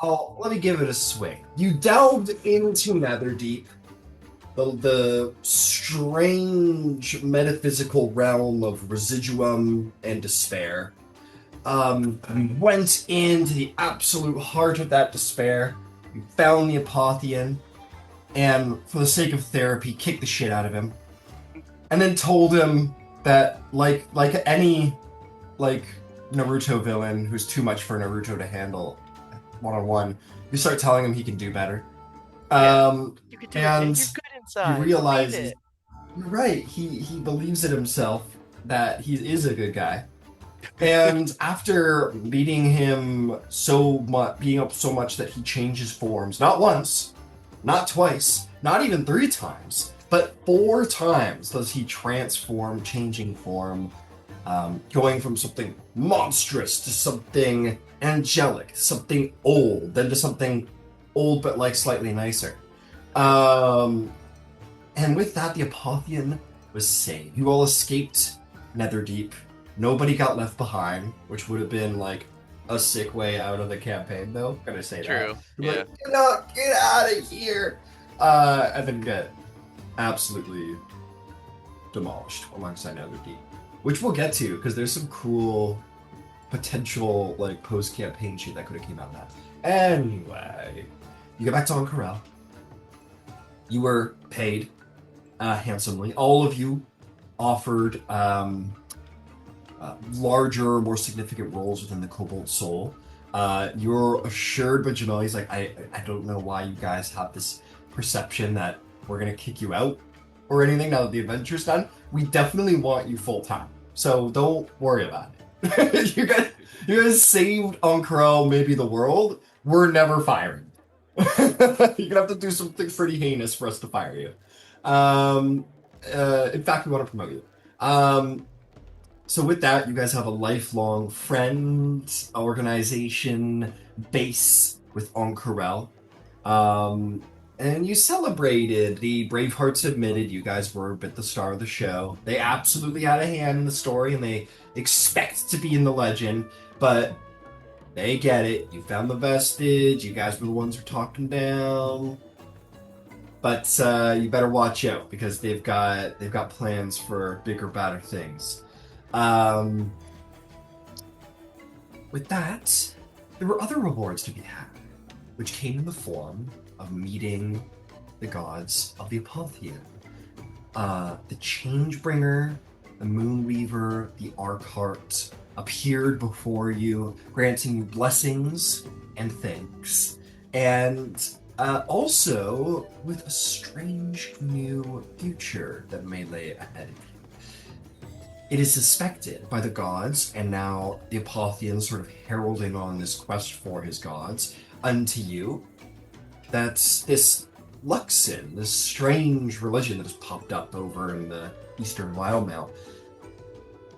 Oh, let me give it a swing. You delved into Netherdeep, the strange metaphysical realm of residuum and despair. You went into the absolute heart of that despair. You found the Apothian, and for the sake of therapy, kicked the shit out of him, and then told him that, like any like Naruto villain who's too much for Naruto to handle one on one, you start telling him he can do better. Yeah. Um, You could do it, Jin. and You're good he inside. Believe realizes it. you're right. He believes in himself that he is a good guy. And after beating him so much, being up so much that he changes forms, not once, not twice, not even three times, but four times does he transform, changing form, going from something monstrous to something angelic, something old, then to something old but like slightly nicer. Um, and with that, the Apothian was saved. You all escaped Netherdeep. Nobody got left behind, which would have been like a sick way out of the campaign, though. Gotta say that. True. You're Yeah. like, do not get out of here! And then get absolutely demolished alongside Netherdeep. Which we'll get to, because there's some cool potential like post-campaign shit that could have came out of that. Anyway, you get back to Ank'Harel. You were paid handsomely. All of you offered larger, more significant roles within the Cobalt Soul. You're assured by Jamel, he's like, I don't know why you guys have this perception that we're going to kick you out or anything now that the adventure's done. We definitely want you full time. So don't worry about it. You guys saved Ank'Harel, maybe the world. We're never firing. You're gonna have to do something pretty heinous for us to fire you. Um, in fact, we want to promote you. So with that, you guys have a lifelong friend, organization, base with Ank'Harel. Um, and you celebrated. The Bravehearts admitted you guys were a bit the star of the show. They absolutely had a hand in the story, and they expect to be in the legend, but they get it. You found the vestige. You guys were the ones who talked them down. But you better watch out because they've got plans for bigger, badder things. Um, with that, there were other rewards to be had, which came in the form of meeting the gods of the Apothean. The Changebringer, the Moonweaver, the Arkheart appeared before you, granting you blessings and thanks. And also with a strange new future that may lay ahead of you. It is suspected by the gods, and now the Apothean sort of heralding on this quest for his gods, unto you, that this Luxin, this strange religion that has popped up over in the Eastern Wildmail,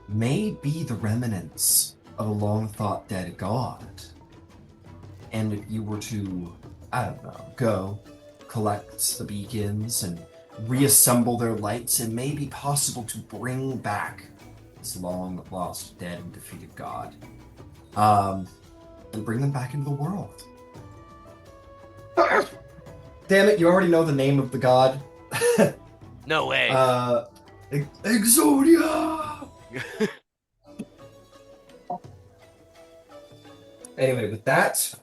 may be the remnants of a long thought dead god. And if you were to, I don't know, go collect the beacons and reassemble their lights, it may be possible to bring back this long lost, dead, and defeated god. Um, and bring them back into the world. Damn it, you already know the name of the god. No way. uh, Exodia! Anyway, with that,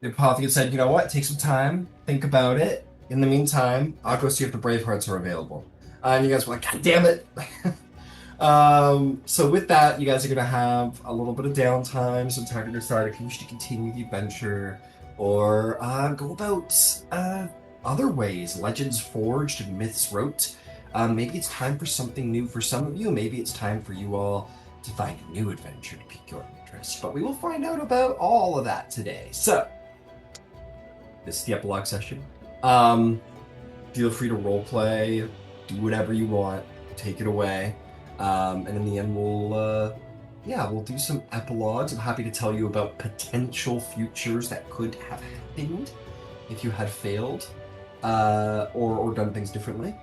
the Apothecary said, you know what, take some time, think about it. In the meantime, I'll go see if the Bravehearts are available. And you guys were like, God damn it! So with that, you guys are gonna have a little bit of downtime, some time to decide if you wish to continue the adventure or go about other ways. Legends forged and myths wrote. Maybe it's time for something new for some of you. Maybe it's time for you all to find a new adventure to pique your interest. But we will find out about all of that today. So, this is the epilogue session. Feel free to roleplay, do whatever you want, take it away. And in the end, we'll do some epilogues. I'm happy to tell you about potential futures that could have happened if you had failed or done things differently.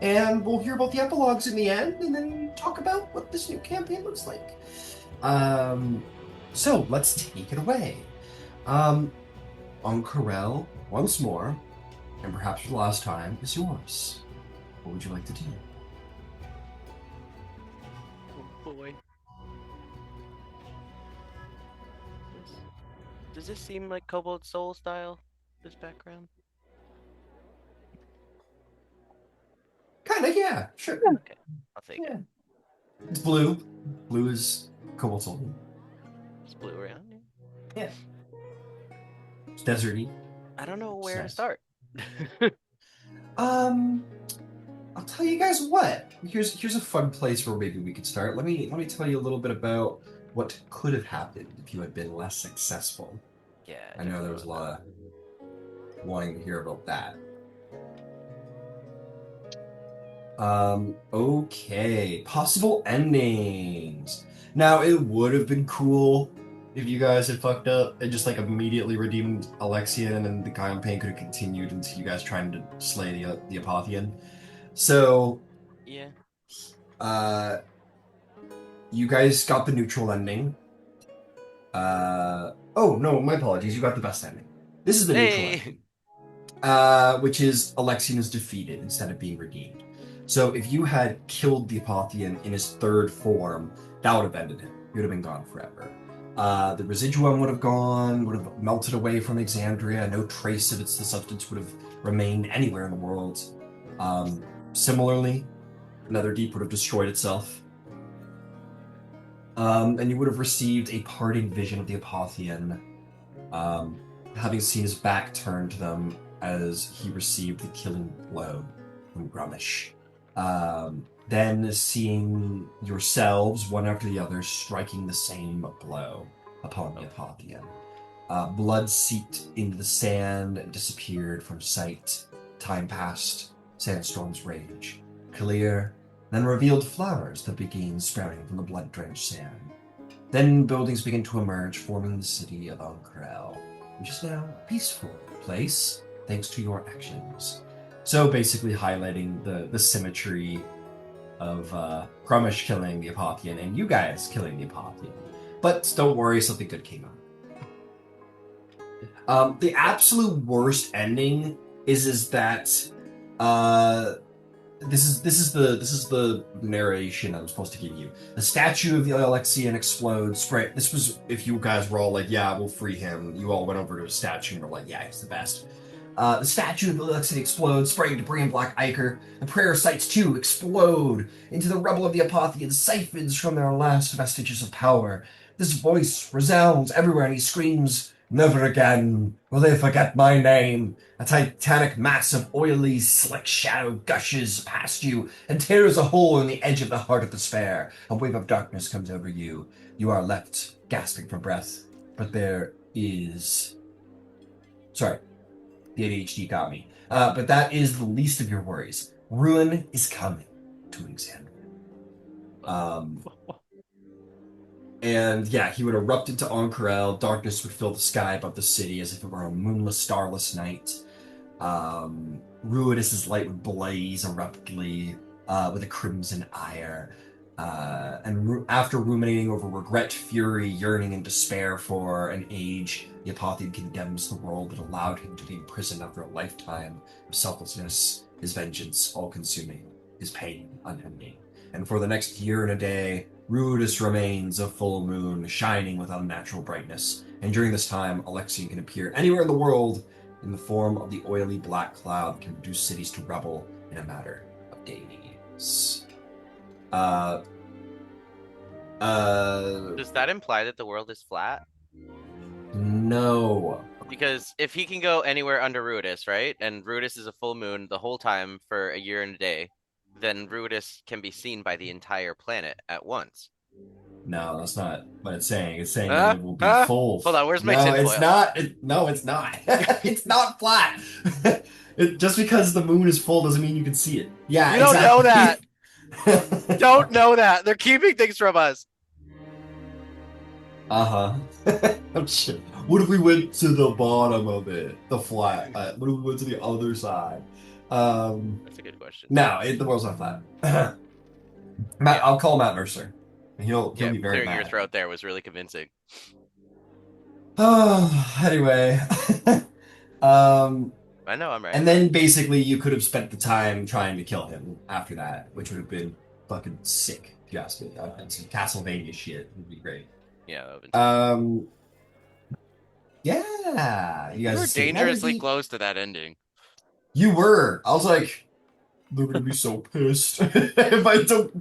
And we'll hear about the epilogues in the end, and then talk about what this new campaign looks like. So let's take it away. Um, Uncorel, once more, and perhaps for the last time, is yours. What would you like to do? Oh boy. This does this seem like Cobalt Soul style? This background? Kind of, yeah, sure. Okay, I'll take it. Yeah. It's blue. Blue is Cobalt Soul. Just blue around. Yeah. Yeah. It's deserty. I don't know It's where to nice. start. Um, I'll tell you guys what. Here's a fun place where maybe we could start. Let me tell you a little bit about what could have happened if you had been less successful. Yeah, I I know definitely there was want a to know. lot of wanting to hear about that. Okay. Possible endings. Now, it would have been cool if you guys had fucked up and just like immediately redeemed Alexian and then the campaign could have continued into you guys trying to slay the Apothian. So, Yeah. uh, you guys got the neutral ending. Oh no, my apologies. You got the best ending. This is the neutral Hey. ending. Which is Alexian is defeated instead of being redeemed. So if you had killed the Apothian in his third form, that would have ended him. He would have been gone forever. The residuum would have gone, would have melted away from Exandria. No trace of its the substance would have remained anywhere in the world. Similarly, Netherdeep would have destroyed itself. And you would have received a parting vision of the Apothian, um, having seen his back turned to them as he received the killing blow from Grumish. Then seeing yourselves, one after the other, striking the same blow upon the Oh, Apothian. Blood seeped into the sand and disappeared from sight. Time passed, sandstorms rage. Clear, then revealed flowers that began sprouting from the blood-drenched sand. Then buildings begin to emerge, forming the city of Ank'Rel, which is now a peaceful place thanks to your actions. So basically highlighting the symmetry of Grumish killing the Apothian and you guys killing the Apothian. But don't worry, something good came out. The absolute worst ending is that uh, this is the narration I'm supposed to give you. The statue of the Alexian explodes. Right. This was if you guys were all like, yeah, we'll free him. You all went over to a statue and were like, yeah, he's the best. The statue of the Alexian explodes, spraying debris and black ichor. The prayer sites too explode into the rubble of the Apothians, siphons from their last vestiges of power. This voice resounds everywhere, and he screams, "Never again will they forget my name." A titanic mass of oily, slick shadow gushes past you and tears a hole in the edge of the heart of despair. A wave of darkness comes over you. You are left gasping for breath, but there is. Sorry, the ADHD got me. But that is the least of your worries. Ruin is coming to Alexander. Um, and yeah, he would erupt into Ank'Rel. Darkness would fill the sky above the city as if it were a moonless, starless night. Ruidus's light would blaze abruptly with a crimson ire. After ruminating over regret, fury, yearning, and despair for an age, the Apothian condemns the world that allowed him to be imprisoned after a lifetime of selflessness, his vengeance all-consuming, his pain unending. And for the next year and a day, Ruidus remains a full moon, shining with unnatural brightness. And during this time, Alexian can appear anywhere in the world in the form of the oily black cloud that can reduce cities to rubble in a matter of days. Uh, does that imply that the world is flat? no. Because if he can go anywhere under Ruidus, right? And Ruidus is a full moon the whole time for a year and a day, then Ruidus can be seen by the entire planet at once. No, that's not what it's saying. It's saying that Huh? it will be Huh? full. Hold on, where's my No, it's tinfoil? not. No, it's not. It's not flat. Just because the moon is full doesn't mean you can see it. Yeah, You don't know exactly. that. You don't know that. They're keeping things from us. Uh-huh. Oh shit. What if we went to the bottom of it, the flat? What if we went to the other side? Um, That's a good question. no, the world's not flat. Matt, Yeah. I'll call Matt Mercer. He'll Yeah, be very clearing your mad. throat there was really convincing. Oh, anyway. um, I know I'm right. and then basically you could have spent the time trying to kill him after that, which would have been fucking sick, if you ask me. And some Castlevania shit would be great. Yeah, that would have been sick. Um, yeah, you We guys were see dangerously Netherdeep. close to that ending. You were. I was like, they're gonna be so pissed if I don't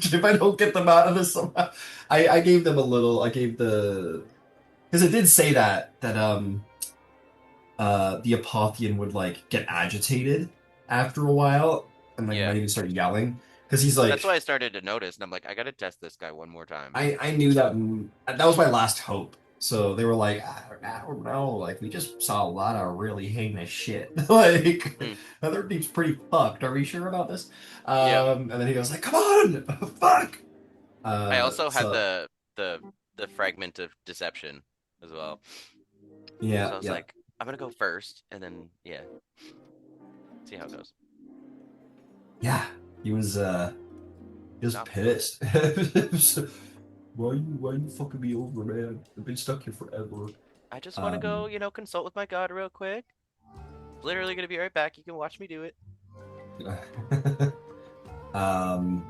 get them out of this somehow. I gave them a little. I gave the because it did say that the Apotheon would like get agitated after a while and like Yeah. might even start yelling because he's That's why like I started to notice, and I'm like, I gotta test this guy one more time. I knew that was my last hope. So they were like, I don't know, like we just saw a lot of really heinous shit. Like Hmm. Netherdeep's pretty fucked. Are we sure about this? Yeah. And then he goes like, come on, fuck. I also had So the the fragment of deception as well. yeah, So I was yeah, like, I'm gonna go first, and then yeah, see how it goes. yeah. He was he was Not feeling it. pissed. Why you fucking me over, man? I've been stuck here forever. I just want to go, Um, consult with my god real quick. Literally gonna be right back. You can watch me do it. um,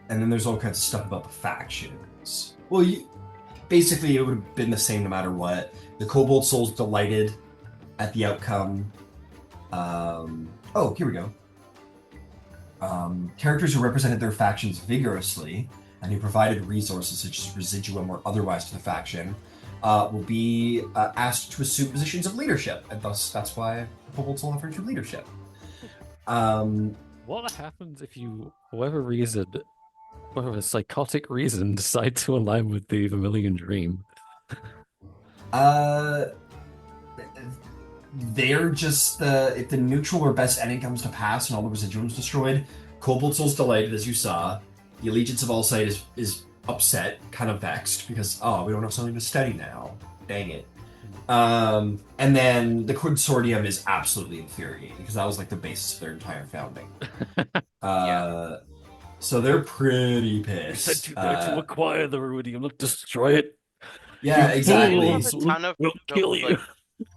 and then there's all kinds of stuff about the factions. Well, basically, it would have been the same no matter what. The Kobold Souls delighted at the outcome. Oh, here we go. Characters who represented their factions vigorously and who provided resources such as residuum or otherwise to the faction will be asked to assume positions of leadership, and thus that's why Kobolds will offer to leadership. Um, What happens if you, for whatever reason, for a psychotic reason, decide to align with the Vermilion Dream? uh, they're just if the neutral or best ending comes to pass and all the residuum is destroyed, Kobold Soul's delighted, as you saw. The Allegiance of Allsight is upset, kind of vexed because we don't have something to study now. Dang it. And then the Consortium is absolutely infuriating because that was like the basis of their entire founding. Yeah. Uh, so they're pretty We sent pissed. you there to acquire the ruidium, not destroy it. Yeah, You They have exactly. a fools! ton of We'll dope, kill you. like,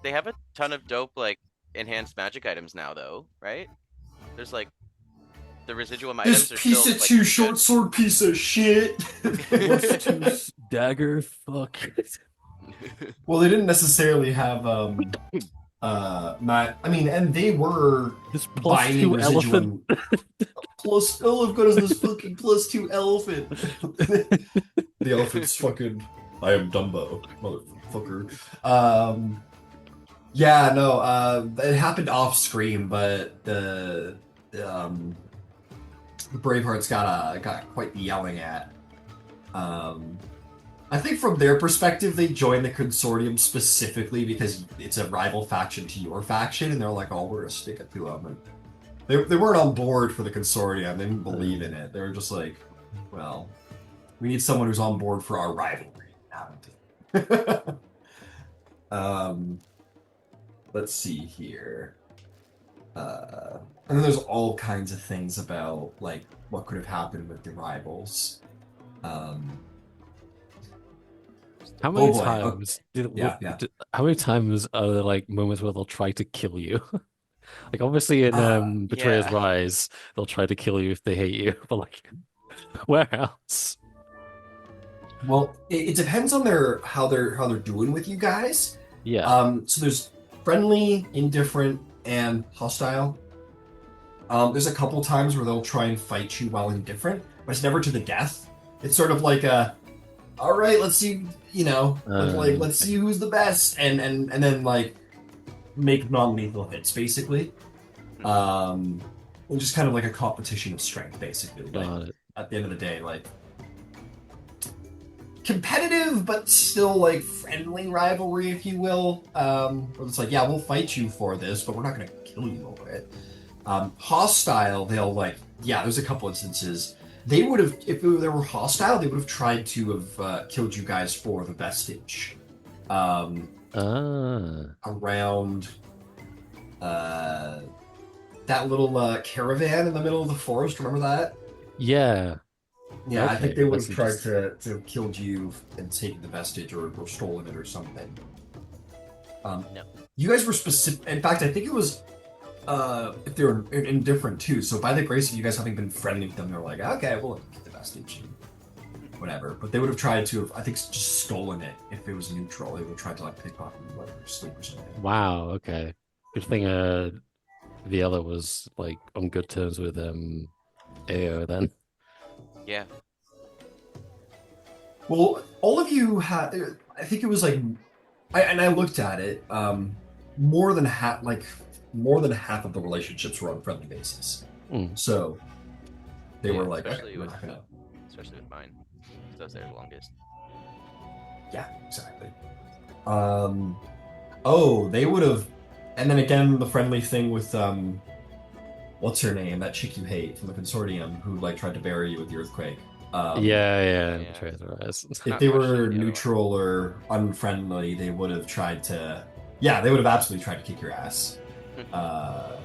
they have a ton of dope, like, enhanced magic items now, though, right? There's like the residuum This items are piece still of like two pretty good. short sword piece of shit. Plus two dagger. Fuck. Well, they didn't necessarily have not. I mean, and they were This plus binding two elephant. residuum plus. Oh, I've got us this fucking plus two elephant. The elephant's fucking. I am Dumbo, motherfucker. Yeah, no. It happened off screen, but um the Bravehearts got quite the yelling at. Um, I think from their perspective, they joined the consortium specifically because it's a rival faction to your faction, and they're like, "Oh, we're gonna stick it to them." And they weren't on board for the consortium. They didn't believe in it. They were just like, "Well, we need someone who's on board for our rivalry." um, let's see here. And then there's all kinds of things about like what could have happened with the rivals. Um, How many oh boy. Oh, times yeah, yeah. how many times are there like moments where they'll try to kill you? Like obviously in Betrayer's Yeah. Rise, they'll try to kill you if they hate you, but like where else? Well, it depends on how they're doing with you guys. Yeah. So there's friendly, indifferent, and hostile. There's a couple times where they'll try and fight you while indifferent, but it's never to the death. It's sort of like all right, let's see, like let's Okay. see who's the best, and then like make non-lethal hits, basically. Um, just kind of like a competition of strength, basically. Like Got it. at the end of the day, like competitive but still like friendly rivalry, if you will. Where it's like, yeah, we'll fight you for this, but we're not gonna kill you over it. Hostile, they'll like, yeah, there's a couple instances. They would have, if they were hostile, they would have tried to have killed you guys for the vestige. Ah. Around that little caravan in the middle of the forest. Remember that? Yeah. Yeah, I think Okay, they would that's have tried interesting. to have killed you and taken the vestige or stolen it or something. No. You guys were specific. In fact, I think it was if they were indifferent too. So by the grace of you guys having been friendly with them, they're like, okay, we'll get the vestige and whatever. But they would have tried to have, I think, just stolen it if it was neutral. They would have tried to like pickpocket you, whatever, sleep or something. Wow, okay. Good thing Viella was like on good terms with AO then. Yeah. Well, all of you had. I think it was like, I looked at it. More than half, like more than half of the relationships were on friendly basis. Hmm. So they Yeah, were like, okay, we're not gonna. especially with mine. 'Cause I was there the longest. Yeah, exactly. Um, oh, they would have, and then again the friendly thing with what's her name? That chick you hate from the consortium who like tried to bury you with the earthquake. Um, Yeah, Yeah. Traitorous. if Not they were questioning the other one. neutral or unfriendly, they would have tried to. Yeah, they would have absolutely tried to kick your ass. Uh,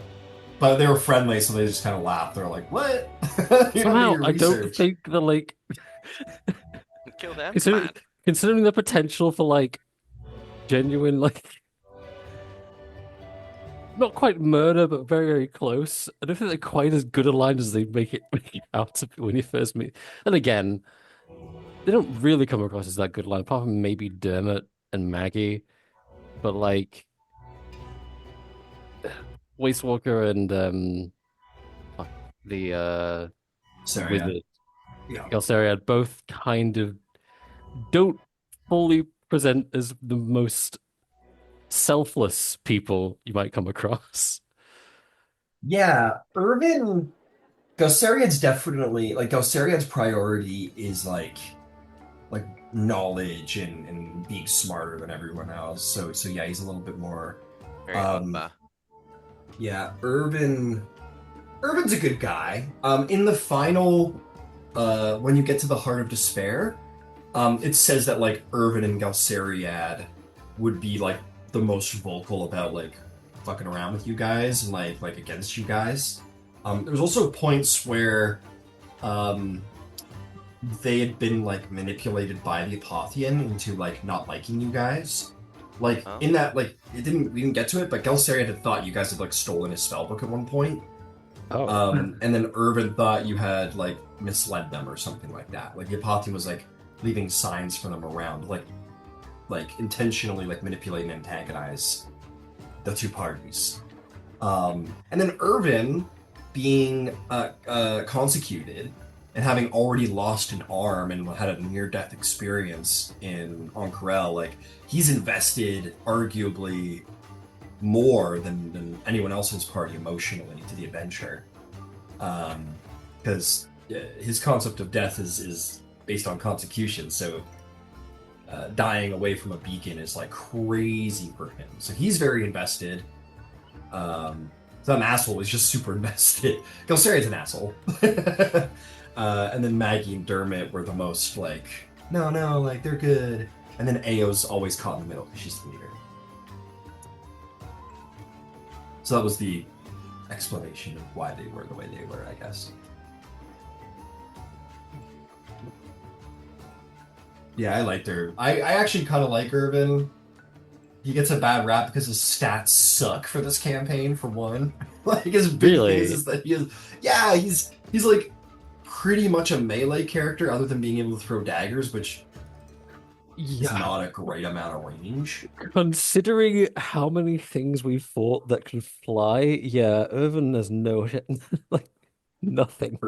but they were friendly, so they just kind of laughed. They're like, "What? You don't do Somehow, your I don't research." think that like Kill them? Come considering on. considering the potential for like genuine like not quite murder, but very, very close. I don't think they're quite as good aligned as they make it out to be when you first meet. And again, they don't really come across as that good aligned, apart from maybe Dermot and Maggie. But like Waste Walker and fuck, the Sorry, yeah, wizard yeah, Galceriad both kind of don't fully present as the most selfless people you might come across. yeah. Irvin Gausseriad's definitely like Gausseriad's priority is like knowledge and being smarter than everyone else. So yeah, he's a little bit more. Very Um, Agba. yeah, Irvin's a good guy. In the final, when you get to the Heart of Despair, it says that like Irvin and Gausseriad would be like the most vocal about like fucking around with you guys and like against you guys. There's also points where um they had been like manipulated by the Apotheon into like not liking you guys. Like Oh. in that like it didn't we didn't get to it, but Gelsariad had thought you guys had like stolen his spellbook at one point. Oh, And then Irvin thought you had like misled them or something like that. Like the Apotheon was like leaving signs for them around, like intentionally like manipulate and antagonize the two parties. And then Irvin being consecuted and having already lost an arm and had a near-death experience in Ank'Harel, like he's invested arguably more than anyone else's party emotionally to the adventure, because his concept of death is based on consecution. So dying away from a beacon is like crazy for him. So he's very invested. Some asshole is just super invested. Gelsariad's an asshole. And then Maggie and Dermot were the most like, no, like they're good. And then Ao's always caught in the middle because she's the leader. So that was the explanation of why they were the way they were, I guess. Yeah, I liked her. I actually kind of like Irvin. He gets a bad rap because his stats suck for this campaign, for one. Like his big thing really? is that he is, yeah, he's like pretty much a melee character, other than being able to throw daggers, which is Yeah. not a great amount of range. Considering how many things we fought that can fly, yeah, Irvin has no like nothing.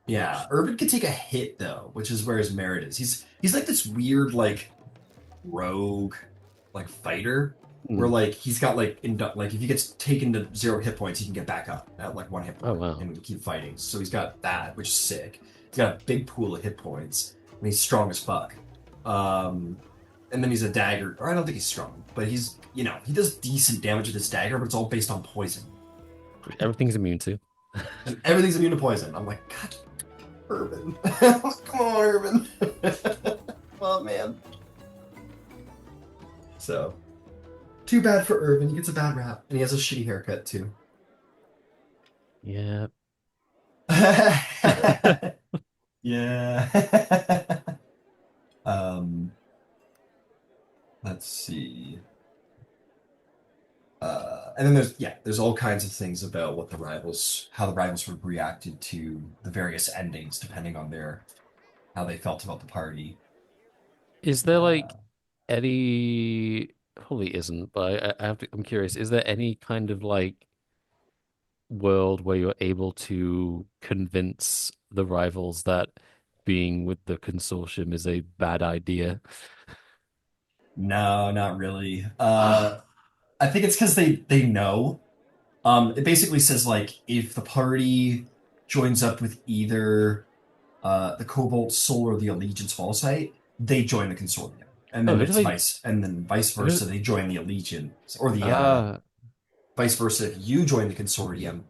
Yeah, Irvin can take a hit though, which is where his merit is. He's like this weird like rogue like fighter where Mm. like he's got like like if he gets taken to 0 hit points, he can get back up at like 1 hit Oh point wow. and keep fighting. So he's got that, which is sick. He's got a big pool of hit points and he's strong as fuck. Um, and then he's a dagger, or I don't think he's strong, but he's he does decent damage with his dagger, but it's all based on poison Everything's immune to. and everything's immune to poison. I'm like, God, Urban, come on, Urban. Oh man. So too bad for Irvin. He gets a bad rap, and he has a shitty haircut too. Yeah. Yeah. Um, let's see. And then there's all kinds of things about how the rivals would reacted to the various endings, depending on how they felt about the party. Is there Uh, like any probably isn't, but I'm curious, is there any kind of like world where you're able to convince the rivals that being with the consortium is a bad idea? no, not really. Ah, I think it's because they know. It basically says like if the party joins up with either the Cobalt Soul or the Allegiance Fall site, they join the consortium, oh, who do they and then vice who versa, they join the Allegiance or the uh vice versa. If you join the consortium,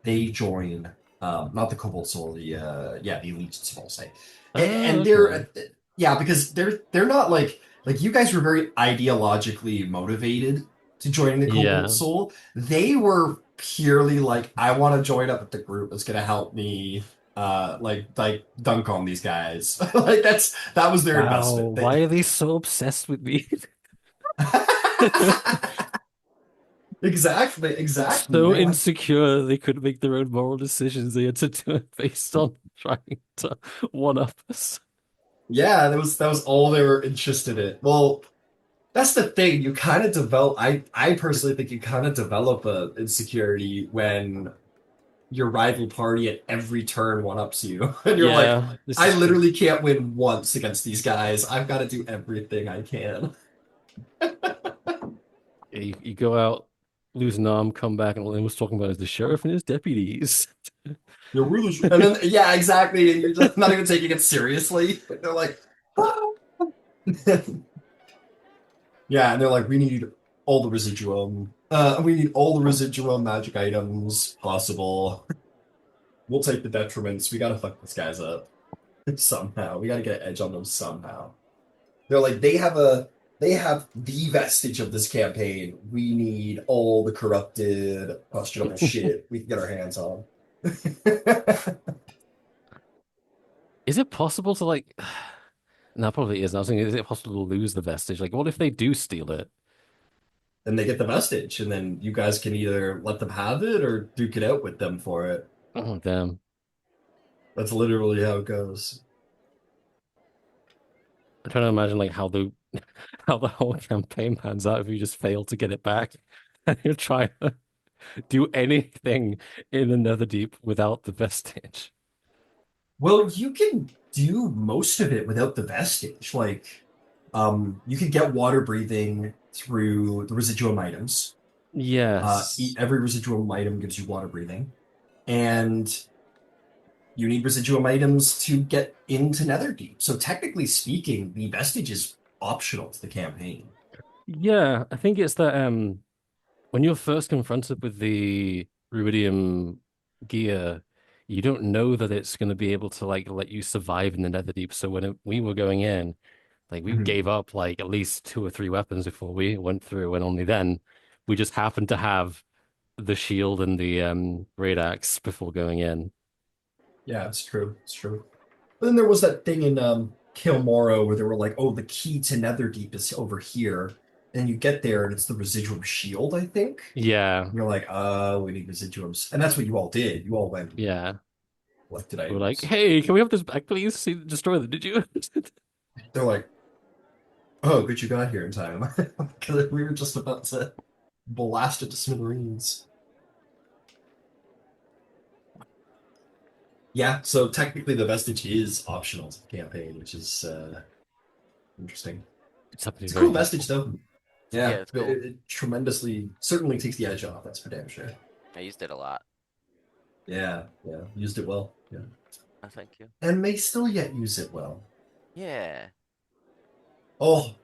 they join not the Cobalt Soul, the Allegiance Fall site, and they're okay. yeah because they're not like you guys were very ideologically motivated to join the Cobalt Yeah. Soul. They were purely like, I want to join up with the group that's gonna help me like dunk on these guys. Like that was their Wow, investment. why are they so obsessed with me? Exactly, So man. insecure they couldn't make their own moral decisions. They had to do it based on trying to one up us. Yeah, that was all they were interested in. Well, that's the thing. You kind of develop. I personally think you kind of develop a insecurity when your rival party at every turn one-ups you, and you're like, Yeah, this I is true. literally can't win once against these guys. I've got to do everything I can. You go out, lose an arm, come back, and all anyone was talking about is the sheriff and his deputies. You're really, and then yeah, exactly. And you're just not even taking it seriously. But they're like, yeah, and they're like, we need all the residuum. We need all the residuum magic items possible. We'll take the detriments. We gotta fuck these guys up somehow. We gotta get an edge on them somehow. They're like, they have the vestige of this campaign. We need all the corrupted, questionable shit we can get our hands on. Is it possible to like? No, probably isn't. I was thinking, is it possible to lose the vestige? Like, what if they do steal it? And they get the vestige, and then you guys can either let them have it or duke it out with them for it. Oh, damn. That's literally how it goes. I'm trying to imagine like how the whole campaign pans out if you just fail to get it back and you're trying to do anything in the Netherdeep without the vestige. Well, you can do most of it without the vestige. Like, you can get water breathing through the residuum items. Yes. Every residuum item gives you water breathing, and you need residuum items to get into Netherdeep. So technically speaking, the vestige is optional to the campaign. Yeah, I think it's that when you're first confronted with the rubidium gear, you don't know that it's going to be able to like let you survive in the Netherdeep. So we were going in, like we Mhm. gave up like at least two or three weapons before we went through, and only then we just happened to have the shield and the great axe before going in. Yeah, it's true. It's true. But then there was that thing in Kilmoro where they were like, "Oh, the key to Netherdeep is over here." And you get there, and it's the residuum shield, I think. Yeah, You're like, we need residuums. And that's what you all did. You all went and yeah. collected We're like, items. hey, can we have this back, please? See, destroy them, did you? They're like, oh, good you got here in time. Because we were just about to blast it to smithereens. Yeah, so technically the vestige is optional to the campaign, which is interesting. It's happened to be It's a very cool vestige, helpful. though. Yeah, Yeah, it's it, cool. it tremendously, certainly takes the edge off, that's for damn sure. I used it a lot. Yeah, yeah, used it well. Yeah. Oh, thank you. And may still yet use it well. Yeah. Oh,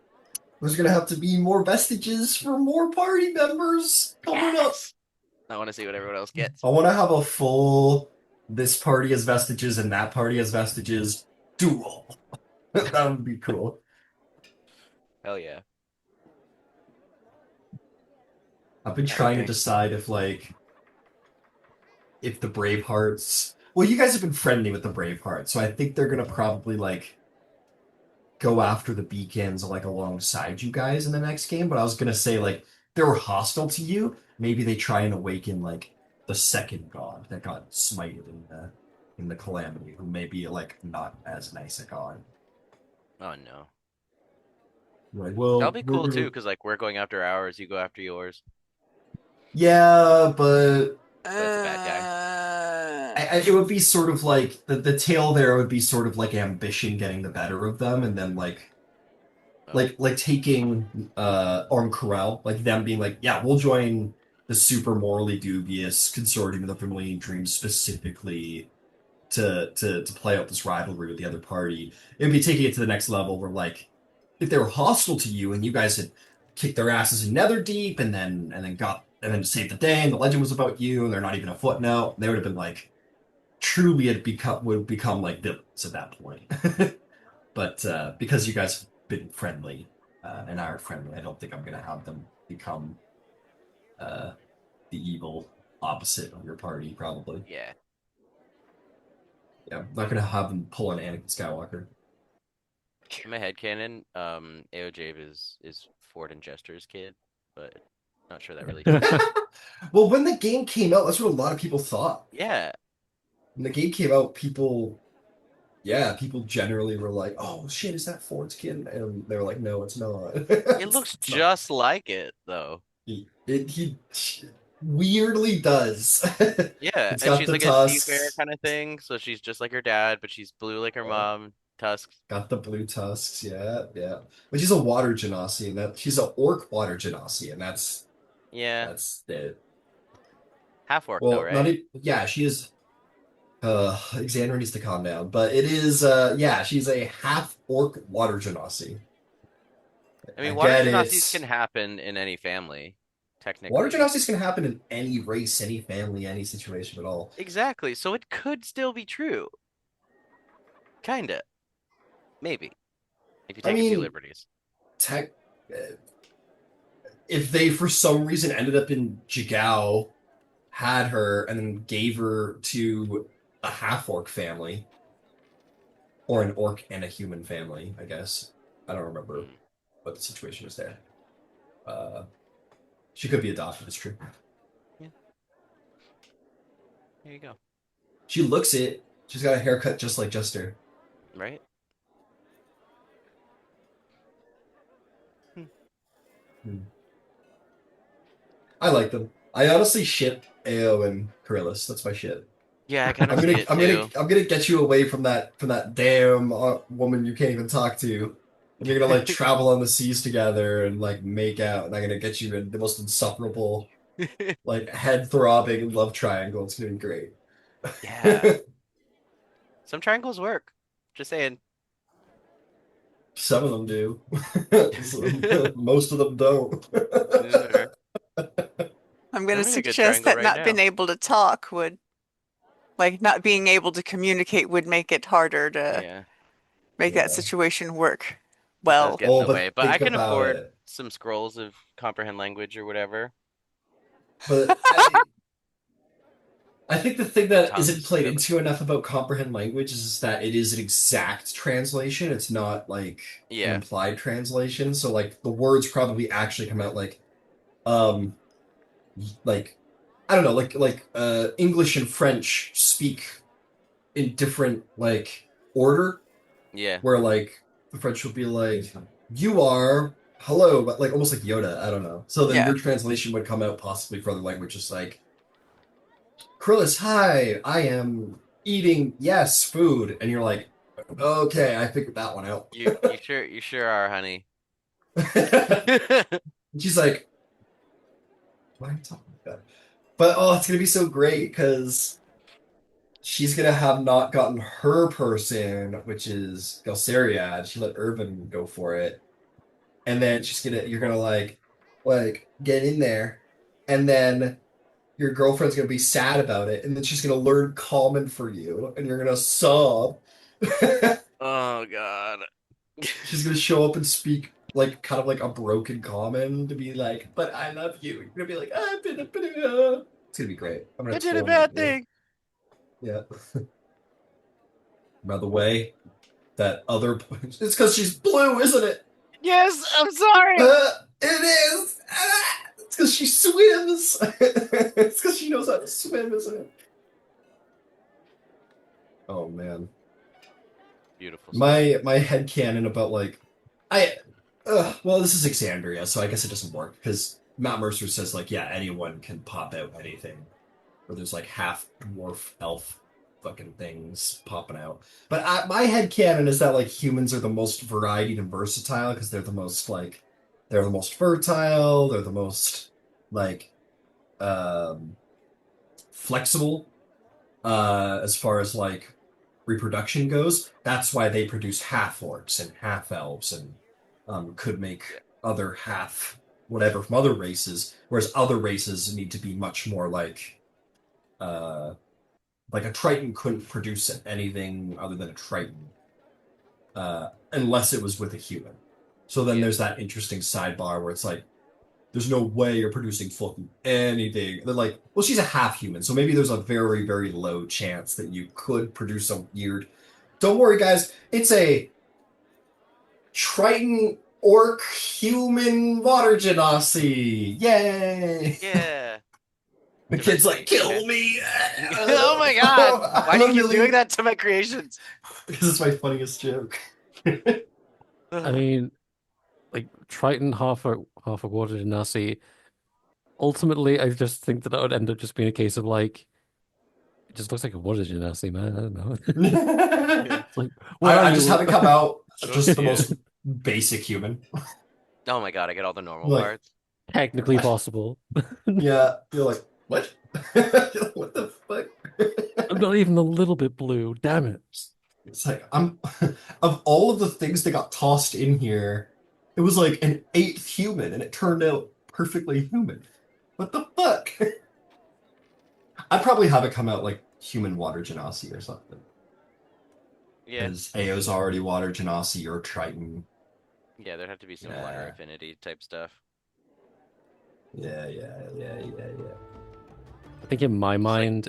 there's gonna have to be more vestiges for more party members coming up. Yes. I want to see what everyone else gets. I want to have a full this party has vestiges and that party has vestiges duel. That would be cool. Hell yeah. I've been That would trying to be. decide if the Bravehearts. well, you guys have been friendly with the Braveheart, so I think they're gonna probably like go after the beacons like alongside you guys in the next game. But I was gonna say like they were hostile to you. Maybe they try and awaken like the second god that got smited in the calamity, who may be like not as nice a god. Oh no. Like, That'll well, be we're cool too, gonna because like we're going after ours, you go after yours, yeah, but but it's a bad guy. it would be sort of like the tail there would be sort of like ambition getting the better of them, and then Oh, like taking Arm Corral, like them being like, yeah, we'll join the super morally dubious consortium of the Vermilion Dream specifically to play out this rivalry with the other party. It'd be taking it to the next level where like if they were hostile to you and you guys had kicked their asses in Netherdeep and then saved the day and the legend was about you and they're not even a footnote, they would have been like truly it become would become like villains at that point. But because you guys have been friendly and are friendly, I don't think I'm gonna have them become uh, the evil opposite of your party. Probably, yeah. yeah. I'm not gonna have them pull an Anakin Skywalker. In my headcanon, AOJ is Ford and Jester's kid, but not sure that really fits. Well, when the game came out, that's what a lot of people thought. Yeah, When the game came out, people generally were like, "Oh shit, is that Ford's kid?" And they were like, "No, it's not. it looks It's not." just like it though. He weirdly does. Yeah, It's and got she's the like a seafarer tusks. kind of thing, so she's just like her dad, but she's blue like her Yeah. mom. Tusks. Got the blue tusks, yeah, yeah. But she's a water genasi, and that she's an orc water genasi, and Yeah, that's it. half orc though, Well, not right? even yeah, she is Xander needs to calm down. But it is yeah, she's a half orc water genasi. I I mean, water get genasis can it. happen in any family, Water technically. genasis can happen in any race, any family, any situation at all. Exactly, so it could still be true. Kinda, maybe, if you I take a few mean, liberties. tech if they for some reason ended up in Jigao, had her, and then gave her to a half orc family, or an orc and a human family, I guess. I don't remember Hmm. what the situation was there. Uh, she could be adopted, it's true. Yeah, there you go. She looks it. She's got a haircut just like Jester. Right? Hmm. Hmm. I like them. I honestly ship AO and Coryllis. That's my shit. Yeah, I kind of I'm see gonna, it I'm gonna, too. I'm gonna get you away from that damn woman you can't even talk to. And you're gonna like travel on the seas together and like make out. And I'm gonna get you in the most insufferable, like head throbbing love triangle. It's gonna be great. Yeah, some triangles work. Just saying. Some of them do. Most of them don't. Sure. I'm going I'm to in a good suggest triangle that right not being now. able to talk would, like, not being able to communicate would make it harder to Yeah, make that Yeah. situation work it does well. get in Oh, the way, but but I think can about afford it. some scrolls of comprehend language or whatever. But I think the thing The that isn't tongues, played really. into enough about comprehend language is that it is an exact translation. It's not like an Yeah, implied translation. So like the words probably actually come out um like I don't know, like English and French speak in different like order yeah. where like the French will be like you are hello, but like almost like Yoda, I don't know. So then Yeah. your translation would come out possibly for other languages like Krillis, hi, I am eating, yes, food. And you're like, okay, I figured that one out. You sure are, honey. She's like, why are you talking like that? But oh, it's gonna be so great because she's gonna have not gotten her person, which is Gelsariad. She let Irvin go for it. And then you're gonna like get in there. And then your girlfriend's gonna be sad about it. And then she's gonna learn common for you. And you're gonna sob. Oh God. She's gonna show up and speak like kind of like a broken common to be like, but I love you. You're gonna be like, it's gonna be great. I'm gonna I did a totally bad do it. thing. Yeah. By the way, that other it's because she's blue, isn't it? Yes, I'm sorry. It is. It's because she swims. It's because she knows how to swim, isn't it? Oh man, Beautiful stuff. my headcanon about like I well, this is Exandria, so I guess it doesn't work because Matt Mercer says like, yeah, anyone can pop out anything. Or there's like half dwarf elf fucking things popping out. But my headcanon is that like humans are the most varied and versatile because they're the most fertile, they're the most like um flexible as far as like reproduction goes. That's why they produce half orcs and half elves and could make Yeah. other half whatever from other races, whereas other races need to be much more uh like a Triton couldn't produce anything other than a Triton, unless it was with a human. So then Yeah. there's that interesting sidebar where it's like, there's no way you're producing fucking anything. They're like, well, she's a half human, so maybe there's a very, very low chance that you could produce a weird. Don't worry, guys. It's a Triton orc human water genasi. Yay! Yeah. The kid's like, Diversity. Okay. kill me! Oh my god! Why I'm do a you keep doing million that to my creations? because it's my funniest joke. I mean, like Triton, half a water genasi. Ultimately, I just think that would end up just being a case of like it just looks like a water genasi, man. I don't know. Yeah. It's like, where are I just you? have it come out just the Yeah. most basic human. Oh my god, I get all the normal Like, parts. Technically possible. yeah, you're like, what? What the fuck? I'm not even a little bit blue. Damn it. It's like I'm of all of the things that got tossed in here, it was like an eighth human, and it turned out perfectly human. What the fuck? I'd probably have it come out like human water genasi or something. Yeah. Because AO's already water genasi or Triton. Yeah, there'd have to be some water Yeah. affinity type stuff. Yeah. I think in my It's like, mind,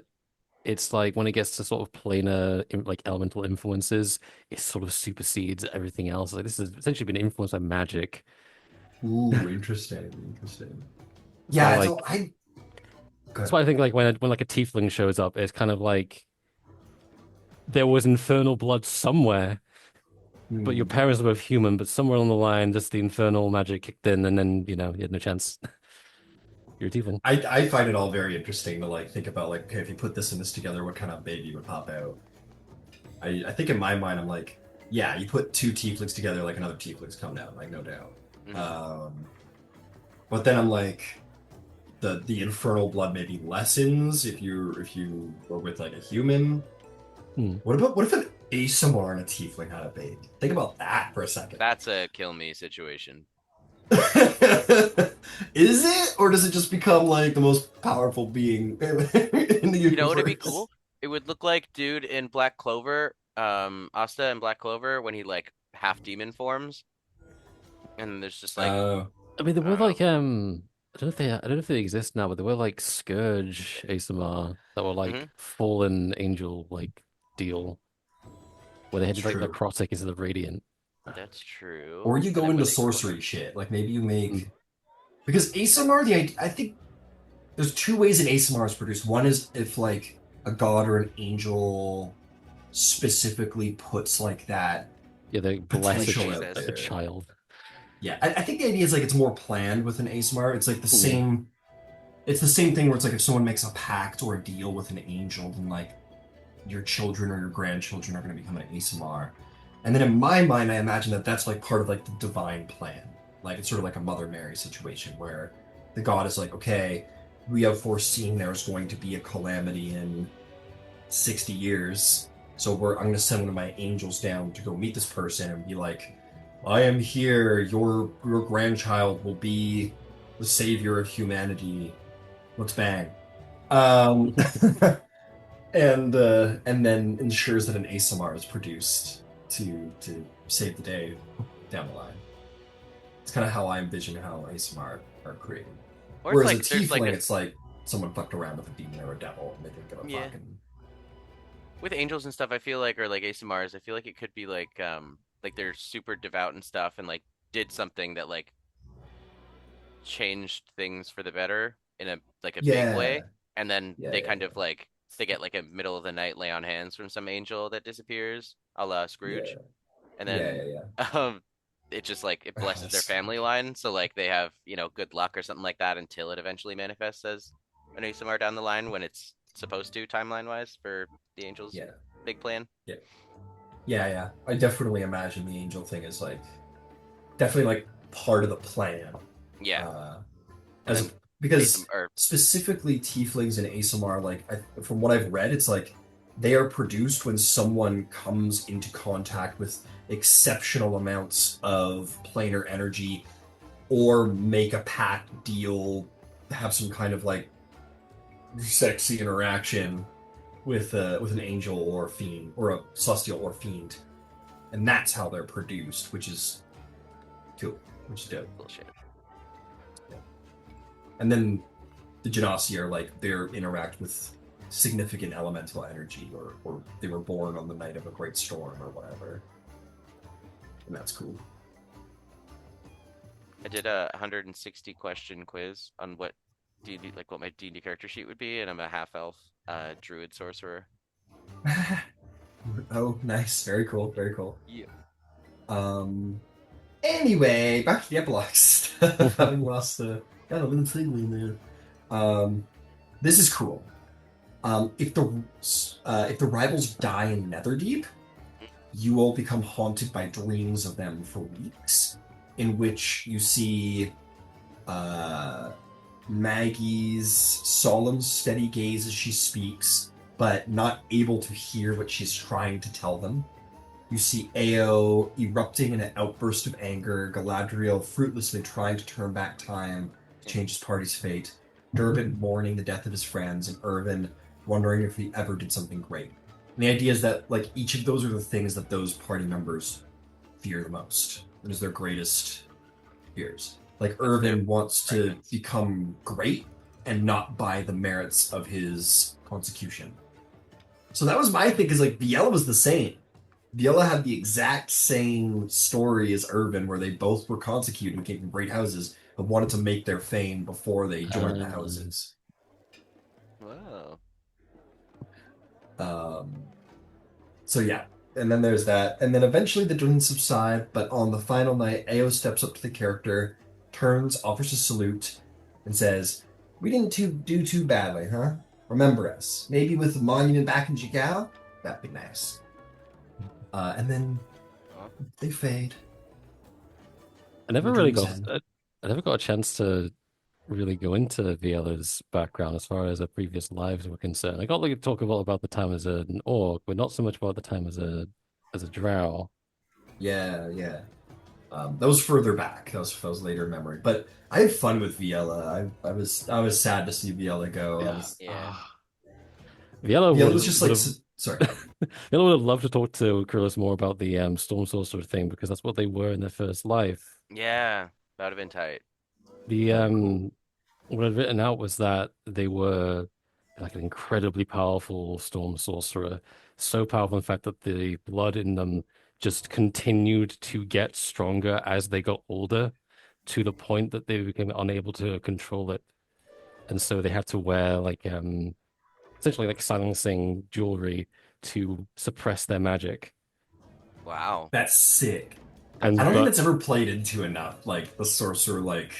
it's like when it gets to sort of planar, like elemental influences, it sort of supersedes everything else. Like this has essentially been influenced by magic. Ooh, interesting. That's why, Yeah, like, so I that's good. why I think like when like a tiefling shows up, it's kind of like there was infernal blood somewhere, but your Hmm. parents were both human, but somewhere along the line, just the infernal magic kicked in, and then you had no chance. You're a tiefling. I find it all very interesting to like think about like, okay, if you put this and this together, what kind of baby would pop out? I think in my mind, I'm like, yeah, you put two tieflings together, like another tiefling's coming out, like no doubt. mhm. Um, but then I'm like, the infernal blood maybe lessens if you were with like a human. Hmm. What if an ASMR and a tiefling had a baby? Think about that for a second. That's a kill me situation. Is it, or does it just become like the most powerful being in the You know what'd be universe? cool? It would look like dude in Black Clover, Asta in Black Clover when he like half demon forms, and there's just like Uh, I mean, there I were don't know. like I don't know if they exist now, but there were like Scourge ASMR that were Hmm. like fallen angel like deal where they had like true. necrotic instead of radiant. That's Or true. you And go then into when they go back, sorcery shit. Like maybe you Mm. make because ASMR. I think there's two ways an ASMR is produced. One is if like a god or an angel specifically puts like that Yeah, they bless like potential out Jesus. a there. child. Yeah, I think the idea is like it's more planned with an ASMR. It's like the Mm. same. It's the same thing where it's like if someone makes a pact or a deal with an angel, then like your children or your grandchildren are going to become an ASMR. And then in my mind, I imagine that that's like part of like the divine plan. Like it's sort of like a Mother Mary situation where the god is like, okay, we have foreseen there's going to be a calamity in 60 years. So I'm going to send one of my angels down to go meet this person and be like, I am here. Your grandchild will be the savior of humanity. Let's bang. Um, and then ensures that an ASMR is produced to save the day down the line. It's kind of how I envision how ASMR are created. Or it's Whereas a like there's like tiefling, a it's like someone fucked around with a demon or a devil and they didn't give a yeah. fuck. And with angels and stuff, I feel like, or like ASMRs, I feel like it could be like they're super devout and stuff, and like did something that like changed things for the better in a big way, Yeah, and then yeah, they yeah, kind of like they get like a middle of the night lay on hands from some angel that disappears, a la yeah, Scrooge, and yeah, then yeah, yeah. um it just like it Oh, blesses that's their so family good. line, so like they have good luck or something like that until it eventually manifests as an ASMR down the line when it's supposed to timeline wise for the angels' Yeah, big plan. yeah, yeah, yeah. I definitely imagine the angel thing is like definitely like part of the plan. Yeah, Uh, and as then a, because ASM or specifically tieflings and ASMR, like from what I've read, it's like they are produced when someone comes into contact with exceptional amounts of planar energy or make a pact deal, have some kind of like sexy interaction with an angel or a fiend or a celestial or fiend, and that's how they're produced, which is cool, which is dope. bullshit. Yeah. And then the Genasi are like they interact with significant elemental energy, or they were born on the night of a great storm or whatever, and that's cool. I did a 160 question quiz on what D&D like what my D&D character sheet would be, and I'm a half elf, druid sorcerer. Oh, nice, very cool, very cool. Yeah. Um. Anyway, back to the epilogue stuff. Having lost the got a little fiddly in there. This is cool. If the rivals die in Netherdeep, you will become haunted by dreams of them for weeks, in which you see uh, Maggie's solemn, steady gaze as she speaks, but not able to hear what she's trying to tell them. You see Ao erupting in an outburst of anger, Galadriel fruitlessly trying to turn back time to change his party's fate, Durbin mourning the death of his friends, and Irvin wondering if he ever did something great. And the idea is that like each of those are the things that those party members fear the most. It is their greatest fears. Like What's their Irvin wants to preference? become great and not by the merits of his consecution. So that was my thing, is like Biella was the same. Biella had the exact same story as Irvin, where they both were consecuted and came from great houses, but wanted to make their fame before they joined the Um, houses. Whoa. Um, so yeah, and then there's that, and then eventually the dreams subside. But on the final night, Ao steps up to the character, turns, offers a salute, and says, "We didn't do too badly, huh? Remember us? Maybe with the monument back in Jigao? That'd be nice." And then Huh? they fade. I The never really dreams got end. I never got a chance to really go into Viola's background as far as her previous lives were concerned. I got like to talk a lot about the time as an orc, but not so much about the time as a drow. Yeah, yeah. That was further back. That was later in memory. But I had fun with Viella. I was sad to see Viella go. I Yeah. was Yeah. Viola Viella was just would like have sorry. Viola would have loved to talk to Krillis more about the Storm Sorcerer thing because that's what they were in their first life. Yeah. That would have been tight. The That'd be cool. what I'd written out was that they were like an incredibly powerful storm sorcerer, so powerful in fact that the blood in them just continued to get stronger as they got older, to the point that they became unable to control it, and so they had to wear like essentially like silencing jewelry to suppress their magic. Wow. That's sick. I And don't think but that's ever played into enough. Like the sorcerer like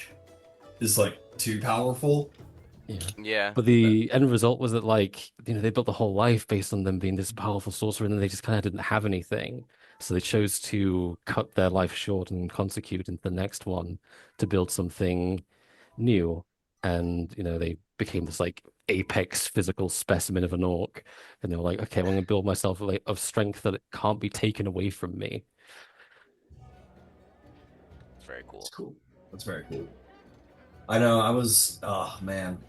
is like too powerful. yeah. Yeah. But the end result was that, like, they built the whole life based on them being this powerful sorcerer, and then they just kind of didn't have anything. So they chose to cut their life short and consecute into the next one to build something new. And, they became this, like, apex physical specimen of an orc. And they were like, okay, well, I'm going to build myself like, of strength that it can't be taken away from me. It's very It's cool. cool. That's very cool. I know. I was. Oh man,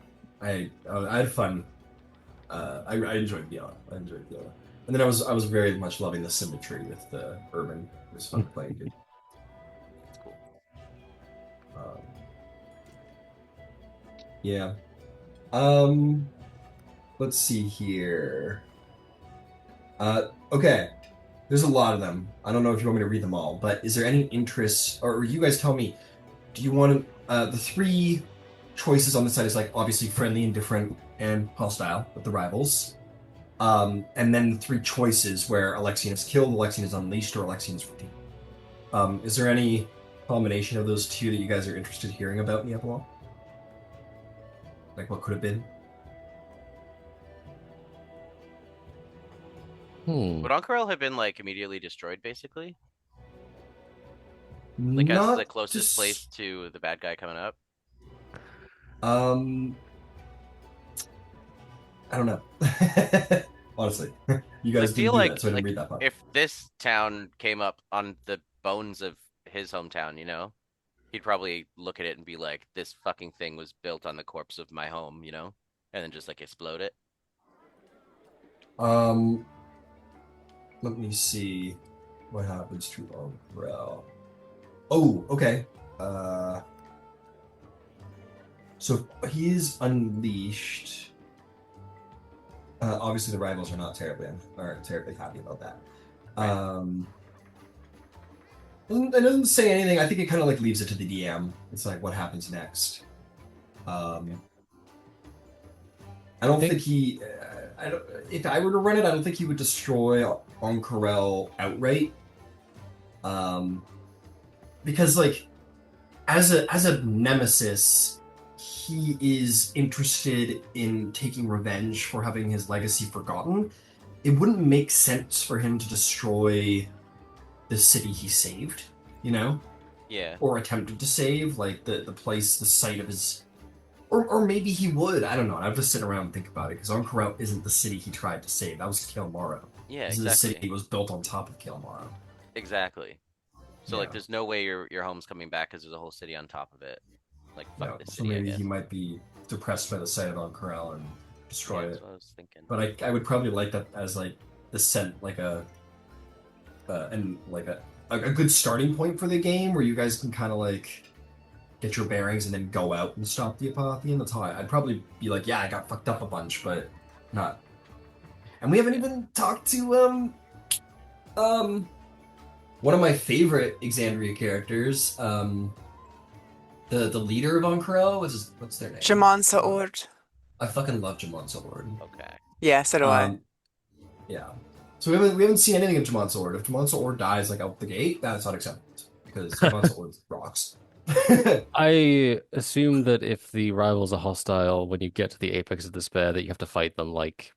I had fun. I enjoyed Viella. I enjoyed Viella. And then I was very much loving the symmetry with the urban. It was fun playing it. It's cool. Um, yeah. Um, let's see here. Okay. There's a lot of them. I don't know if you want me to read them all, but is there any interest, or you guys tell me, do you want to, the three choices on the side is like obviously friendly, indifferent, and hostile with the rivals. And then the three choices where Alexian is killed, Alexian is unleashed, or Alexian is redeemed. Is there any combination of those two that you guys are interested in hearing about in the epilogue? Like what could have been? Hmm. Would Ank'Harel have been like immediately destroyed, basically? Like as the Not closest place just, to the bad guy coming up? um, I don't know. Honestly, you 'Cause I guys didn't feel do that, so I didn't like read that part. if this town came up on the bones of his hometown, he'd probably look at it and be like, "This fucking thing was built on the corpse of my home," and then just like explode it. Um, Let me see what happens to Umbrell. Oh, okay. Uh, so he is unleashed. Obviously, the rivals are terribly happy about that. Right. It doesn't say anything. I think it kind of like leaves it to the DM. It's like what happens next. Um, I don't think he. I don't. If I were to run it, I don't think he would destroy Onkarel outright. Um, because like as a nemesis, he is interested in taking revenge for having his legacy forgotten. It wouldn't make sense for him to destroy the city he saved, you know, Yeah. or attempted to save, like the place, the site of his. Or maybe he would. I don't know. I have to sit around and think about it because Ank'Harel isn't the city he tried to save. That was Kael Morrow. Yeah, This is a city exactly. that was built on top of Kael Morrow. Exactly. So like Yeah. there's no way your home's coming back because there's a whole city on top of it. Like fuck Yeah. this So city, I maybe he guess. might be depressed by the sight of Ank'Harel and Yeah, destroy that's it. what I was thinking. But I would probably like that as like the scent, like and like a good starting point for the game where you guys can kind of like get your bearings and then go out and stop the Apotheon. That's how I'd probably be like, yeah, I got fucked up a bunch, but not. And we haven't Yeah. even talked to um one of my favorite Exandria characters, the leader of Ank'Harel. What's their name? Jamon Saord. I fucking love Jamon Sword. Okay. Yeah, so do I. Um, yeah. So we haven't seen anything of Jamon Sword. If Jamon Sword dies like out the gate, that's not acceptable because Jamon Sword rocks. I assume that if the rivals are hostile, when you get to the apex of despair, that you have to fight them like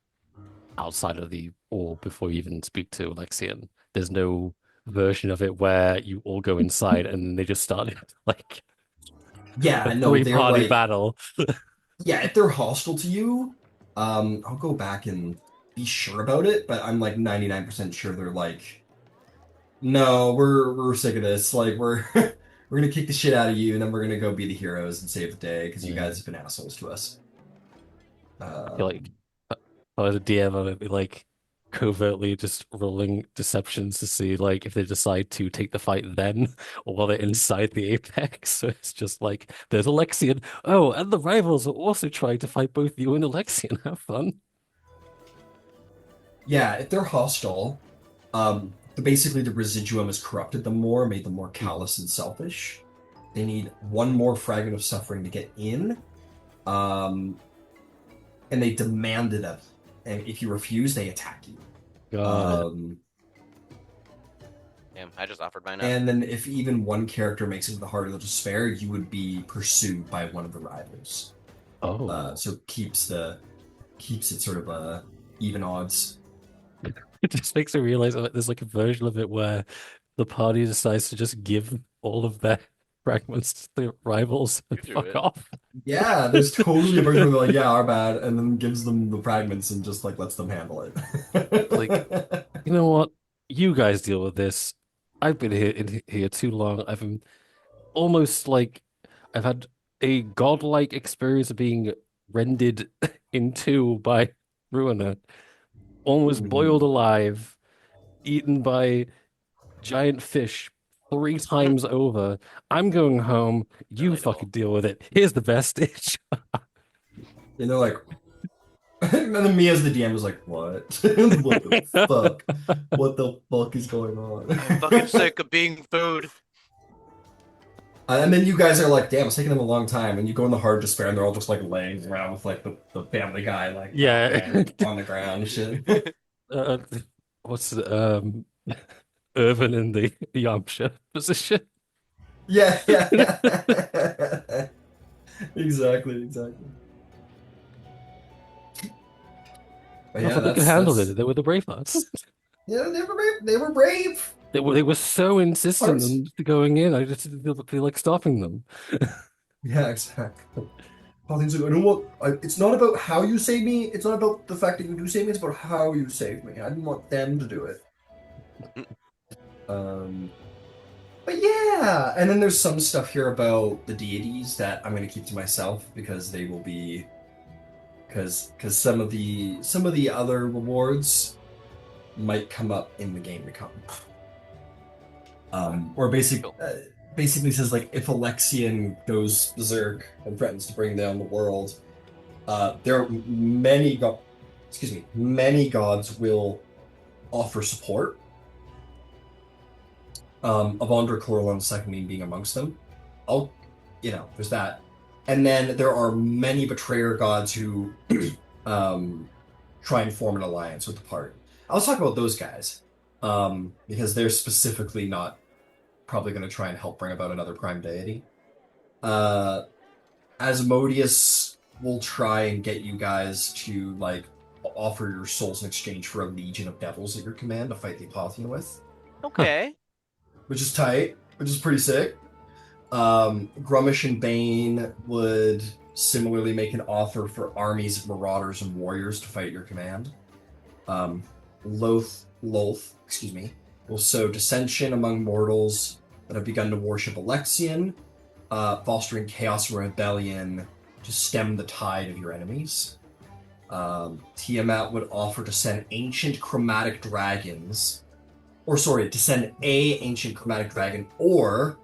outside of the orb before you even speak to Alexian. There's no version of it where you all go inside and they just start like a Yeah, no, they're three-party like, battle. yeah, if they're hostile to you, I'll go back and be sure about it, but I'm like 99% sure they're like, no, we're sick of this. Like we're gonna kick the shit out of you, and then we're gonna go be the heroes and save the day because you guys Mm. have been assholes to us. I feel like Um, if I was a DM, I would be like covertly just rolling deceptions to see like if they decide to take the fight then or while they're inside the apex. So it's just like there's Alexian. Oh, and the rivals are also trying to fight both you and Alexian. Have fun. yeah, if they're hostile, basically the residuum has corrupted them more, made them more callous and selfish. They need one more fragment of suffering to get in, um, and they demand it of you. And if you refuse, they attack you. Got it. Um, Damn, I just offered mine up. and then if even one character makes it to the heart of the despair, you would be pursued by one of the rivals. Oh. So keeps it sort of even odds. It just makes me realize that there's like a version of it where the party decides to just give all of their fragments to the rivals You and do fuck it. off. Yeah, there's totally a version where they're like, yeah, our bad, and then gives them the fragments and just like lets them handle Like, it. you know what? You guys deal with this. I've been here too long. I've been almost like I've had a godlike experience of being rended in two by Ruiner, almost boiled Mhm. alive, eaten by giant fish 3 times over. I'm going home. You Relatable. fucking deal with it. Here's the best dish. And they're like, And then me as the DM was like, what? What the fuck? What the fuck is going on? I'm fucking sick of being food. And then you guys are like, damn, it's taking them a long time. And you go in the hard despair, and they're all just like laying around with like the Family Guy, like Yeah. on the ground and shit. uh, what's it, Irvin in the Yorkshire position? Yeah, yeah. Exactly, exactly. But I yeah, thought they could handle it. They were the Bravehearts. yeah, they were brave. They were brave. They were so insistent Hearts. on going in. I just didn't feel like stopping them. Yeah, exactly. How things are going. You know what? It's not about how you save me. It's not about the fact that you do save me. It's about how you save me. I didn't want them to do it. Um, but yeah, and then there's some stuff here about the deities that I'm going to keep to myself because they will be because some of the other rewards might come up in the game to come. Or Cool. basically says like if Alexian goes berserk and threatens to bring down the world, there are many gods will offer support. Avandra Corlon second being amongst them. There's that. And then there are many betrayer gods who try and form an alliance with the party. I'll talk about those guys because they're specifically not probably going to try and help bring about another prime deity. Asmodeus will try and get you guys to like offer your souls in exchange for a legion of devils at your command to fight the Apotheon with, Okay. which is tight, which is pretty sick. Grummish and Bane would similarly make an offer for armies of marauders and warriors to fight your command. Loth, will sow dissension among mortals that have begun to worship Alexian, fostering chaos and rebellion to stem the tide of your enemies. Tiamat would offer to send ancient chromatic dragons, to send a ancient chromatic dragon or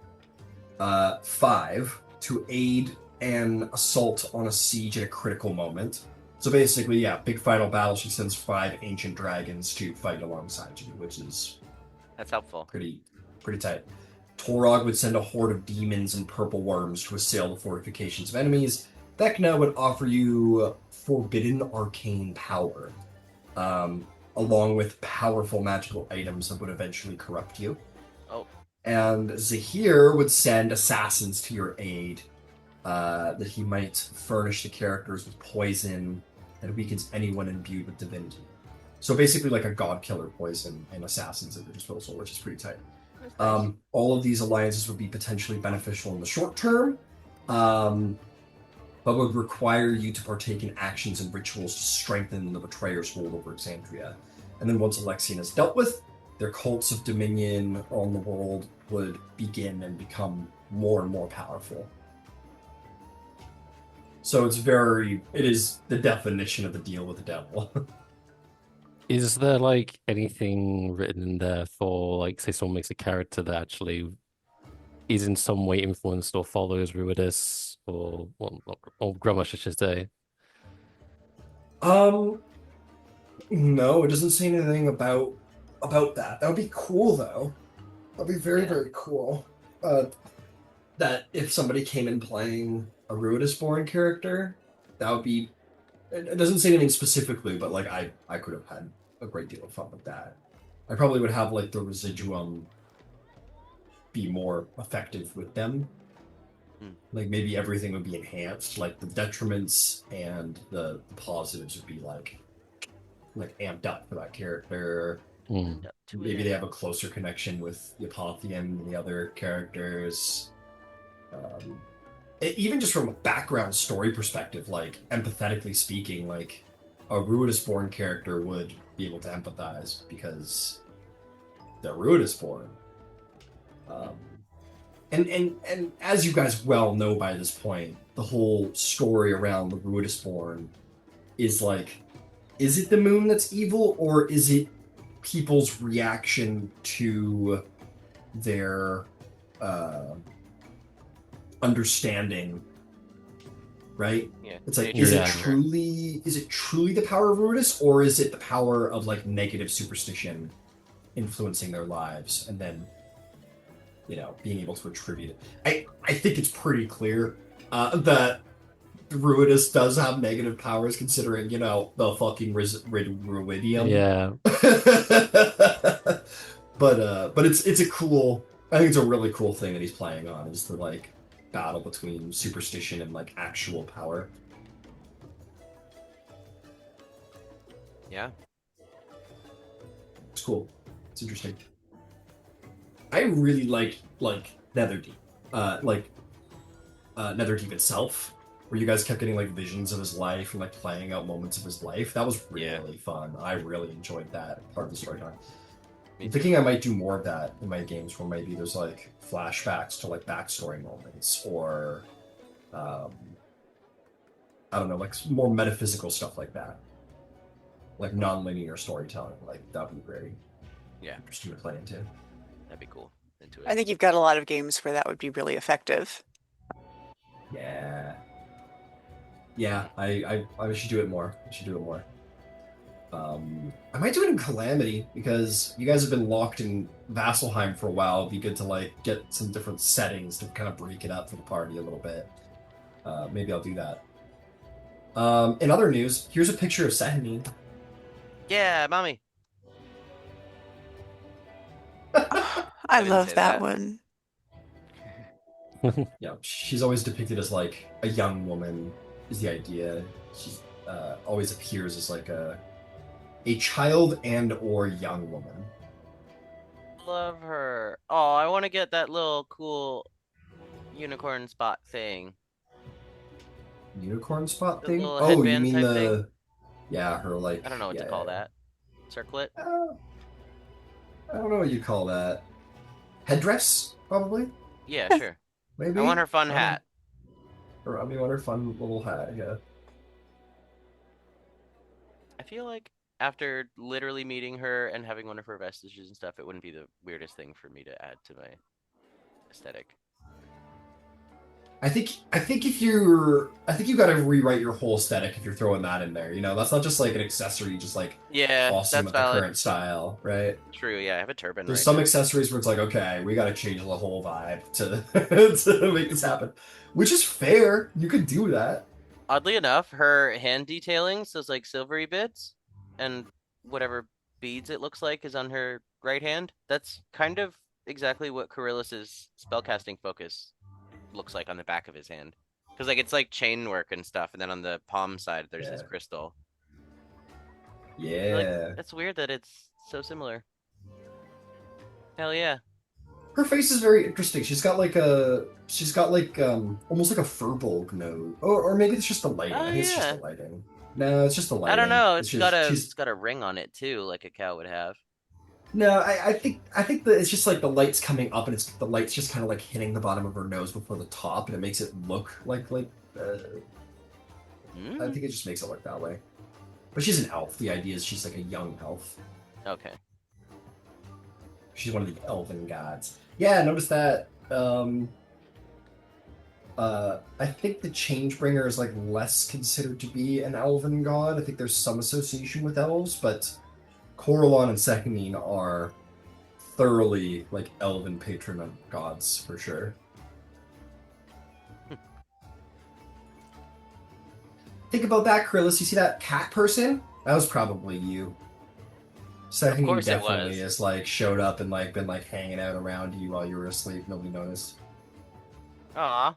5 to aid an assault on a siege at a critical moment. So basically, yeah, big final battle. She sends 5 ancient dragons to fight alongside you, which is That's helpful. pretty tight. Torog would send a horde of demons and purple worms to assail the fortifications of enemies. Vecna would offer you forbidden arcane power, along with powerful magical items that would eventually corrupt you. Oh. And Zahir would send assassins to your aid, that he might furnish the characters with poison that weakens anyone imbued with divinity. So basically like a god killer poison and assassins at your disposal, which is pretty tight. All of these alliances would be potentially beneficial in the short term, but would require you to partake in actions and rituals to strengthen the betrayer's hold over Exandria. And then once Alexian is dealt with, their cults of dominion on the world would begin and become more and more powerful. So it is the definition of the deal with the devil. Is there like anything written in there for like say someone makes a character that actually is in some way influenced or follows Ruidus or Grummash, I should say? No, it doesn't say anything about that. That would be cool though. That'd be very, very cool. That if somebody came in playing a Ruidus-born character, that would be. It doesn't say anything specifically, but like I could have had a great deal of fun with that. I probably would have like the residuum be more effective with them. Like maybe everything would be enhanced, like the detriments and the positives would be like amped up for that character. Maybe they have a closer connection with the Apotheon than the other characters. Even just from a background story perspective, like empathetically speaking, like a Ruidus-born character would be able to empathize because they're Ruidus-born. And as you guys well know by this point, the whole story around the Ruidus-born is like, is it the moon that's evil, or is it people's reaction to their understanding right? Yeah, It's like, nature's Yeah. nature. is it truly the power of Ruidus, or is it the power of like negative superstition influencing their lives, and then being able to attribute it? I think it's pretty clear that Ruidus does have negative powers, considering the fucking Ruidium. Yeah. But it's a cool. I think it's a really cool thing that he's playing on, is the like battle between superstition and like actual power. Yeah. It's cool. It's interesting. I really like Netherdeep. Netherdeep itself, where you guys kept getting like visions of his life and like playing out moments of his life. That was really fun. I really enjoyed that part of the storyline. I'm thinking I might do more of that in my games, where maybe there's like flashbacks to like backstory moments, or I don't know, like more metaphysical stuff like that, like non-linear storytelling. Like that'd be very interesting to play into. That'd be cool. Into I it. think you've got a lot of games where that would be really effective. Yeah. Yeah, I should do it more. I should do it more. I might do it in Calamity, because you guys have been locked in Vasselheim for a while. It'd be good to like get some different settings to kind of break it up for the party a little bit. Maybe I'll do that. In other news, here's a picture of Sahani. Yeah, mommy. I didn't love say that that. one. Yeah, she's always depicted as like a young woman, is the idea. She's always appears as like a child and or young woman. Love her. Oh, I want to get that little cool unicorn spot thing. Unicorn spot The thing? little Oh, you headband mean type the thing. yeah, her like I don't know what to call that. Circlet? I don't know what you call that. Headdress, probably? Yeah, sure. Maybe? I want her fun I don't know. hat. Or I mean, what her fun little hat, yeah. I feel like after literally meeting her and having one of her vestiges and stuff, it wouldn't be the weirdest thing for me to add to my aesthetic. I think you gotta rewrite your whole aesthetic if you're throwing that in there. That's not just like an accessory, just like Yeah, awesome that's with the valid. current style, right? True, yeah, I have a turban There's right some now. accessories where it's like, okay, we gotta change the whole vibe to to make this happen. Which is fair. You could do that. Oddly enough, her hand detailing, so it's like silvery bits, and whatever beads it looks like is on her right hand. That's kind of exactly what Coryllus's spellcasting focus looks like on the back of his hand. Because like it's like chain work and stuff, and then on the palm side there's this Yeah. crystal. Yeah. Like, that's weird that it's so similar. Hell yeah. Her face is very interesting. She's got like almost like a furbolg nose. Or maybe it's just the lighting. Oh I think it's just yeah. the lighting. No, it's just the lighting. I don't know. It's It's got just a she's it's got a ring on it too, like a cow would have. no, I think that it's just like the light's coming up, and it's the light's just kind of like hitting the bottom of her nose before the top, and it makes it look like I think it just makes it look that way. But she's an elf. The idea is she's like a young elf. Okay. She's one of the elven gods. Yeah, notice that. I think the Changebringer is like less considered to be an elven god. I think there's some association with elves, but Corellon and Sekimine are thoroughly like elven patron gods for sure. Think about that, Krillus. You see that cat person? That was probably you. Sekimine course it definitely was. has like showed up and like been like hanging out around you while you were asleep. Nobody noticed. Aw.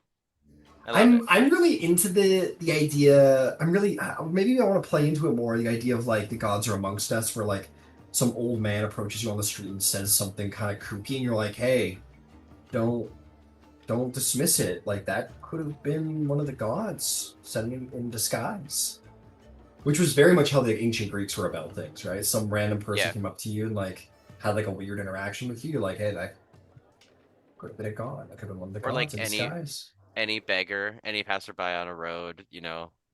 I love it. I'm really into the idea. I'm really maybe I want to play into it more. The idea of like the gods are amongst us, where like some old man approaches you on the street and says something kind of kooky, and you're like, hey, don't dismiss it. Like that could have been one of the gods sending in disguise. Which was very much how the ancient Greeks were about things, right? Some random person Yeah. came up to you and like had like a weird interaction with you. You're like, hey, that could have been a god. That could have been one of the Or like gods in any disguise. beggar, any passerby on a road,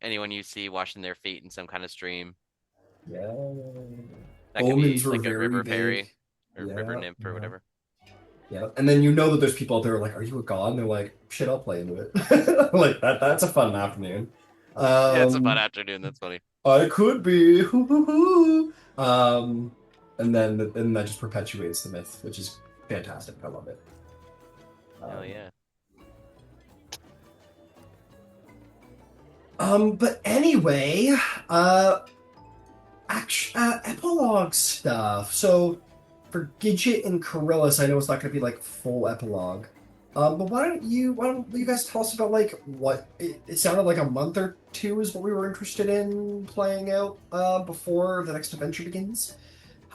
anyone you see washing their feet in some kind of stream. Yeah. That could be Omens were like a very river big. fairy or Yeah, river nymph or yeah. whatever. Yeah, and then that there's people out there like, are you a god? And they're like, shit, I'll play into it. Like that's a fun afternoon. Yeah, it's a fun Um, afternoon. That's funny. I could be. Um, and that just perpetuates the myth, which is fantastic. I love it. Hell Um, yeah. but anyway, epilogue stuff. So for Gidget and Coryllis, I know it's not going to be like full epilogue. But why don't you guys tell us about like what it sounded like a month or two is what we were interested in playing out before the next adventure begins.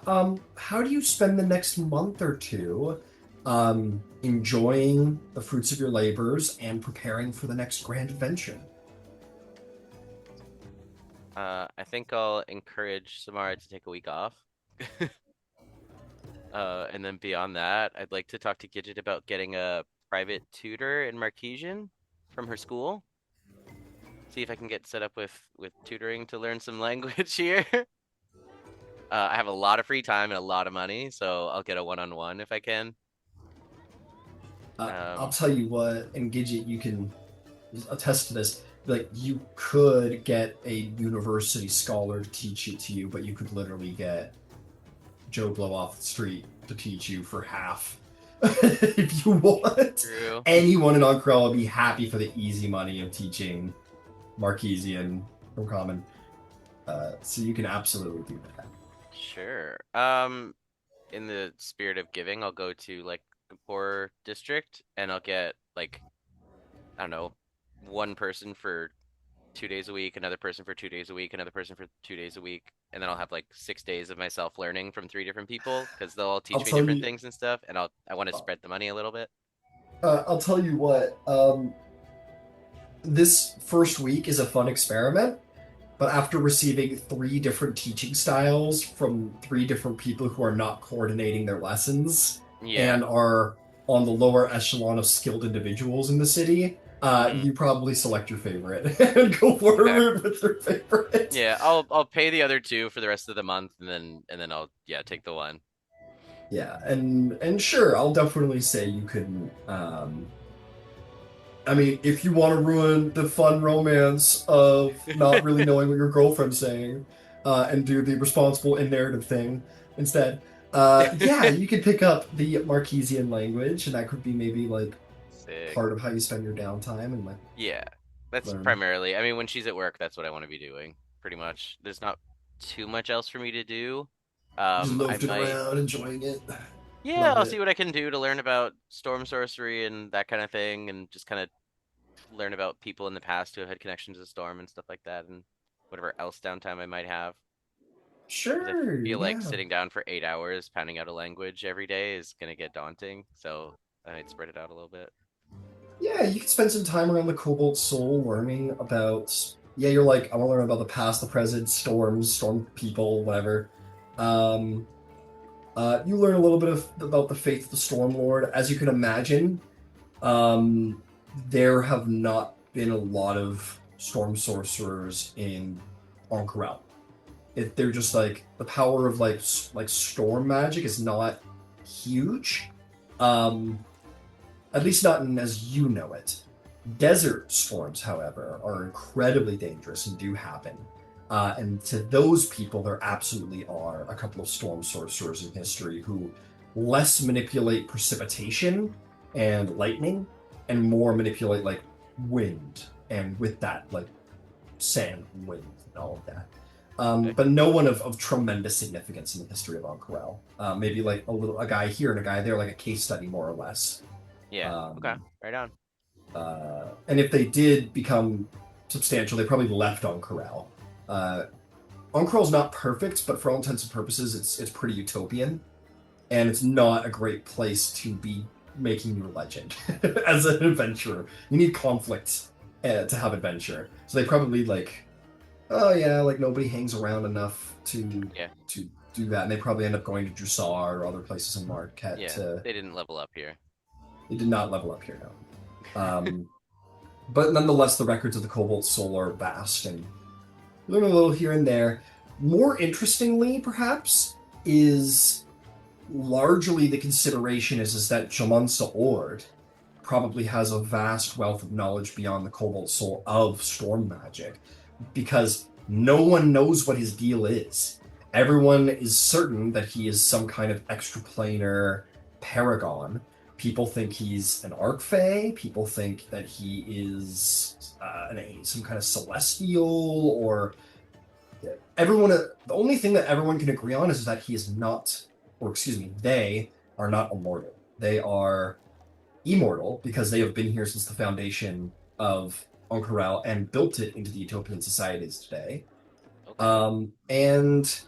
How do you spend the next month or two enjoying the fruits of your labors and preparing for the next grand adventure? I think I'll encourage Samara to take a week off. And then beyond that, I'd like to talk to Gidget about getting a private tutor in Marquesian from her school. See if I can get set up with tutoring to learn some language here. I have a lot of free time and a lot of money, so I'll get a one-on-one if I can. I'll tell you what, and Gidget, you can attest to this. Like, you could get a university scholar to teach it to you, but you could literally get Joe Blow off the street to teach you for half if you want. True. Anyone in Ank'Rel would be happy for the easy money of teaching Marquesian from Common. So you can absolutely do that. Sure. In the spirit of giving, I'll go to like the poor district and I'll get like, I don't know, one person for 2 days a week, another person for 2 days a week, another person for 2 days a week, and then I'll have like 6 days of myself learning from 3 different people because they'll all I'll teach me tell different you. things and stuff, and I want to spread the money a little bit. I'll tell you what. This first week is a fun experiment. But after receiving 3 different teaching styles from 3 different people who are not coordinating their lessons Yeah. and are on the lower echelon of skilled individuals in the city, Mhm. you probably select your favorite and go forward with your favorite. Yeah, I'll pay the other two for the rest of the month, and then I'll take the one. Yeah, and sure, I'll definitely say you can. I mean, if you want to ruin the fun romance of not really knowing what your girlfriend's saying, and do the responsible and narrative thing instead, yeah, you could pick up the Marquesian language, and that could be maybe like Sick. part of how you spend your downtime and like Yeah, that's learn. primarily. I mean, when she's at work, that's what I want to be doing, pretty much. There's not too much else for me to do. Just I loafed it might. around, enjoying it. Yeah, Love I'll see it. what I can do to learn about storm sorcery and that kind of thing, and just kind of learn about people in the past who have had connections to storm and stuff like that, and whatever else downtime I might have. Because I Sure, feel like yeah. sitting down for 8 hours pounding out a language every day is gonna get daunting, so I might spread it out a little bit. Yeah, you can spend some time around the Cobalt Soul learning about. Yeah, you're like, I want to learn about the past, the present, storms, storm people, whatever. Um, you learn a little bit about the faith of the Storm Lord. As you can imagine, um, there have not been a lot of storm sorcerers in Ank'Rel. They're just like the power of like storm magic is not huge. Um, at least not in as you know it. Desert storms, however, are incredibly dangerous and do happen. And to those people, there absolutely are a couple of storm sorcerers in history who less manipulate precipitation and lightning and more manipulate like wind and with that like sand and wind and all of that. Okay. But no one of tremendous significance in the history of Ank'Rel. Maybe like a guy here and a guy there, like a case study more or less. Yeah. Okay. Um, Right on. and if they did become substantial, they probably left Ank'Rel. Ank'Rel's not perfect, but for all intents and purposes, it's pretty utopian, and it's not a great place to be making your legend as an adventurer. You need conflict to have adventure, so they probably like, oh yeah, like nobody hangs around enough to Yeah. to do that, and they probably end up going to Drusar or other places in Marquette. Yeah. They didn't level up here. They did not level up here, no. But nonetheless, the records of the Cobalt Soul are vast and learn a little here and there. More interestingly, perhaps, is largely the consideration is that Jamansa Ord, probably has a vast wealth of knowledge beyond the Cobalt Soul of storm magic because no one knows what his deal is. Everyone is certain that he is some kind of extraplanar paragon. People think he's an Archfey. People think that he is some kind of celestial or everyone. The only thing that everyone can agree on is that he is not, or excuse me, they are not immortal. They are immortal because they have been here since the foundation of Onkarel and built it into the utopian societies today. Okay. And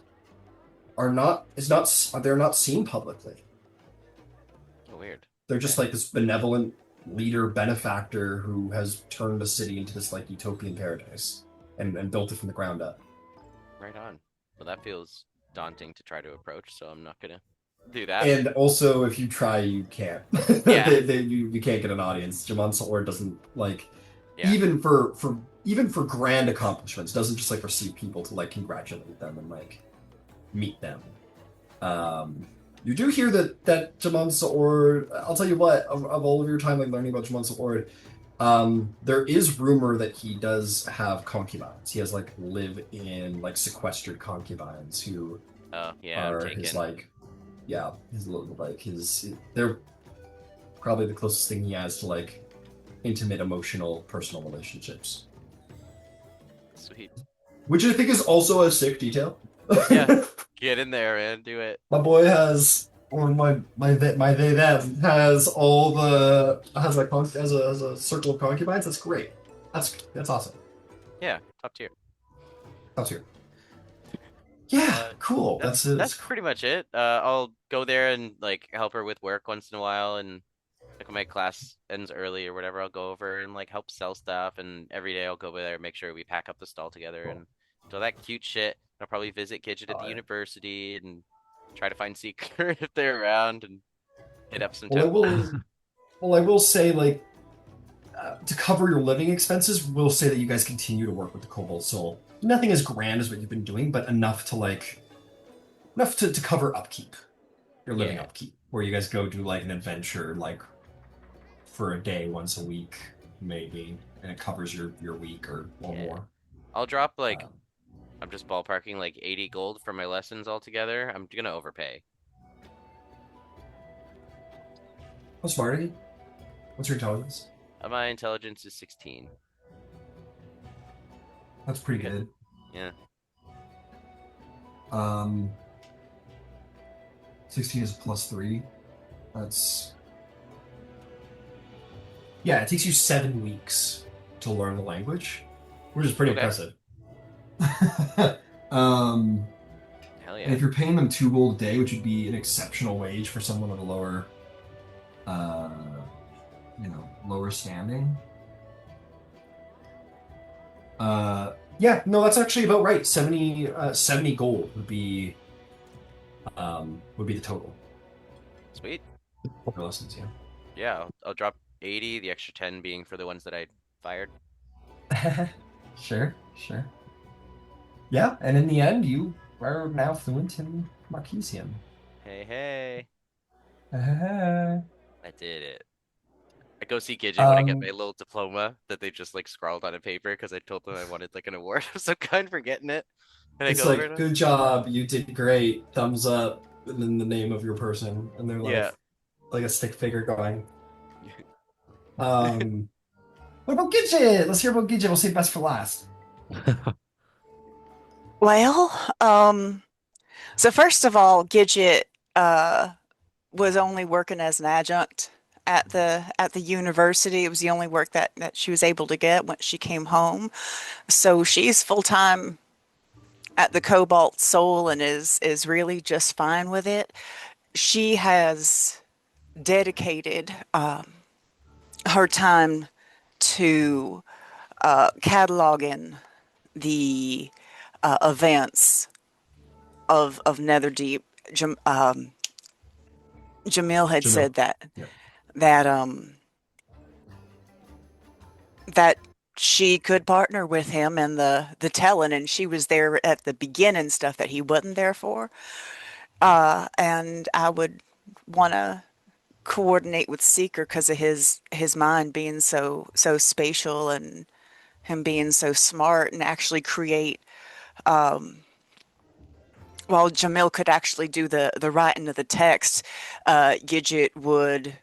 are not is not they're not seen publicly. Oh, weird. They're Okay. just like this benevolent leader benefactor who has turned the city into this like utopian paradise and built it from the ground up. Right on. Well, that feels daunting to try to approach, so I'm not gonna do that. And also, if you try, you can't. Yeah. You can't get an audience. Jaman Saor doesn't like Yeah. even for grand accomplishments doesn't just like receive people to like congratulate them and like meet them. You do hear that Jaman Saor. I'll tell you what. Of all of your time like learning about Jaman Saor, there is rumor that he does have concubines. He has like live in like sequestered concubines who Oh, yeah, I'm are his taken. like yeah, his little like his they're probably the closest thing he has to like intimate, emotional, personal relationships. Sweet. Which I think is also a sick detail. Yeah. Get in there, man. Do it. My boy has or my they them has a circle of concubines. That's great. That's awesome. Yeah, top tier. That's here. Yeah, Uh, cool. that's That's it. that's pretty much it. I'll go there and like help her with work once in a while, and like when my class ends early or whatever, I'll go over and like help sell stuff. And every day I'll go over there, make sure we pack up the stall together Cool. and do all that cute shit. I'll probably visit Gidget at Oh, the yeah. university and try to find Seeker if they're around and hit up some Well, I temples. will. Well, I will say, like, to cover your living expenses, we'll say that you guys continue to work with the Cobalt Soul. Nothing as grand as what you've been doing, but enough to cover upkeep, your living Yeah, upkeep, where you guys go do like an adventure, like for a day once a week, maybe, and it covers your week or yeah. more. I'll drop like Uh, I'm just ballparking like 80 gold for my lessons altogether. I'm gonna overpay. how smart are you? What's your intelligence? My intelligence is 16. That's pretty Okay. good. Yeah. Um, 16 is +3. That's yeah. It takes you 7 weeks to learn the language, which is pretty Okay. impressive. um, Hell and yeah. if you're paying them 2 gold a day, which would be an exceptional wage for someone of a uh, lower standing. Yeah, no, that's actually about right. 70 gold would be the total Sweet. for lessons. Yeah, I'll drop 80, the extra 10 being for the ones that I fired. Yeah. Sure, sure. Yeah, and in the end, you are now fluent in Marquesian. Hey, hey. Uh, I did it. I go see Gidget when I get my um, little diploma that they just like scrawled on a paper because I told them I wanted like an award. I'm so kind for getting it. And I it's go over like, to good job, you did great, thumbs up, and then the name of your person, and they're yeah. like a stick figure going. Um, what about Gidget? Let's hear about Gidget. We'll save best for last. Well, so first of all, Gidget uh was only working as an adjunct at the university. It was the only work that she was able to get when she came home. So she's full time at the Cobalt Soul and is really just fine with it. She has dedicated her time to cataloging the events of Netherdeep. Jamil had Jamil. said that Yeah. that that she could partner with him in the telling, and she was there at the beginning stuff that he wasn't there for. And I would want to coordinate with Seeker because of his mind being so spatial and him being so smart and actually create. While Jamil could actually do the writing of the text, Gidget would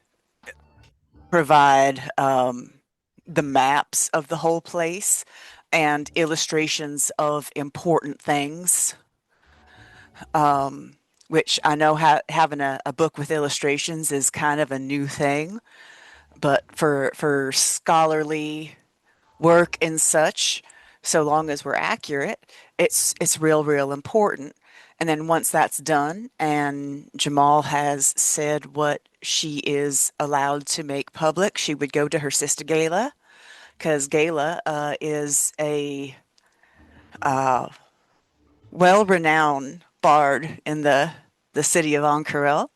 provide the maps of the whole place and illustrations of important things, which I know having a book with illustrations is kind of a new thing, but for scholarly work and such, so long as we're accurate, it's real important. And then once that's done and Jamal has said what she is allowed to make public, she would go to her sister Gayla, because Gayla is a well-renowned bard in the city of Ankara,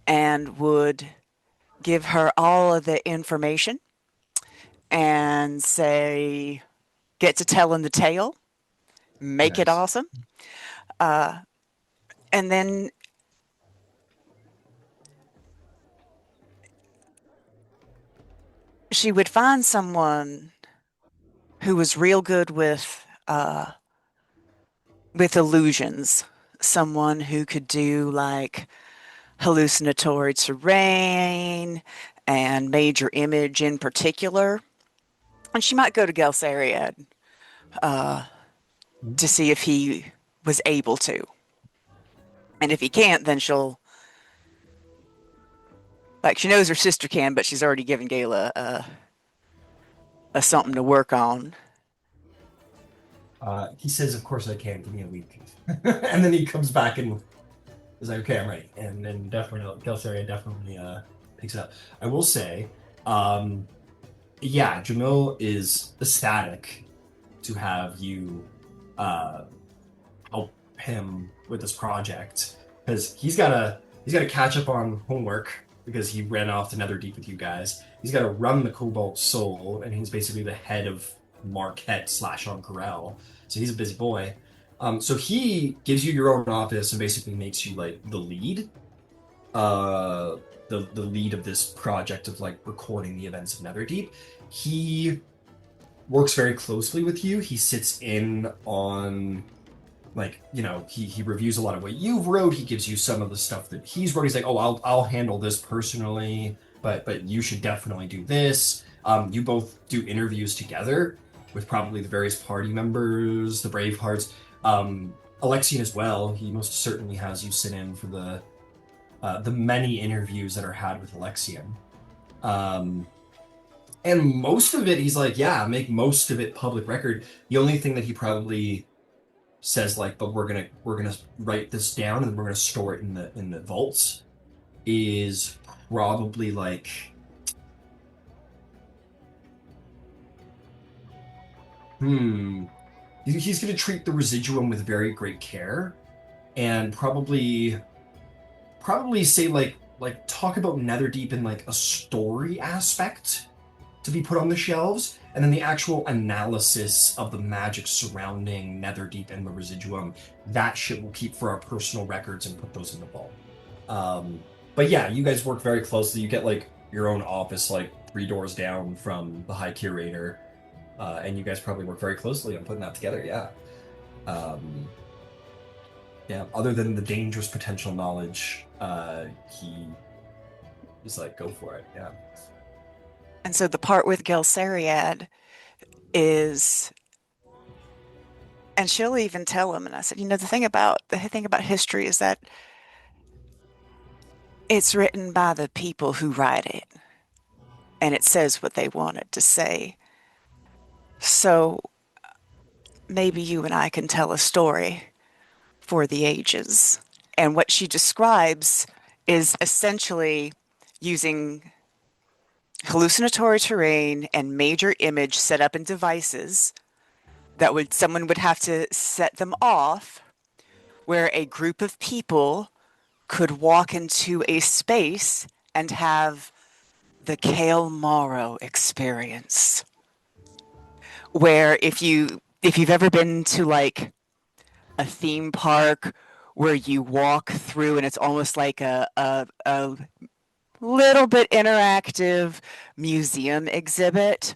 and would give her all of the information and say, get to telling the tale, make it Nice. awesome. And then she would find someone who was real good with illusions, someone who could do like hallucinatory terrain and major image in particular. And she might go to Gelsariad to see if he was able to. And if he can't, then she'll, like, she knows her sister can, but she's already given Gayla a something to work on. He says, "Of course I can. Give me a week," and then he comes back and is like, "Okay, I'm ready." And then definitely, Kelsaria definitely picks it up. I will say, yeah, Jamil is ecstatic to have you uh, help him with this project because he's gotta catch up on homework because he ran off to Netherdeep with you guys. He's got to run the Cobalt Soul, and he's basically the head of Marquette slash Oncarel. So he's a busy boy. So he gives you your own office and basically makes you like the lead, uh, the lead of this project of like recording the events of Netherdeep. He works very closely with you. He sits in on like he reviews a lot of what you've wrote. He gives you some of the stuff that he's wrote. He's like, oh, I'll handle this personally, but you should definitely do this. You both do interviews together with probably the various party members, the Bravehearts, Alexian as well. He most certainly has you sit in for the many interviews that are had with Alexian. And most of it, he's like, yeah, make most of it public record. The only thing that he probably says like, but we're gonna write this down and we're gonna store it in the vaults is probably like he's gonna treat the residuum with very great care and probably say like talk about Netherdeep in like a story aspect to be put on the shelves, and then the actual analysis of the magic surrounding Netherdeep and the residuum, that shit we'll keep for our personal records and put those in the vault. But yeah, you guys work very closely. You get like your own office like 3 doors down from the High Curator, and you guys probably work very closely on putting that together. Yeah. Yeah. Other than the dangerous potential knowledge, he was like, go for it. Yeah. And so the part with Gelsariad is, and she'll even tell him, and I said, the thing about history is that it's written by the people who write it, and it says what they want it to say. So maybe you and I can tell a story for the ages. And what she describes is essentially using hallucinatory terrain and major image set up in devices that someone would have to set them off, where a group of people could walk into a space and have the Kale Morrow experience, where if you've ever been to like a theme park where you walk through and it's almost like a little bit interactive museum exhibit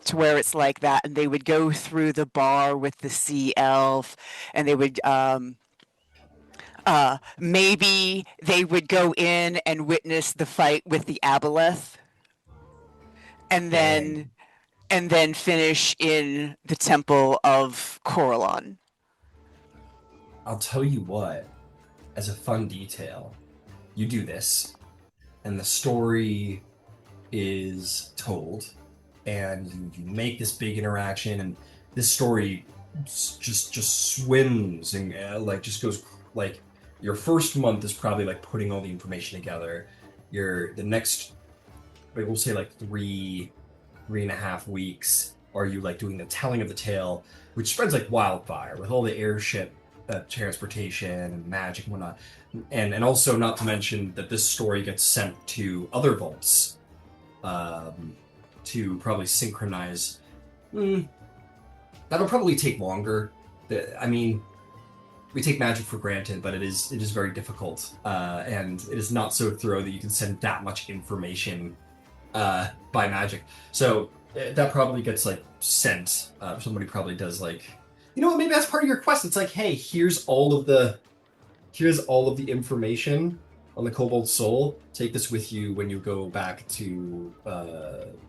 to where it's like that, and they would go through the bar with the sea elf, and they would maybe they would go in and witness the fight with the aboleth, and then Dang. finish in the temple of Coralon. I'll tell you what, as a fun detail, you do this, and the story is told, and you make this big interaction, and this story just swims and like just goes like your first month is probably like putting all the information together. The next, like, we'll say like 3.5 weeks, are you like doing the telling of the tale, which spreads like wildfire with all the airship transportation and magic and whatnot, and also not to mention that this story gets sent to other vaults to probably synchronize. That'll probably take longer. I mean, we take magic for granted, but it is very difficult, and it is not so thorough that you can send that much information by magic. So that probably gets like sent. Somebody probably does like, you know what? Maybe that's part of your quest. It's like, hey, here's all of the information on the Cobalt Soul. Take this with you when you go back to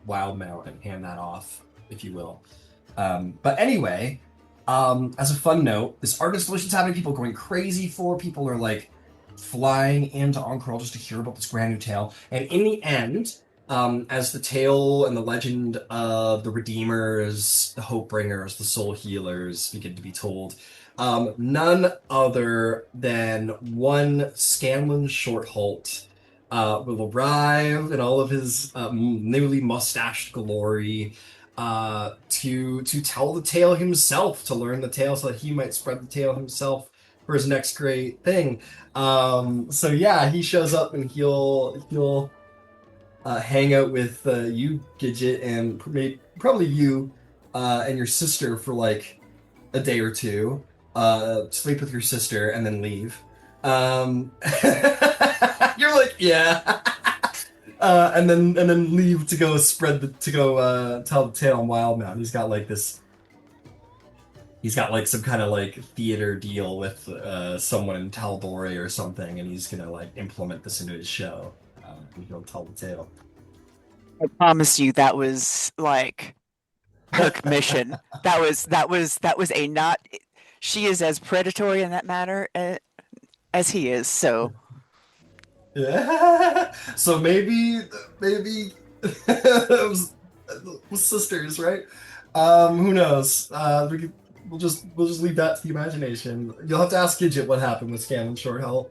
Wildmount and hand that off, if you will. But anyway, as a fun note, this art installation's having people going crazy for. People are like flying into Ankral just to hear about this brand new tale. And in the end, as the tale and the legend of the Redeemers, the Hope Bringers, the Soul Healers begin to be told, none other than one Scanlan Shorthalt will arrive in all of his newly mustached glory to tell the tale himself, to learn the tale so that he might spread the tale himself for his next great thing. So yeah, he shows up and he'll hang out with you, Gidget, and probably you and your sister for like a day or two. Sleep with your sister and then leave. You're like, yeah. And then leave to go tell the tale on Wildmount. He's got like some kind of like theater deal with someone in Tal'Dorei or something, and he's gonna like implement this into his show. And he'll tell the tale. I promise you that was like her commission. That was a not. She is as predatory in that matter as he is. So Yeah. So maybe it was sisters, right? Who knows? We'll just leave that to the imagination. You'll have to ask Gidget what happened with Scanlan Shorthalt,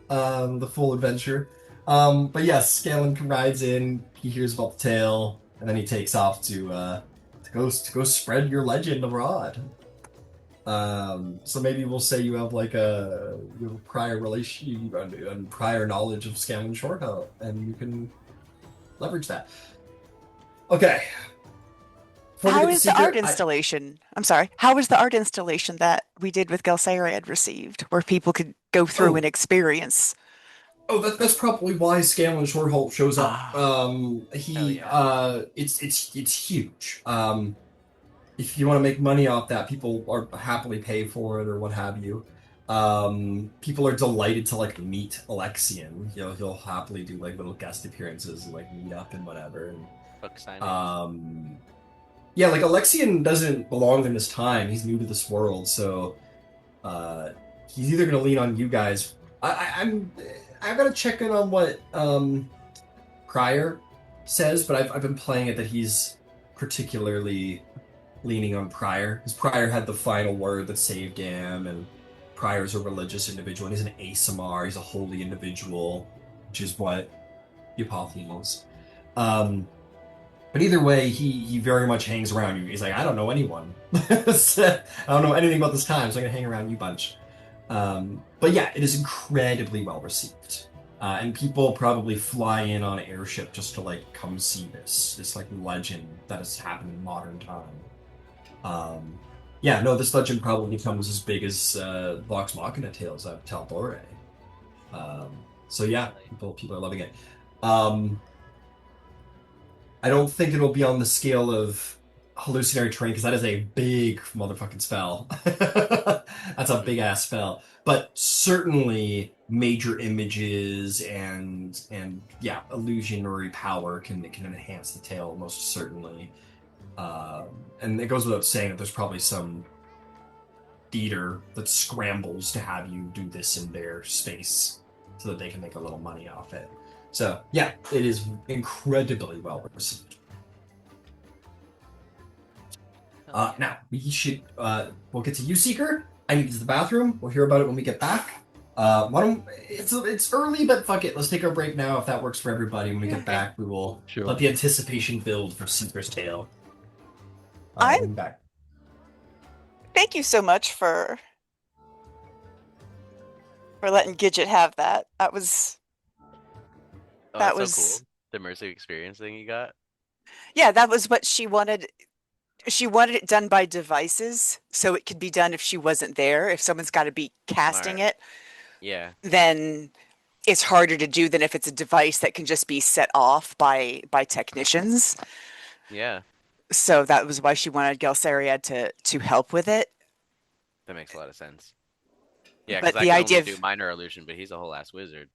the full adventure. But yes, Scanlan rides in. He hears about the tale, and then he takes off to go spread your legend abroad. So maybe we'll say you have like you have a prior relation and prior knowledge of Scanlan Shorthalt, and you can leverage that. Okay. how is the art installation? I'm sorry. How was the art installation that we did with Gelsariad received, where people could go through and experience? Oh, that's probably why Scanlan Shorthalt shows up. Yeah. It's huge. If you want to make money off that, people are happily pay for it or what have you. People are delighted to like meet Alixian. You know, he'll happily do like little guest appearances and like meet up and whatever. Book signings. Yeah, like Alixian doesn't belong in this time. He's new to this world, so he's either gonna lean on you guys. I've got to check in on what Prior says, but I've been playing it that he's particularly leaning on Prior, because Prior had the final word that saved him, and Prior's a religious individual, and he's an Asamar, he's a holy individual, which is what the Apotheon is. But either way, he very much hangs around you. He's like, I don't know anyone. I don't know anything about this time, so I'm gonna hang around you bunch. But yeah, it is incredibly well received. And people probably fly in on an airship just to like come see this like legend that has happened in modern time. Yeah, no, this legend probably becomes as big as Vox Machina tales out of Tal'Dorei. So yeah, people are loving it. Um, I don't think it'll be on the scale of hallucinatory terrain because that is a big motherfucking spell. That's a big Hmm. ass spell. But certainly major images and yeah, illusionary power can enhance the tale most certainly. And it goes without saying that there's probably some theater that scrambles to have you do this in their space so that they can make a little money off it. So yeah, it is incredibly well received. Hell yeah. Now we should we'll get to you, Seeker. I need to use the bathroom. We'll hear about it when we get back. Why don't it's early, but fuck it. Let's take our break now if that works for everybody. When we get Okay. back, we will Sure. let the anticipation build for Seeker's tale. I'm We'll be back. Thank you so much for letting Gidget have that. Oh, That that's so was cool. The immersive experience thing you got. yeah, that was what she wanted. She wanted it done by devices, so it could be done if she wasn't there. If someone's got to be casting Smart. it, Yeah. then it's harder to do than if it's a device that can just be set off by technicians. Yeah. So that was why she wanted Gelsariad to help with it. That makes a lot of sense. Yeah, because But I the can idea only do of minor illusion, but he's a whole ass wizard.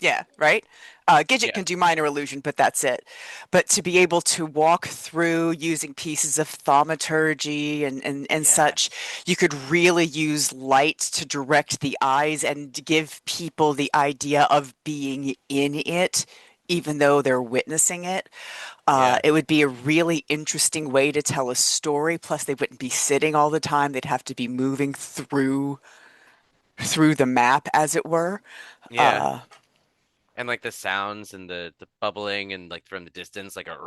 yeah, right? Gidget Yeah. can do minor illusion, but that's it. But to be able to walk through using pieces of thaumaturgy and Yeah. such, you could really use light to direct the eyes and to give people the idea of being in it, even though they're witnessing it. Yeah. It would be a really interesting way to tell a story. Plus, they wouldn't be sitting all the time. They'd have to be moving through the map, as it were. Yeah. Uh, And like the sounds and the bubbling and like from the distance, like a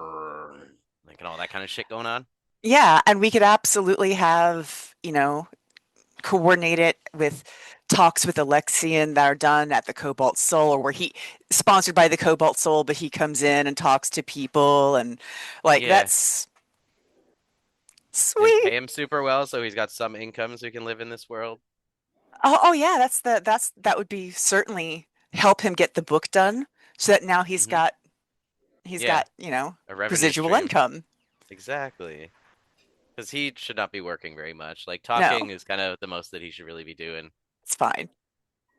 like and all that kind of shit going on. Yeah, and we could absolutely have, coordinate it with talks with Alexian that are done at the Cobalt Soul, or where he sponsored by the Cobalt Soul, but he comes in and talks to people, and like Yeah. that's And sweet. pay him super well so he's got some income so he can live in this world. Oh yeah, that would be certainly help him get the book done, so that now he's Hmm. got Yeah. A revenue residual stream. income. Exactly. Because he should not be working very much. Like No, talking is kind of the most that he should really be doing. it's fine.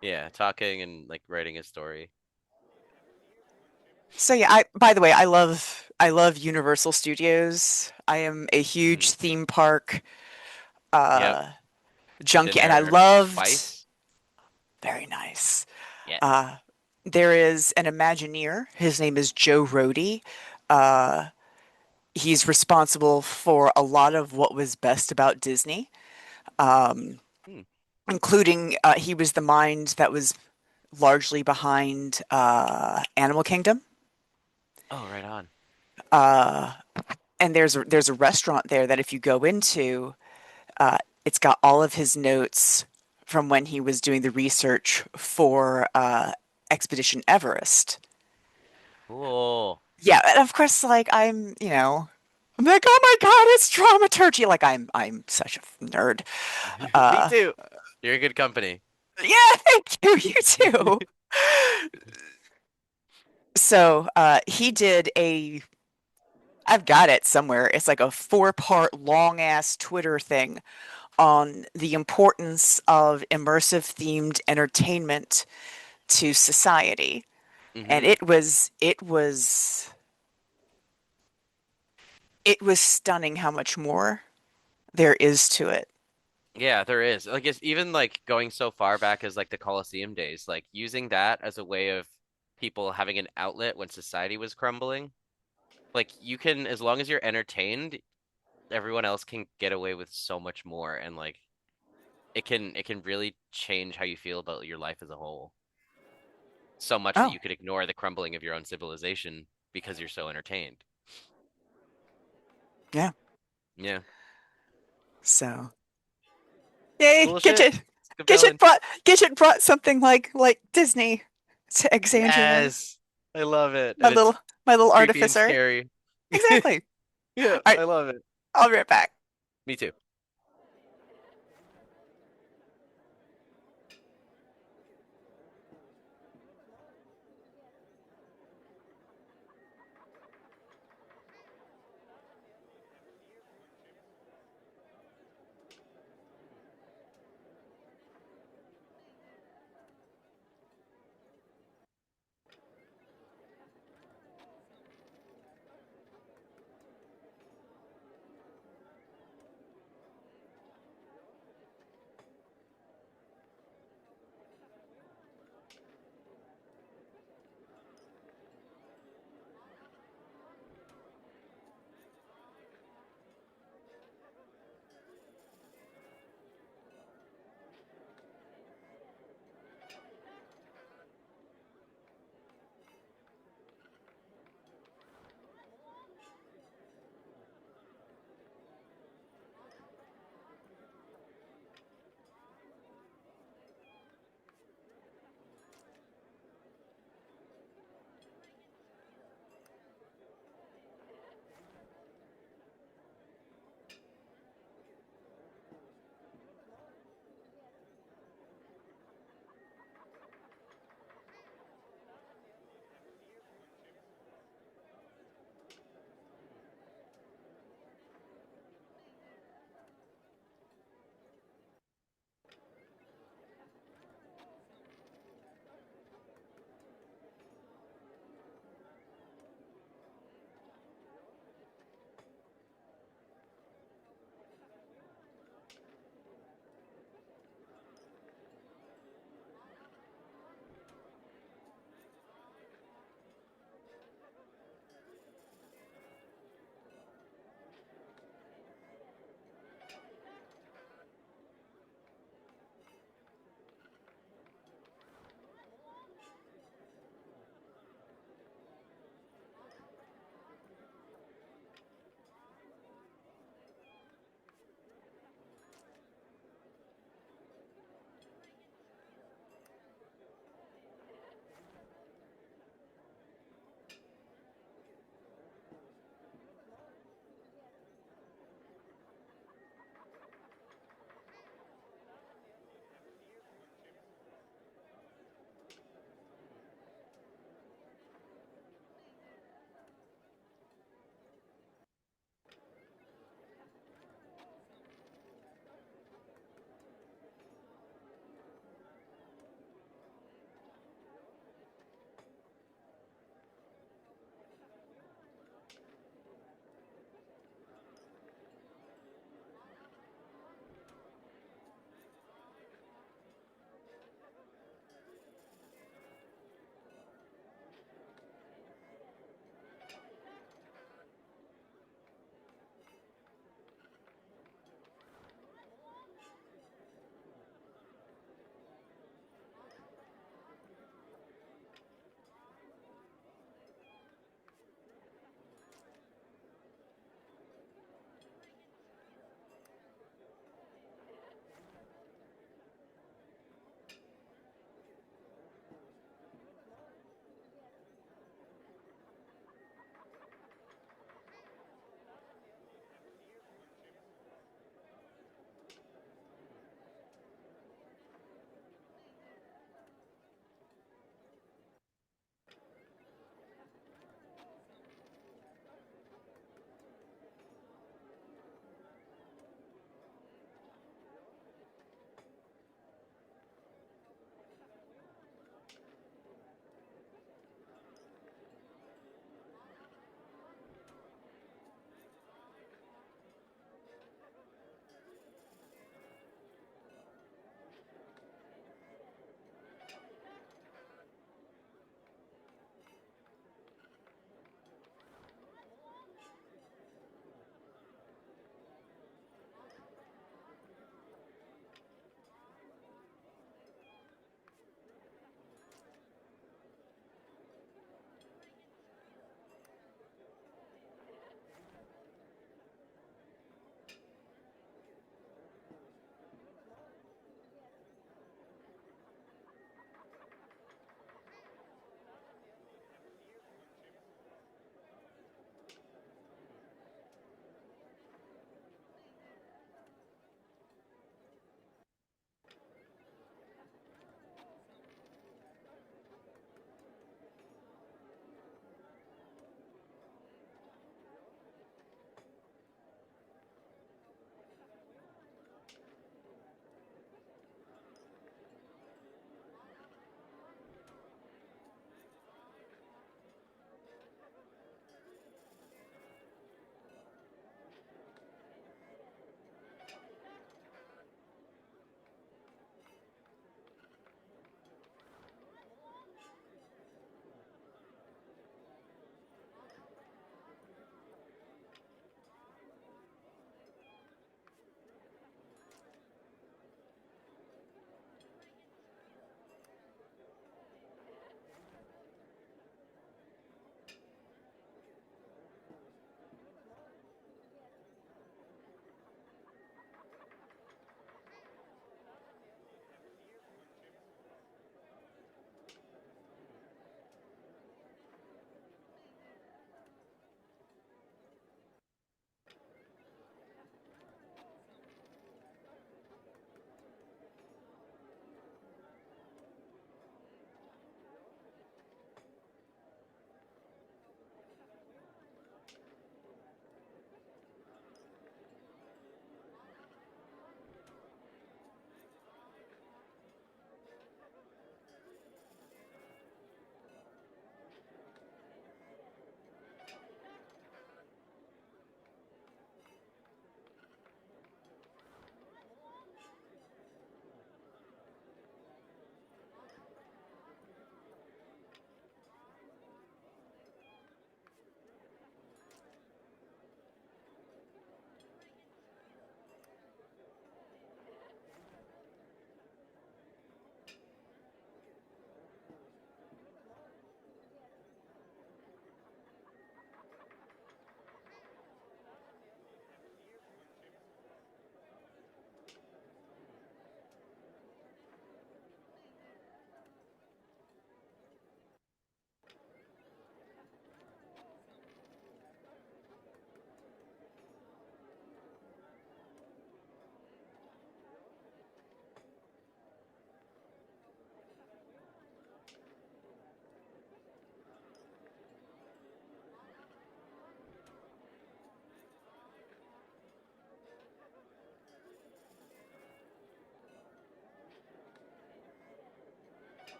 Yeah, talking and like writing his story. So yeah, I by the way, I love Universal Studios. I am a huge Hmm. theme park Yep. uh Been junkie, and I there loved twice. very nice. Yes. Uh there is an Imagineer. His name is Joe Rohde. Uh he's responsible for a lot of what was best about Disney, um, Hmm. including he was the mind that was largely behind Animal Kingdom. Oh, right on. Uh, and there's a restaurant there that if you go into, it's got all of his notes from when he was doing the research for Expedition Everest. Cool. Yeah, and of course, like I'm like, oh my God, it's dramaturgy. Like I'm such a nerd. Me Uh, too. You're in good company. yeah, thank you. You too. So he did a. I've got it somewhere. It's like a 4-part long ass Twitter thing on the importance of immersive themed entertainment to society. And Hmm. it was stunning how much more there is to it. Yeah, there is. Like it's even like going so far back as like the Colosseum days, like using that as a way of people having an outlet when society was crumbling. Like you can, as long as you're entertained, everyone else can get away with so much more, and like it can really change how you feel about your life as a whole. So much that Oh, you could ignore the crumbling of your own civilization because you're so entertained. yeah. Yeah. So, yay, Cool shit. Gidget. It's compelling. Gidget brought something like Disney to Exandria. Yes. I love it. My And it's little my little creepy and artificer. scary. Exactly. Yeah, All right, I love it. I'll be right back. Me too.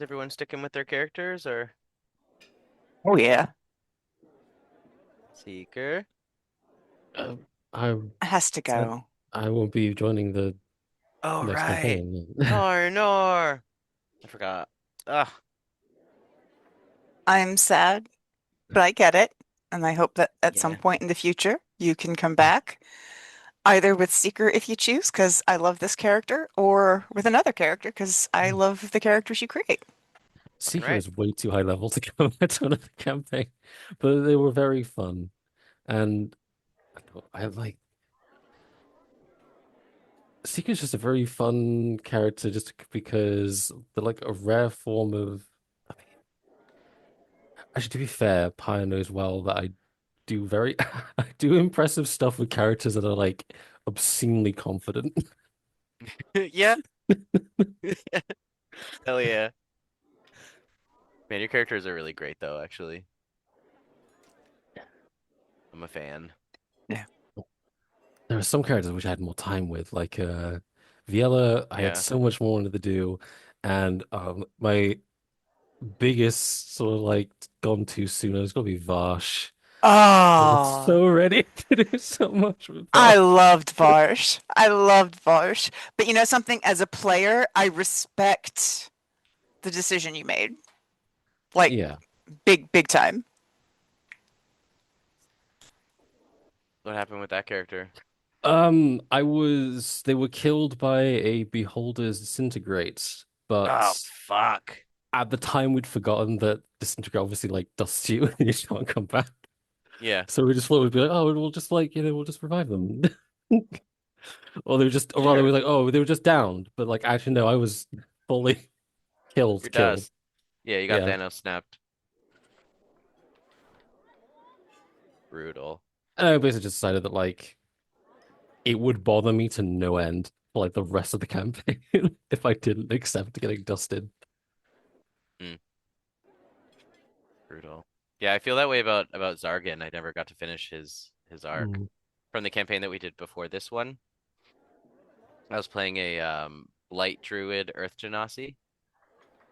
Is everyone sticking with their characters or Oh yeah, Seeker? Uh, I has to said go. I won't be joining the Oh next right. campaign. Nor. I forgot. Ah, I'm sad, but I get it, and I hope that at some yeah. point in the future you can come back, either with Seeker if you choose, because I love this character, or with another character because I love the characters you create. Fucking Seeker right. is way too high level to go into another campaign, but they were very fun, and I like Seeker's just a very fun character just because they're like a rare form of. I mean, actually, to be fair, Pyre knows well that I do very, I do impressive stuff with characters that are like obscenely confident. Yeah. Hell yeah. Man, your characters are really great though, actually. I'm a fan. Yeah. There are some characters which I had more time with, like Viella. I had Yeah. so much more wanted to do, and my biggest sort of like gone too soon. It's gonna be Vash. I was Oh, so ready to do so much with I Vash. loved Varsh. I loved Varsh. But you know something? As a player, I respect the decision you made. Like Yeah. big, big time. What happened with that character? They were killed by a beholder's disintegrate, Oh, but fuck. at the time we'd forgotten that disintegrate obviously like dusts you and you can't come back. Yeah. So we just thought we'd be like, oh, we'll just like, we'll just revive them. Or they were just, or rather, Sure. we're like, oh, they were just downed. But like, actually, no, I was fully You're killed. dust. Yeah, you got Yeah. Thanos snapped. Brutal. And I basically just decided that like it would bother me to no end for like the rest of the campaign if I didn't accept getting dusted. Mm, brutal. Yeah, I feel that way about Zargan. I never got to finish his arc Mm. from the campaign that we did before this one. I was playing a light druid Earth Genasi,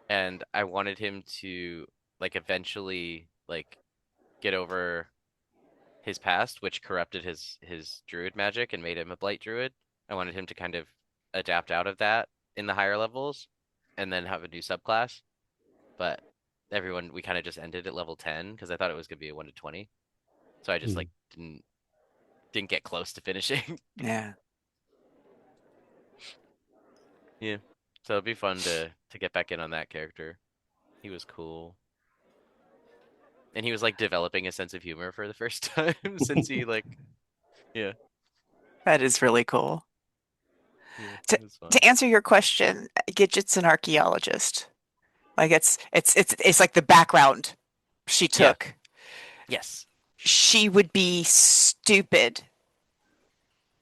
and I wanted him to like eventually like get over his past, which corrupted his druid magic and made him a blight druid. I wanted him to kind of adapt out of that in the higher levels and then have a new subclass. But everyone we kind of just ended at level 10 because I thought it was gonna be a 1 to 20. So I just Mm. like didn't get close to finishing. Yeah. Yeah. So it'd be fun to get back in on that character. He was cool. And he was like developing a sense of humor for the first time since he like yeah, That is really cool. yeah, To it was to fun. answer your question, Gidget's an archaeologist. Like it's like the background she Yeah. took. Yes. She would be stupid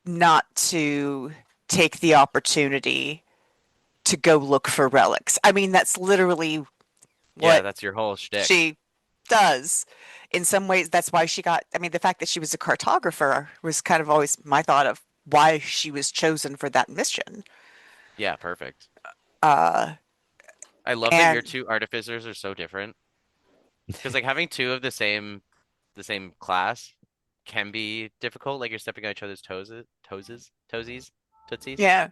not to take the opportunity to go look for relics. I mean, that's literally Yeah, what that's your whole shtick. she does. In some ways, that's why she got, I mean, the fact that she was a cartographer was kind of always my thought of why she was chosen for that mission. Yeah, perfect. Uh, I love that your and two artificers are so different. Because like having two of the same class can be difficult. Like you're stepping on each other's toesies, tootsies. yeah,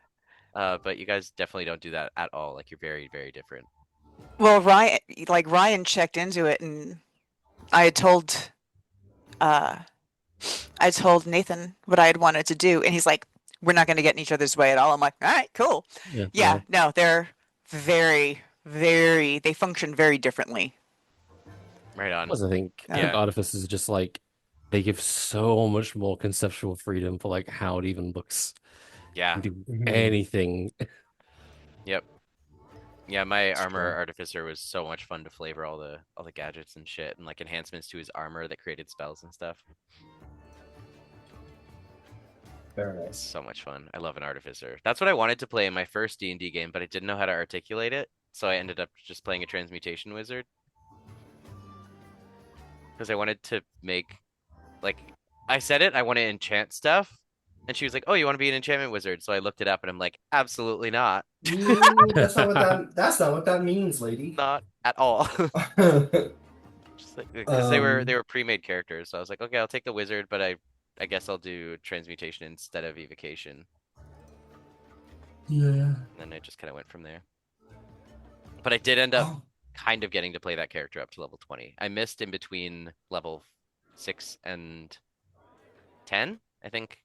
But you guys definitely don't do that at all. Like you're very, very different. well, Ryan checked into it, and I had told, uh, I told Nathan what I had wanted to do, and he's like, "We're not going to get in each other's way at all." I'm like, "All right, cool." Yeah, Yeah, no, they're very, very, they function very differently. Right on. plus I think Yeah. artificers are just like they give so much more conceptual freedom for like how it even looks. Yeah. You can do Mhm. anything. Yep. Yeah, my It's armor true. artificer was so much fun to flavor all the gadgets and shit and like enhancements to his armor that created spells and stuff. Very nice. So much fun. I love an artificer. That's what I wanted to play in my first D&D game, but I didn't know how to articulate it, so I ended up just playing a transmutation wizard because I wanted to make like I said it, I want to enchant stuff, And she was like, "Oh, you want to be an enchantment wizard?" So I looked it up, and I'm like, "Absolutely not, That's not what that means, lady. not at all." Just like because um, they were pre-made characters, so I was like, "Okay, I'll take the wizard, but I guess I'll do transmutation instead of evocation." yeah. And then I just kind of went from there. But I did end up Oh, kind of getting to play that character up to level 20. I missed in between level 6 and 10. I think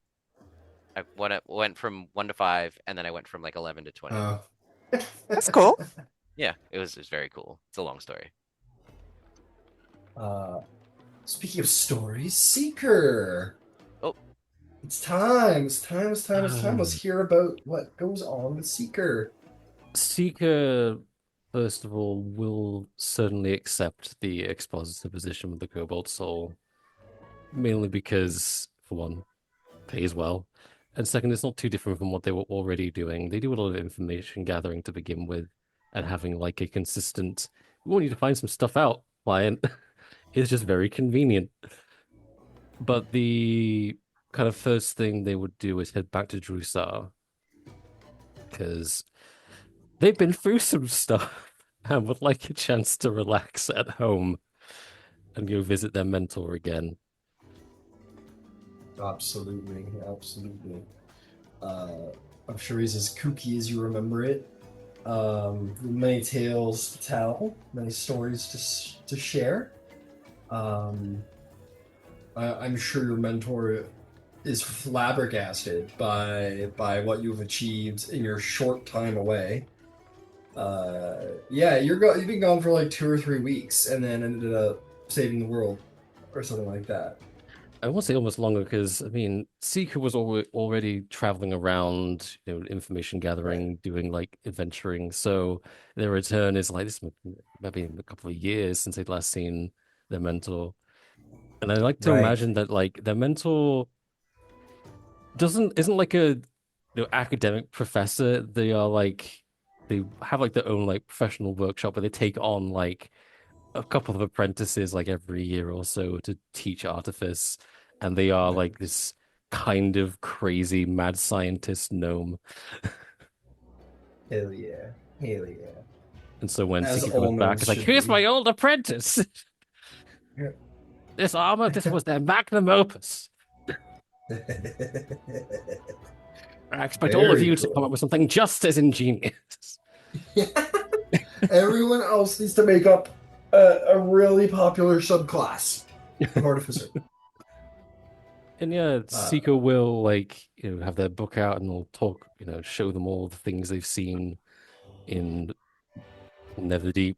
went from 1 to 5, and then I went from like 11 to 20. uh, That's cool. Yeah, it was very cool. It's a long story. uh, speaking of stories, Seeker. Oh, It's time. It's time. It's time. It's time. Let's Um, hear about what goes on with Seeker. Seeker, first of all, will certainly accept the expositor position with the Cobalt Soul, mainly because, for one, pays well, and second, it's not too different from what they were already doing. They do a lot of information gathering to begin with, and having like a consistent, we want you to find some stuff out, client, is just very convenient. But the kind of first thing they would do is head back to Drusar, because they've been through some stuff and would like a chance to relax at home and go visit their mentor again. Absolutely, absolutely. I'm sure he's as kooky as you remember it. Many tales to tell, many stories to share. I'm sure your mentor is flabbergasted by what you've achieved in your short time away. Yeah, you've been gone for like 2 or 3 weeks, and then ended up saving the world, or something like that. I won't say almost longer because I mean, Seeker was already traveling around, information Right, gathering, doing like adventuring. So their return is like this might be a couple of years since they'd last seen their mentor. And I like to right. imagine that like their mentor isn't like a academic professor. They are like they have like their own like professional workshop where they take on like a couple of apprentices like every year or so to teach artifice, and they are like this kind of crazy mad scientist gnome. Hell yeah, hell yeah. And so when As Seeker comes all back, gnomes it's like, should here's be. my old apprentice. Yeah. This armor, this was their magnum opus. I expect all of Very you to come up cool. with something just as ingenious. Everyone else needs to make up a really popular subclass of artificer. And yeah, Uh, Seeker will like have their book out and they'll talk, show them all the things they've seen in Netherdeep.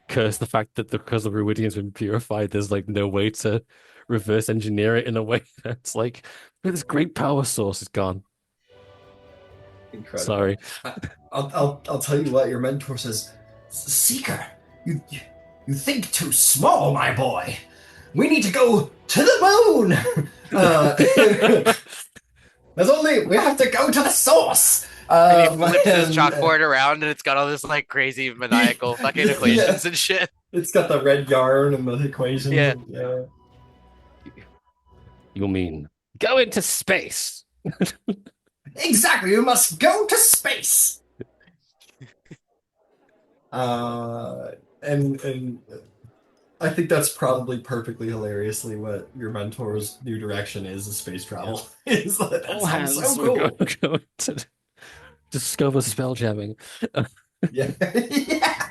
Curse the fact that because the Ruidian's been purified, there's like no way to reverse engineer it in a way that's like this great power source is gone. Incredible. Sorry. I'll tell you what your mentor says. Seeker, you think too small, my boy. We need to go to the moon. We have to go to the source. and he flips his And chalkboard around, and it's got all this like crazy maniacal fucking yeah, equations and shit. it's got the red yarn and the equations. Yeah, And, yeah. You mean go into space? Exactly. We must go to space. Uh, and I think that's probably perfectly hilariously what your mentor's new direction is space travel. Is that All sounds hands so were cool. going to discover spell jamming. Yeah. Yeah.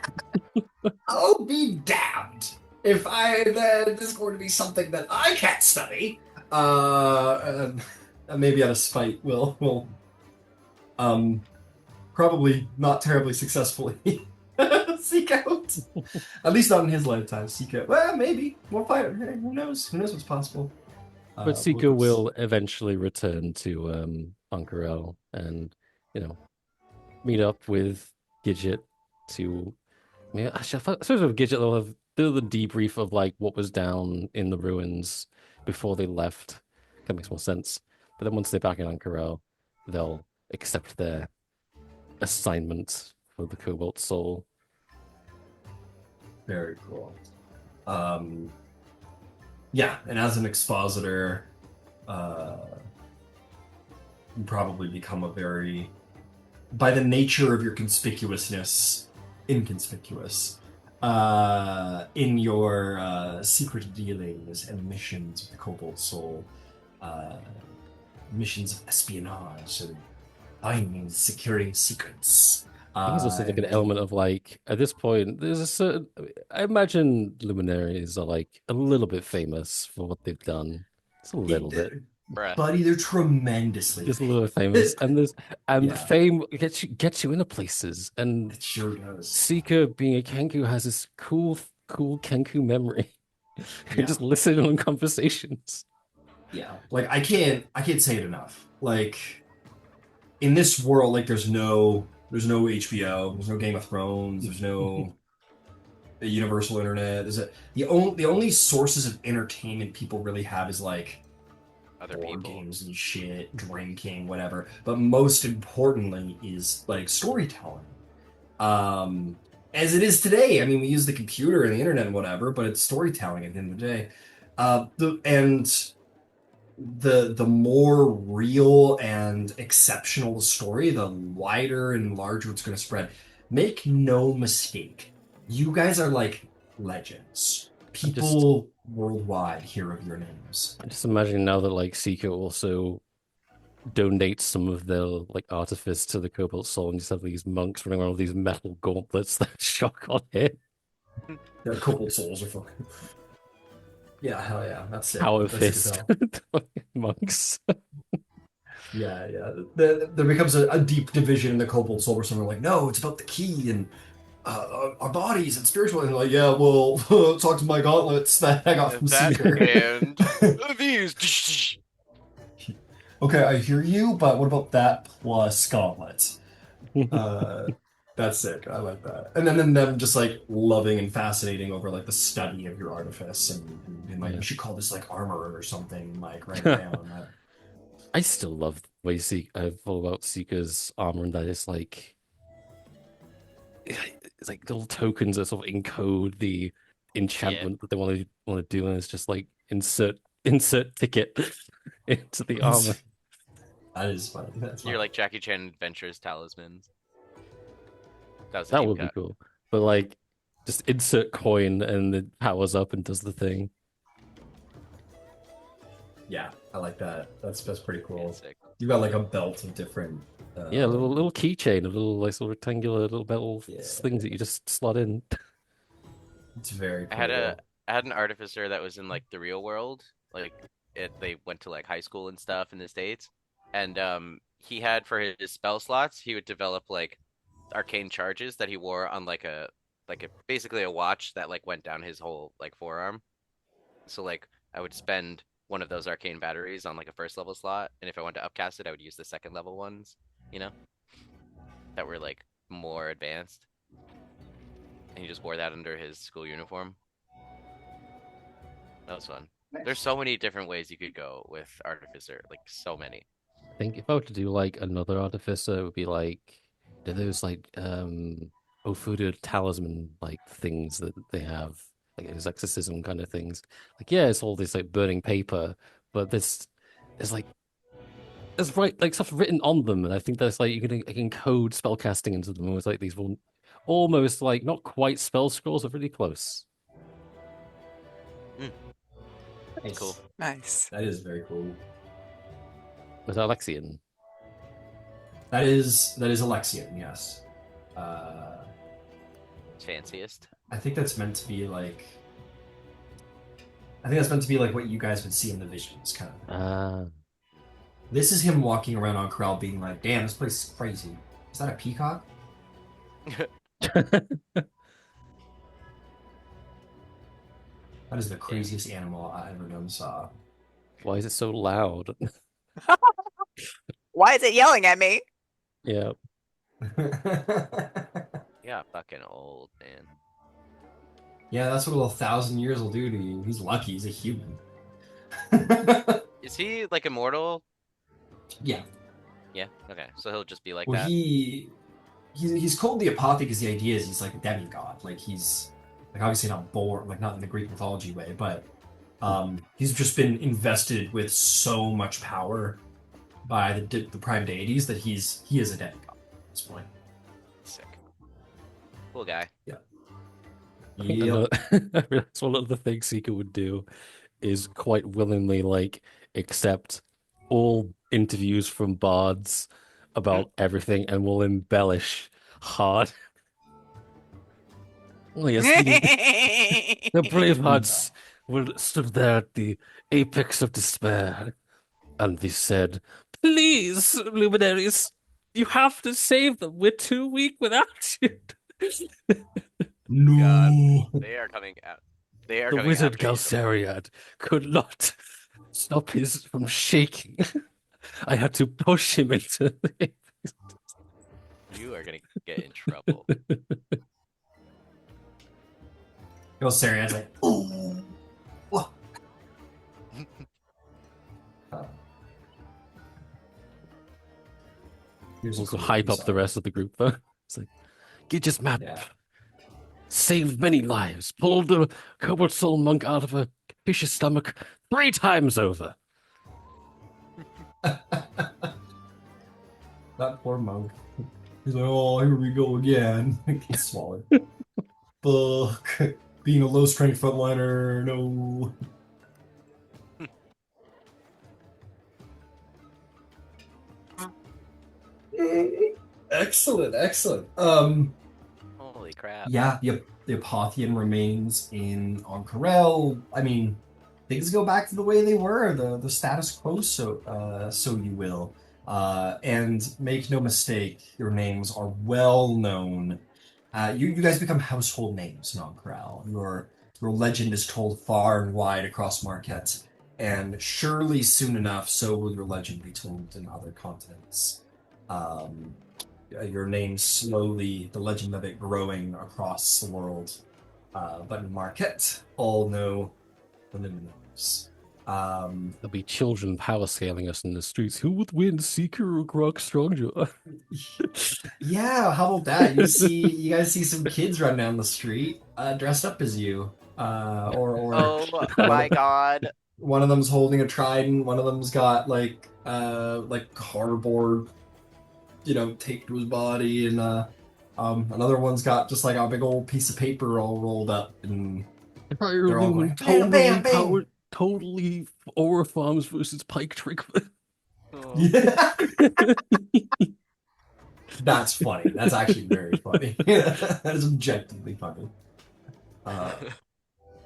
I'll be damned if this is going to be something that I can't study. Maybe out of spite, we'll um probably not terribly successfully seek out. At least not in his lifetime. Seek out. Well, maybe we'll find it. Who knows? Who knows what's possible? But Seeker What's will eventually return to Bunkerell and, you know, meet up with Gidget to actually I suppose with Gidget they'll have do the debrief of like what was down in the ruins before they left. That makes more sense. But then once they're back in Bunkerell, they'll accept their assignment for the Cobalt Soul. very cool. Um, yeah, and as an expositor, uh, you probably become a very, by the nature of your conspicuousness, inconspicuous in your secret dealings and missions with the Cobalt Soul, uh, missions of espionage and finding, securing secrets. I think it's also like an And element of like at this point, there's a certain. I imagine Luminaries are like a little bit famous for what they've done. It's a little bit, Bruh. buddy, they're tremendously just a little bit famous. famous, and Yeah, fame gets you into places. And it sure does. Seeker being a Kenku has this cool Kenku memory. You can Yeah, just listen on conversations. yeah. Like I can't say it enough. Like in this world, like there's no HBO, there's no Game of Thrones, there's no Universal Internet. The only sources of entertainment people really have is like Other board people. games and shit, drinking, whatever. But most importantly is like storytelling. Um, as it is today. I mean, we use the computer and the internet and whatever, but it's storytelling at the end of the day. The more real and exceptional the story, the wider and larger it's going to spread. Make no mistake, you guys are like legends. I'm just People worldwide hear of your names. I'm just imagining now that like Seeker also donates some of their like artifice to the Cobalt Soul and just have these monks running around with these metal gauntlets that shock on hit. The Cobalt Souls are fucking. Yeah, hell yeah, that's sick. Power That's sick as fist hell. monks. Yeah, yeah. There becomes a deep division in the Cobalt Soul where some are like, no, it's about the key and our bodies and spiritual. And like, yeah, well, talk to my gauntlets that I got from That Seeker. and these. Okay, I hear you, but what about that plus gauntlets? Uh, that's sick. I like that. And then them just like loving and fascinating over like the study of your artifice and being like, Yeah. we should call this like armor or something. Like write it down. I still love the way I feel about Seeker's armor and that it's like little tokens that sort of encode the enchantment that they want to do, and it's just like insert ticket into the armor. That is funny. That's You're funny. like Jackie Chan Adventures talismans. That was a That deep would be cut. cool. But like just insert coin and it powers up and does the thing. Yeah, I like that. That's pretty Yeah, cool. sick. You got like a belt of different. Yeah, a little keychain, a little like sort of rectangular little metal Yeah. things that you just slot in. It's very I cool. had an artificer that was in like the real world. Like they went to like high school and stuff in the States. And he had for his spell slots, he would develop like arcane charges that he wore on like a basically a watch that like went down his whole like forearm. So like I would spend one of those arcane batteries on like a first level slot, and if I wanted to upcast it, I would use the second level ones, you know, that were like more advanced. And he just wore that under his school uniform. That was fun. There's so many different ways you could go with Artificer, like so many. I think if I were to do like another artificer, it would be like those like Ofuda talisman like things that they have, like those exorcism kind of things. Like yeah, it's all this like burning paper, but there's like there's like stuff written on them, and I think that's like you can code spellcasting into them. It's like these almost like not quite spell scrolls, but really close. Nice. Cool. Nice. That is very cool. With Alexian. That is Alexian, yes. Fanciest. I think that's meant to be like. I think that's meant to be like what you guys would see in the visions, kind of. Ah. This is him walking around on Corral, being like, "Damn, this place is crazy." Is that a peacock? That is the craziest animal I ever known saw. Why is it so loud? Why is it yelling at me? Yeah. Yeah, fucking old man. Yeah, that's what 1,000 years will do to you. He's lucky. He's a human. Is he like immortal? Yeah. Yeah. Okay. So he'll just be like Well, that. he's called the Apothe because the idea is he's like a demigod. Like he's like obviously not born, like not in the Greek mythology way, but he's just been invested with so much power by the prime deities that he is a dead god at this point. Sick. Cool guy. Yeah. Another, Yep. I realized one of the things Seeker would do is quite willingly like accept all interviews from bards about everything and will embellish hard. Oh yes, the brave hearts were stood there at the apex of despair, and they said, "Please, luminaries, you have to save them. We're too weak without you." God, No. they are coming out. They are The coming wizard after you. Galceriad could not stop his from shaking. I had to push him into the... You are gonna get in trouble. Gelsarian's like, ooh. Whoa. Uh, here's a Also cool hype up the song. rest of the group, though. It's like, Gidget's map Yeah. saved many lives, pulled the cobalt soul monk out of a fish's stomach 3 times over. That poor monk. He's like, oh, here we go again. Gets smaller. Fuck. Being a low strength frontliner, no. Excellent, excellent. Holy crap. Yeah, the Apothian remains in Ank'Harel. I mean, things go back to the way they were, the status quo, so you will. And make no mistake, your names are well known. You guys become household names in Ank'Harel. Your legend is told far and wide across Marquette, and surely soon enough, so will your legend be told in other continents. Um, your name slowly, the legend of it growing across the world. But in Marquette, all know the Luminaries. There'll be children power scaling us in the streets. Who would win, Seeker or Grok Strongjaw? Yeah, how about that? You guys see some kids run down the street, dressed up as you. Or Oh one my of, God. one of them's holding a trident, one of them's got like cardboard, taped to his body, and another one's got just like a big old piece of paper all rolled up, and Fire they're all Lumen, going bam, totally bam, bam. powered, totally Aura Farms versus Pike Trick. Oh. Yeah, that's funny. That's actually very funny. That is objectively funny. Uh,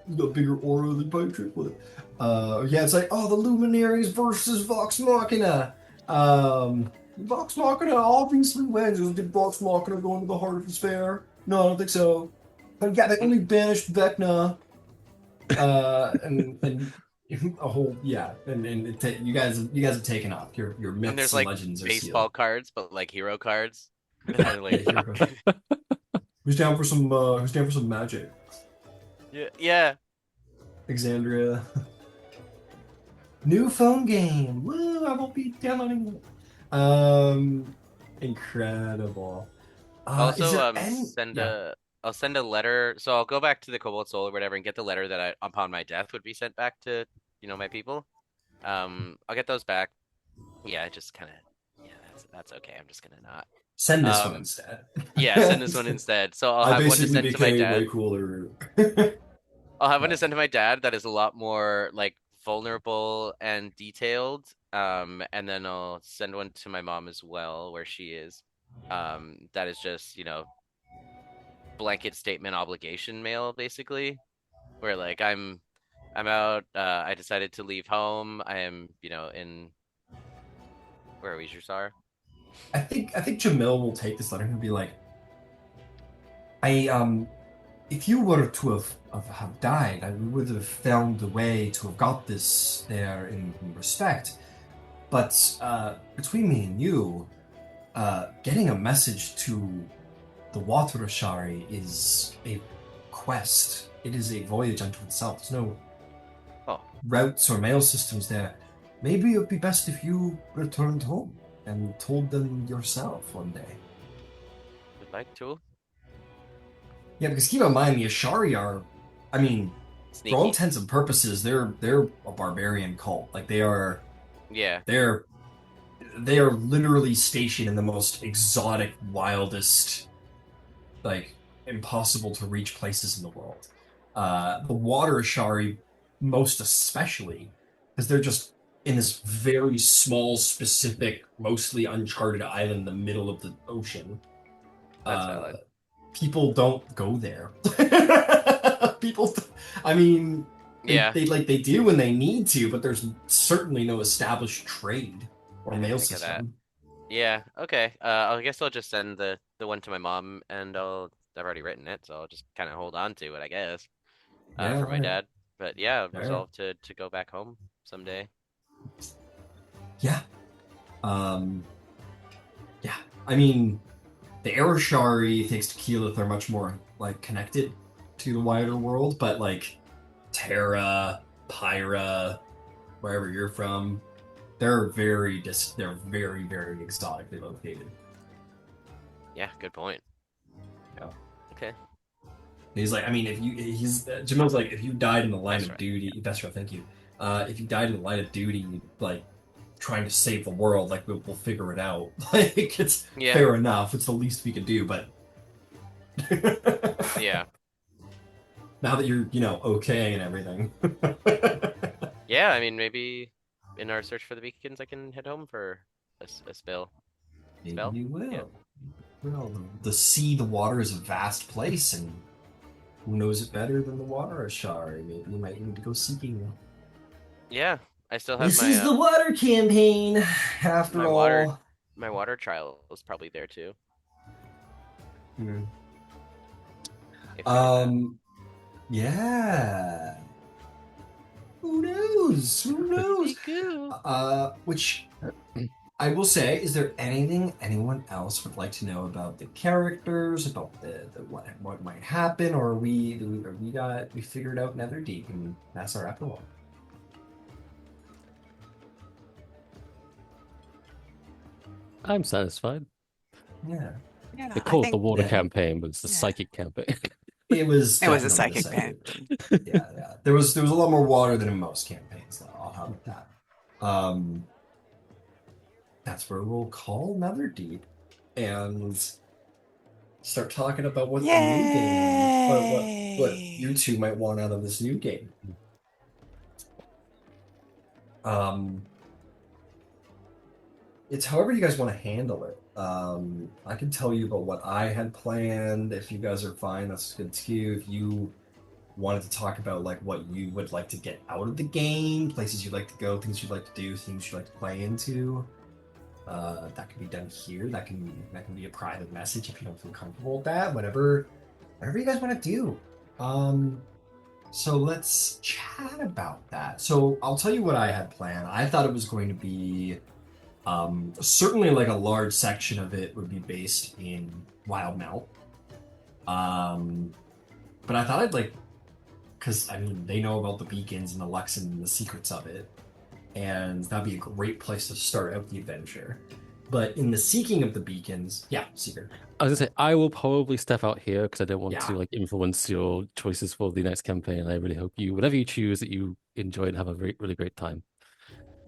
the bigger aura than Pike Trick with it. Yeah, it's like, oh, the Luminaries versus Vox Machina. Vox Machina obviously wins. Did Vox Machina go into the heart of despair? No, I don't think so. But yeah, they only banished Vecna. And a whole you guys have taken off. Your And myths there's and like legends are baseball sealed. cards, but like hero cards. And they're Yeah, like, hero. Who's down for some? Who's down for some magic? yeah, yeah. Exandria. New phone game. Woo! I won't be downloading it. Incredible. Is Also, there any? Yeah. I'll send a letter. So I'll go back to the Cobalt Soul or whatever and get the letter that I, upon my death, would be sent back to, my people. I'll get those back. Yeah, just kind of, yeah, that's okay. I'm just gonna not. Send this one Um, instead. yeah, send this one instead. So I'll I have one to basically send to my became way dad. cooler. I'll have one to Yeah. send to my dad that is a lot more like vulnerable and detailed. And then I'll send one to my mom as well, where she is. That is just, blanket statement obligation mail, basically, where like I'm out, I decided to leave home. I am, in where are we, Jusar? I think Jamil will take this letter and he'll be like, if you were to have died, I would have found a way to have got this there in respect. But between me and you, getting a message to the Water Ashari is a quest. It is a voyage unto itself. There's no Oh, routes or mail systems there. Maybe it would be best if you returned home and told them yourself one day. would like to. Yeah, because keep in mind the Ashari are, I mean, for all Sneaky. intents and purposes, they're a barbarian cult. Like Yeah. they're they are literally stationed in the most exotic, wildest, like impossible to reach places in the world. The water Ashari, most especially, because they're just in this very small, specific, mostly uncharted island in the middle of the ocean. That's Uh, valid. People don't go there. People, I mean, Yeah, they do when they need to, but there's certainly no established trade I or didn't mail think of that. system. Yeah, okay. I guess I'll just send the one to my mom, and I've already written it, so I'll just kind of hold on to it, I guess. Yeah, For all my right. dad. But yeah, I've All right. resolved to go back home someday. Yeah. Um, yeah. I mean, the Arashari, thanks to Keyleth, are much more like connected to the wider world, but like Terra, Pyra, wherever you're from, they're very, very exotically located. Yeah, good point. Yeah. Okay, He's like, I mean, if you, he's Jamil's like, if you died in the line that's of right. duty, that's right, thank you. If you died in the line of duty, like trying to save the world, like we'll figure it out. Like it's Yeah, fair enough. It's the least we could do, but yeah, now that you're, okay and everything. yeah. I mean, maybe in our search for the beacons, I can head home for a spell. Maybe Spell? you Yeah. will. Well, the sea, the water is a vast place, and who knows it better than the water Ashari? Maybe you might need to go seeking one. Yeah, I still have This is the water campaign, my after water all. my water trial is probably there too, Hmm. if we did that. Um, yeah. Who knows? Who Could knows? be cool. Which I will say, is there anything anyone else would like to know about the characters, about the what might happen, or we figured out Netherdeep and that's our epilogue. I'm satisfied. Yeah. They Yeah, I call it the think water Yeah. campaign, but it's the yeah, psychic campaign. It was it was a definitely the psychic second. pain. Yeah, yeah. There was a lot more water than in most campaigns, though. I'll have that. Um, that's where we'll call Netherdeep and start talking about what the new game, what you Yay! two might want out of this new game. Um, it's however you guys want to handle it. I can tell you about what I had planned. If you guys are fine, that's good too. If you wanted to talk about like what you would like to get out of the game, places you'd like to go, things you'd like to do, things you'd like to play into, that can be done here. That can be a private message if you don't feel comfortable with that. Whatever you guys want to do. Um, so let's chat about that. So I'll tell you what I had planned. I thought it was going to be certainly like a large section of it would be based in Wild Melt. Um, but I thought I'd like because I mean they know about the beacons and the Luxon and the secrets of it, and that'd be a great place to start out the adventure. But in the seeking of the beacons, yeah, seeker, I was gonna say I will probably step out here because I don't want yeah, to like influence your choices for the next campaign. I really hope whatever you choose, that you enjoy and have a really great time.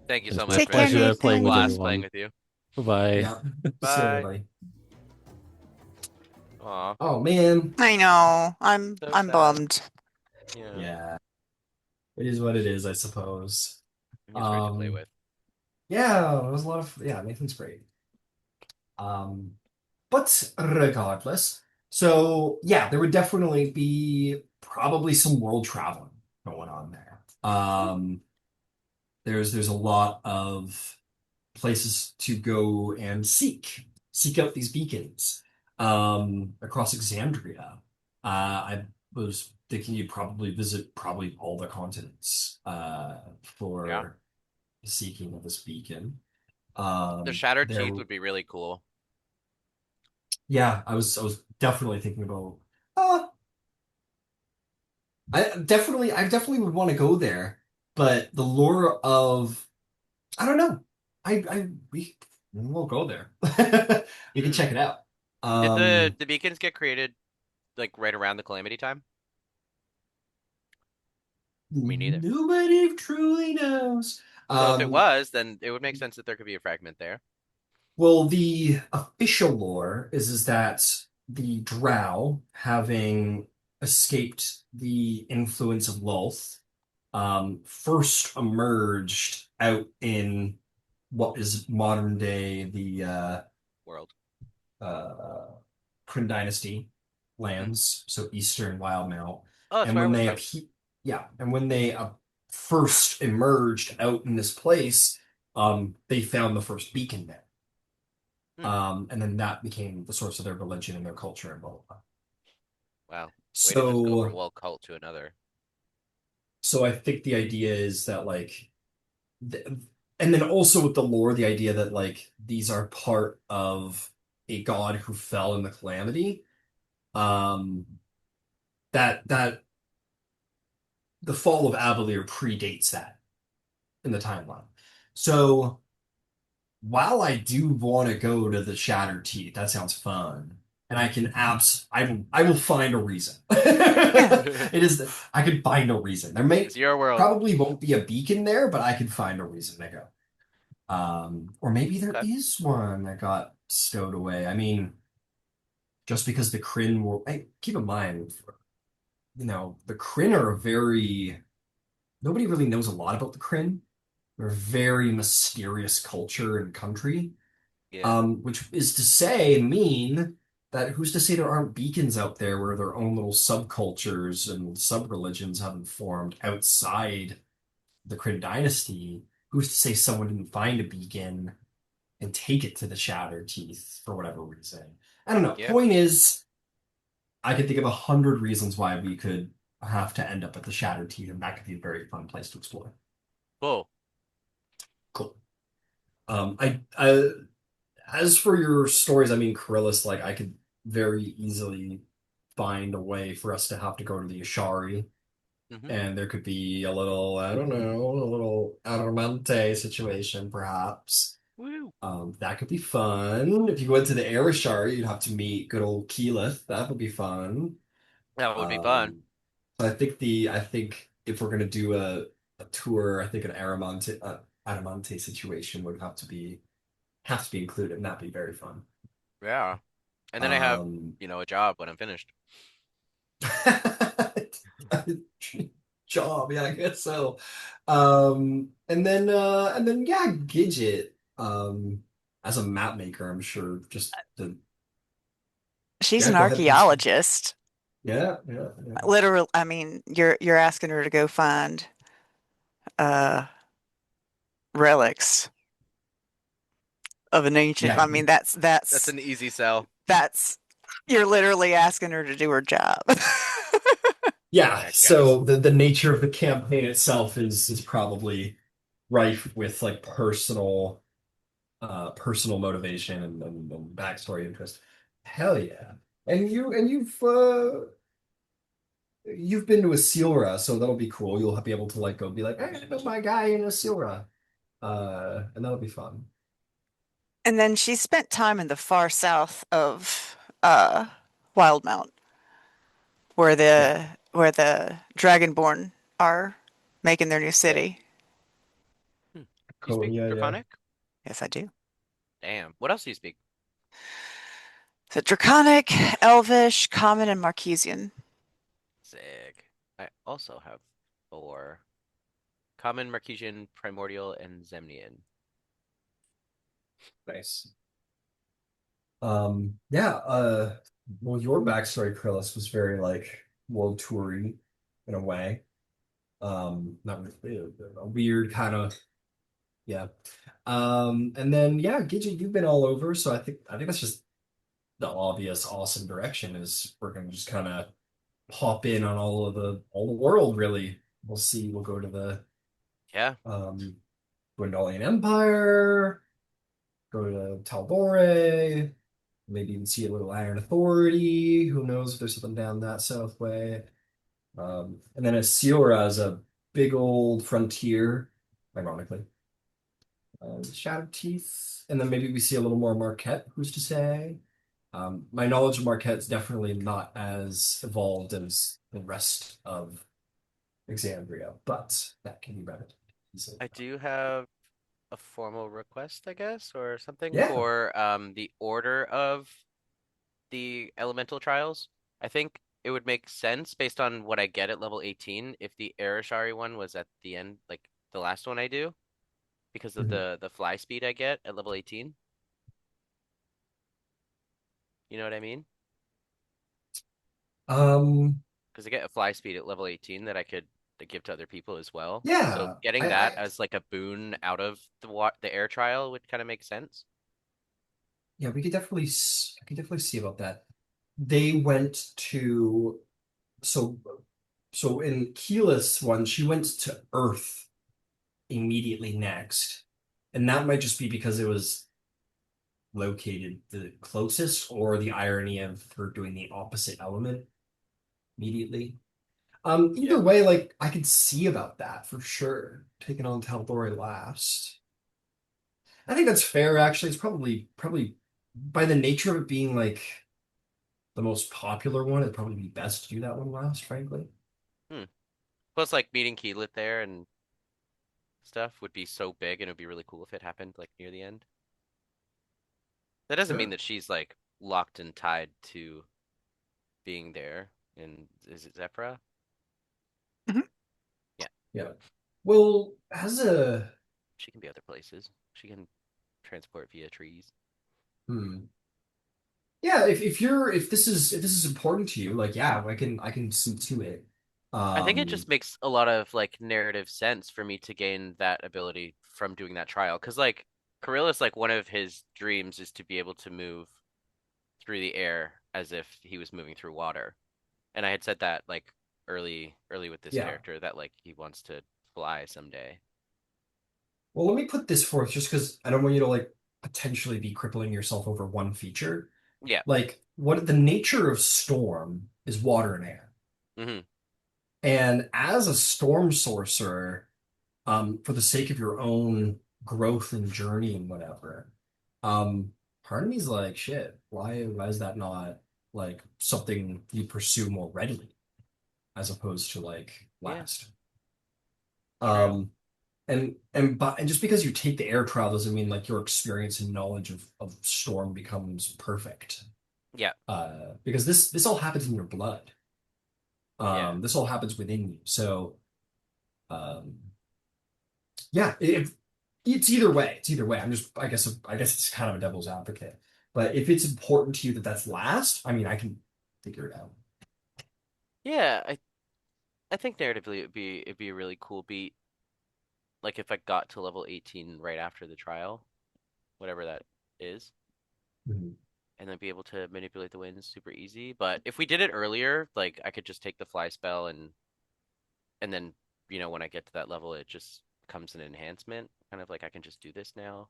Thank you And it's so been a much, Take man. care, It pleasure was a playing with Nathan. blast playing everyone. with you. Bye bye. yeah. See you, Bye. everybody. Aw, Oh man, I know. I'm so I'm sad. bummed. Yeah, yeah, it is what it is, I suppose. he was great to play Um, with. yeah, it was a lot of yeah. Nathan's great. Um, but regardless, so yeah, there would definitely be probably some world traveling going on there. There's a lot of places to go and seek out these beacons across Exandria. I was thinking you'd probably visit probably all the continents Yeah. for the seeking of this beacon. The Shattered There, Teeth would be really cool. yeah, I was definitely thinking about. Uh, I definitely would want to go there, but the lure of I don't know. We'll go there. We can Hmm. check it out. Did the Um, the beacons get created like right around the Calamity time? Me neither. Nobody truly knows. Well, if it Um, was, then it would make sense that there could be a fragment there. Well, the official lore is that the Drow, having escaped the influence of Lolth, first emerged out in what is modern day the World. uh, Kryn Dynasty Hmm. lands, so Eastern Wildmount. Oh, that's And where I when was they from. yeah, and when they first emerged out in this place, they found the first beacon there. Hmm. And then that became the source of their religion and their culture and blah blah blah. Wow. Way to just go from So, one cult to another. so I think the idea is that like, th and then also with the lore, the idea that like these are part of a god who fell in the calamity. Um, that the fall of Avalier predates that in the timeline. So while I do want to go to the Shattered Teeth, that sounds fun, and I can I will find a reason. Yeah. It is I can find a reason. There may It's your world. probably won't be a beacon there, but I can find a reason to go. Or maybe there Okay. is one that got stowed away. I mean, just because the Kryn were, hey, keep in mind, the Kryn are a very nobody really knows a lot about the Kryn. They're a very mysterious culture and country. Yeah. Which is to say, mean that who's to say there aren't beacons out there where their own little subcultures and sub-religions have been formed outside the Kryn dynasty? Who's to say someone didn't find a beacon and take it to the Shattered Teeth for whatever reason? I don't know. Yeah. Point is, I could think of 100 reasons why we could have to end up at the Shattered Teeth, and that could be a very fun place to explore. Cool. Cool. I as for your stories, I mean, Coryllis, like I could very easily find a way for us to have to go to the Ashari, Hmm. and there could be a little, I don't know, a little Aramante situation, perhaps. Woo. That could be fun. If you went to the Air Ashari, you'd have to meet good old Keyleth. That would be fun. That would be fun. Um, I think if we're gonna do a tour, I think an Aramante situation would have to be included, and that'd be very fun. Yeah. And then I have, Um, a job when I'm finished. job, yeah, I guess so. And then yeah, Gidget, as a map maker, I'm sure just the She's yeah, an go ahead, please. archaeologist. Yeah, yeah, yeah. Literal, I mean, you're asking her to go find uh relics of an ancient. Yeah, I mean, That's an easy sell. that's you're literally asking her to do her job. yeah. I guess. So the nature of the campaign itself is probably rife with like personal motivation and backstory interest. Hell yeah. You've been to a Sealra, so that'll be cool. You'll be able to like go be like, hey, I know my guy in a Sealra. And that'll be fun. And then she spent time in the far south of Wildmount, Yeah, where the Dragonborn are making their new yeah. city. Hmm. You Cool. speak Yeah, yeah. Draconic? Yes, I do. Damn. What else do you speak? So Draconic, Elvish, Common, and Marquesian. Sick. I also have four. Common, Marquesian, Primordial, and Zemnian. Nice. Yeah, well, your backstory, Krillis, was very like world toury in a way. Not really, a weird kind of yeah. And then yeah, Gidget, you've been all over, so I think that's just the obvious awesome direction is we're gonna just kind of hop in on all the world really. We'll see. We'll go to the Yeah. um Gwendolian Empire, go to Talbore, maybe even see a little Iron Authority. Who knows if there's something down that south way. And then Asiora is a big old frontier, ironically. Shadow Teeth, and then maybe we see a little more Marquette. Who's to say? My knowledge of Marquette is definitely not as evolved as the rest of Exandria, but that can be better easily. I do have a formal request, I guess, or something Yeah. for the order of the elemental trials. I think it would make sense based on what I get at level 18 if the Arashari one was at the end, like the last one I do, because of Mhm. the fly speed I get at level 18. You know what I mean? Um, Because I get a fly speed at level 18 that I could give to other people as well. So yeah, getting that as like a boon out of the air trial would kind of make sense. yeah, we could definitely, I could definitely see about that. They went to, so, so in Keyless one, she went to Earth immediately next. And that might just be because it was located the closest, or the irony of her doing the opposite element immediately. Yeah. Either way, like I could see about that for sure. Taking on Tal'Dorei last. I think that's fair, actually. It's probably by the nature of it being like the most popular one, it'd probably be best to do that one last, frankly. Hmm. Plus, like meeting Keelit there and stuff would be so big, and it would be really cool if it happened like near the end. That doesn't mean Sure. that she's like locked and tied to being there. And is it Zephyra? Mhm. Yeah, Yeah. Well, as a she can be other places. She can transport via trees. hmm. Yeah, if this is important to you, like yeah, I can see to it. I think it Um, just makes a lot of like narrative sense for me to gain that ability from doing that trial. Because like Coryllis, like one of his dreams is to be able to move through the air as if he was moving through water. And I had said that like early with this yeah. character that like he wants to fly someday. Well, let me put this forth just because I don't want you to like potentially be crippling yourself over one feature. Yeah. Like what the nature of storm is water and air. Hmm. And as a storm sorcerer, for the sake of your own growth and journey and whatever, um, part of me is like, shit, why is that not like something you pursue more readily as opposed to like Yeah, last? true. Um, and just because you take the air trial doesn't mean like your experience and knowledge of storm becomes perfect. Yeah, Because this all happens in your blood. yeah. This all happens within you. So um, yeah, if it's either way, it's either way. I guess it's kind of a devil's advocate. But if it's important to you that that's last, I mean, I can figure it out. Yeah, I think narratively it'd be a really cool beat. Like if I got to level 18 right after the trial, whatever that is, Mhm. and then be able to manipulate the winds super easy. But if we did it earlier, like I could just take the fly spell and then, when I get to that level it just comes an enhancement. Kind of like I can just do this now.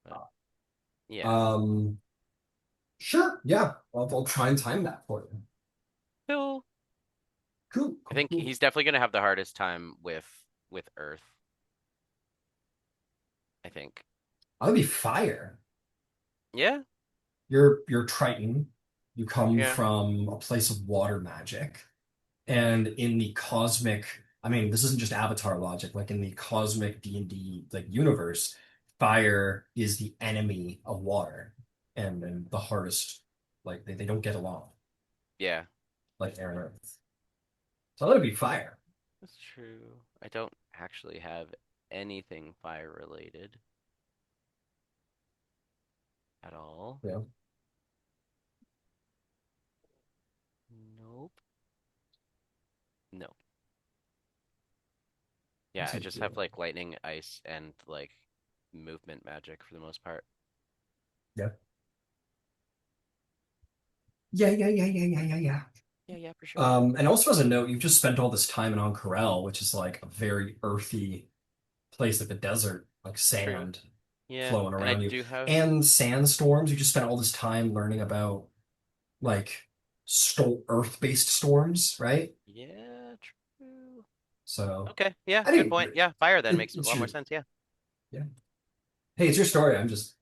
But yeah. Um, sure, yeah, I'll try and time that for you. Cool. Cool, I cool, think cool. he's definitely gonna have the hardest time with Earth, I think. I'll be fire. Yeah, You're Triton. You come yeah, from a place of water magic. And in the cosmic, I mean, this isn't just Avatar logic, like in the cosmic D&D like universe, fire is the enemy of water and the hardest, like they don't get along, yeah. like air and earth. So let it be fire. That's true. I don't actually have anything fire related at all. You know, Nope. No. Yeah, that's I how you just feel. have like lightning, ice, and like movement magic for the most part. Yeah. Yeah, yeah, yeah, yeah, yeah, yeah, yeah. Yeah, yeah, for sure. And also as a note, you've just spent all this time in Ank'Harel, which is like a very earthy place, like the desert, like True. sand Yeah, flowing and I around you. do have. And sandstorms, you just spent all this time learning about like sto earth-based storms, right? Yeah, true. So Okay, yeah, I good think point. Yeah, fire then makes a it lot more should, sense. Yeah. yeah. Hey, it's your story. I'm just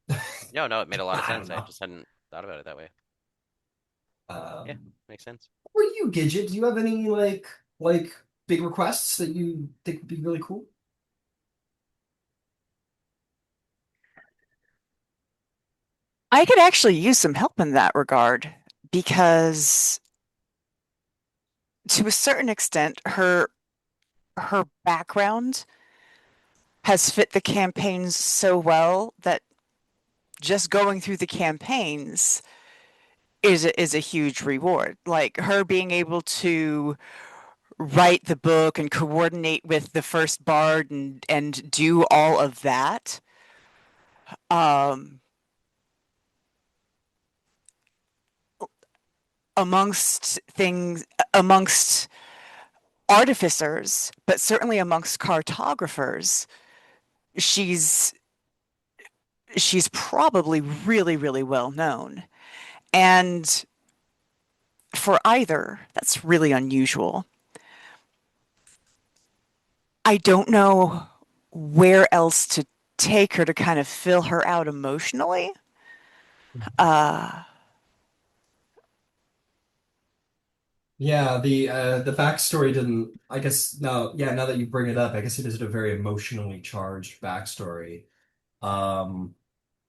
No, no, it made a lot of I don't sense. I know. just hadn't thought about it that way. Yeah, Um, makes sense. what are you, Gidget? Do you have any like big requests that you think would be really cool? I could actually use some help in that regard because to a certain extent, her background has fit the campaigns so well that just going through the campaigns is a huge reward. Like her being able to write the book and coordinate with the first bard and do all of that. Um, amongst things amongst artificers, but certainly amongst cartographers, she's she's probably really, really well known. And for either, that's really unusual. I don't know where else to take her to kind of fill her out emotionally. Uh, Yeah, the backstory didn't. I guess now, yeah, now that you bring it up, I guess it is a very emotionally charged backstory, um,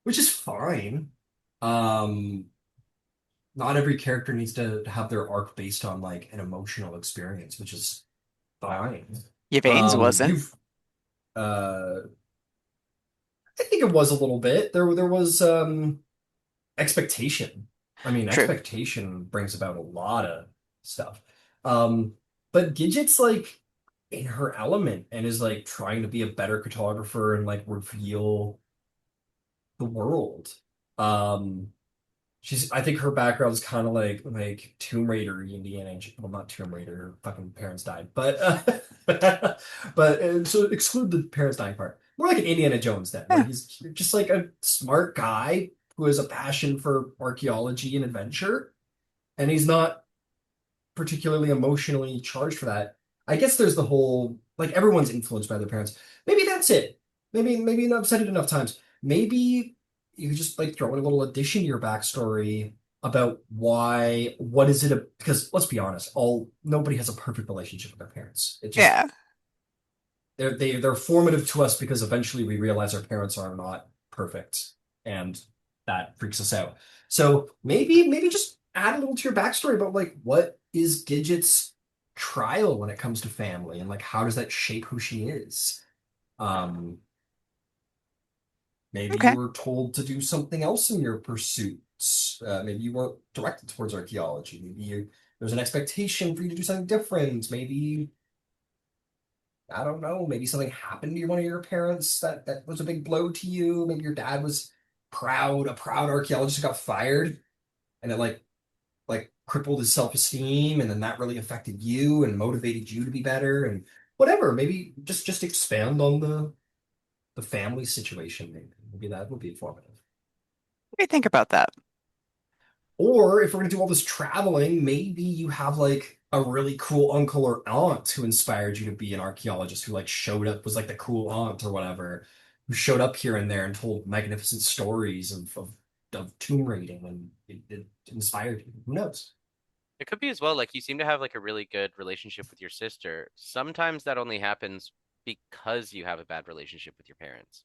which is fine. Um, Not every character needs to have their arc based on like an emotional experience, which is fine. Yvain's wasn't. You've, uh, I think it was a little bit. There was expectation. I mean, True. expectation brings about a lot of stuff. Um, but Gidget's like in her element and is like trying to be a better cartographer and like reveal the world. Um, I think her background is kind of like Tomb Raider, Indiana. Well, not Tomb Raider. Her fucking parents died, but so exclude the parents dying part. More like an Indiana Jones then, where Yeah. he's just like a smart guy who has a passion for archaeology and adventure, and he's not particularly emotionally charged for that. I guess there's the whole like everyone's influenced by their parents. Maybe that's it. Maybe I've said it enough times. Maybe you could just like throw in a little addition to your backstory about what is it because let's be honest, all nobody has a perfect relationship with their parents. It just Yeah. they're formative to us because eventually we realize our parents are not perfect, and that freaks us out. So maybe just add a little to your backstory about like what is Gidget's trial when it comes to family and like how does that shape who she is? Um, Maybe you Okay. were told to do something else in your pursuits. Maybe you weren't directed towards archaeology. There's an expectation for you to do something different. Maybe I don't know. Maybe something happened to one of your parents that was a big blow to you. Maybe your dad was a proud archaeologist who got fired, and it like crippled his self-esteem, and then that really affected you and motivated you to be better and whatever. Maybe just expand on the family situation. Maybe that would be informative. What do you think about that? Or if we're gonna do all this traveling, maybe you have like a really cool uncle or aunt who inspired you to be an archaeologist who like showed up, was like the cool aunt or whatever, who showed up here and there and told magnificent stories of tomb raiding and it inspired you. Who knows? It could be as well, like you seem to have like a really good relationship with your sister. Sometimes that only happens because you have a bad relationship with your parents.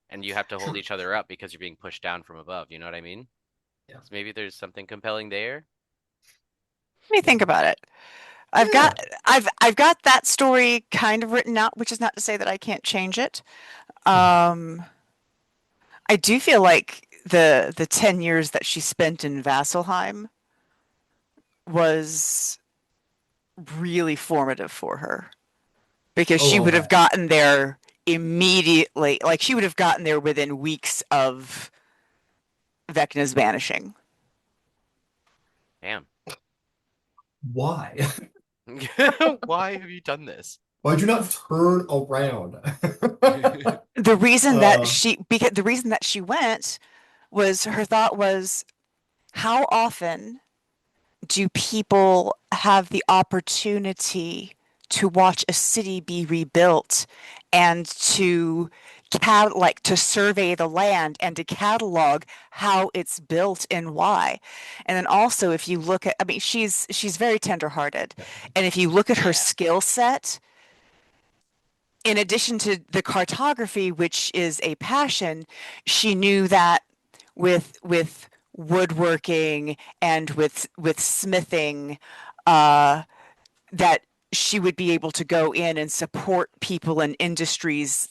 And you have to hold True. each other up because you're being pushed down from above, you know what I mean? Yeah. So maybe there's something compelling there. What do you think about it? I've got Yeah. I've got that story kind of written out, which is not to say that I can't change it. Mhm. Um, I do feel like the 10 years that she spent in Vasselheim was really formative for her because Oh, she I'll would have bet. gotten there immediately. Like she would have gotten there within weeks of Vecna's vanishing. Damn. Why? Why have you done this? Why'd you not turn around? The reason that uh, she went was her thought was how often do people have the opportunity to watch a city be rebuilt and to like to survey the land and to catalog how it's built and why. And then also if you look at I mean she's very tenderhearted. And if you look at her Yeah. skill set, in addition to the cartography, which is a passion, she knew that with woodworking and with smithing, uh, that she would be able to go in and support people in industries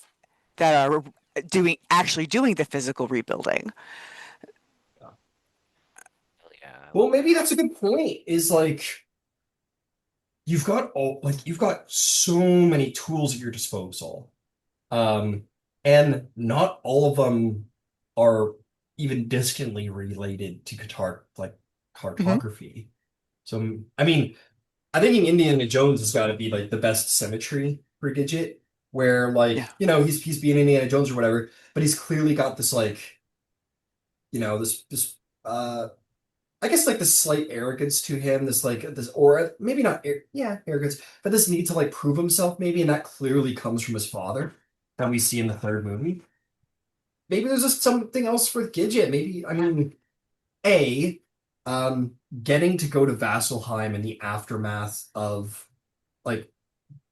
that are actually doing the physical rebuilding. Hell yeah, I Well, love maybe that. that's a good point. Is like you've got so many tools at your disposal. Um, and not all of them are even distantly related to Hmm. cartography. So, I mean, I think Indiana Jones has got to be like the best symmetry for Gidget, where Yeah. he's being Indiana Jones or whatever, but he's clearly got this this I guess like this slight arrogance to him, this like this or maybe not yeah, arrogance, but this need to like prove himself maybe, and that clearly comes from his father that we see in the third movie. Maybe there's just something else with Gidget. Maybe, I mean, A, getting to go to Vasselheim in the aftermath of like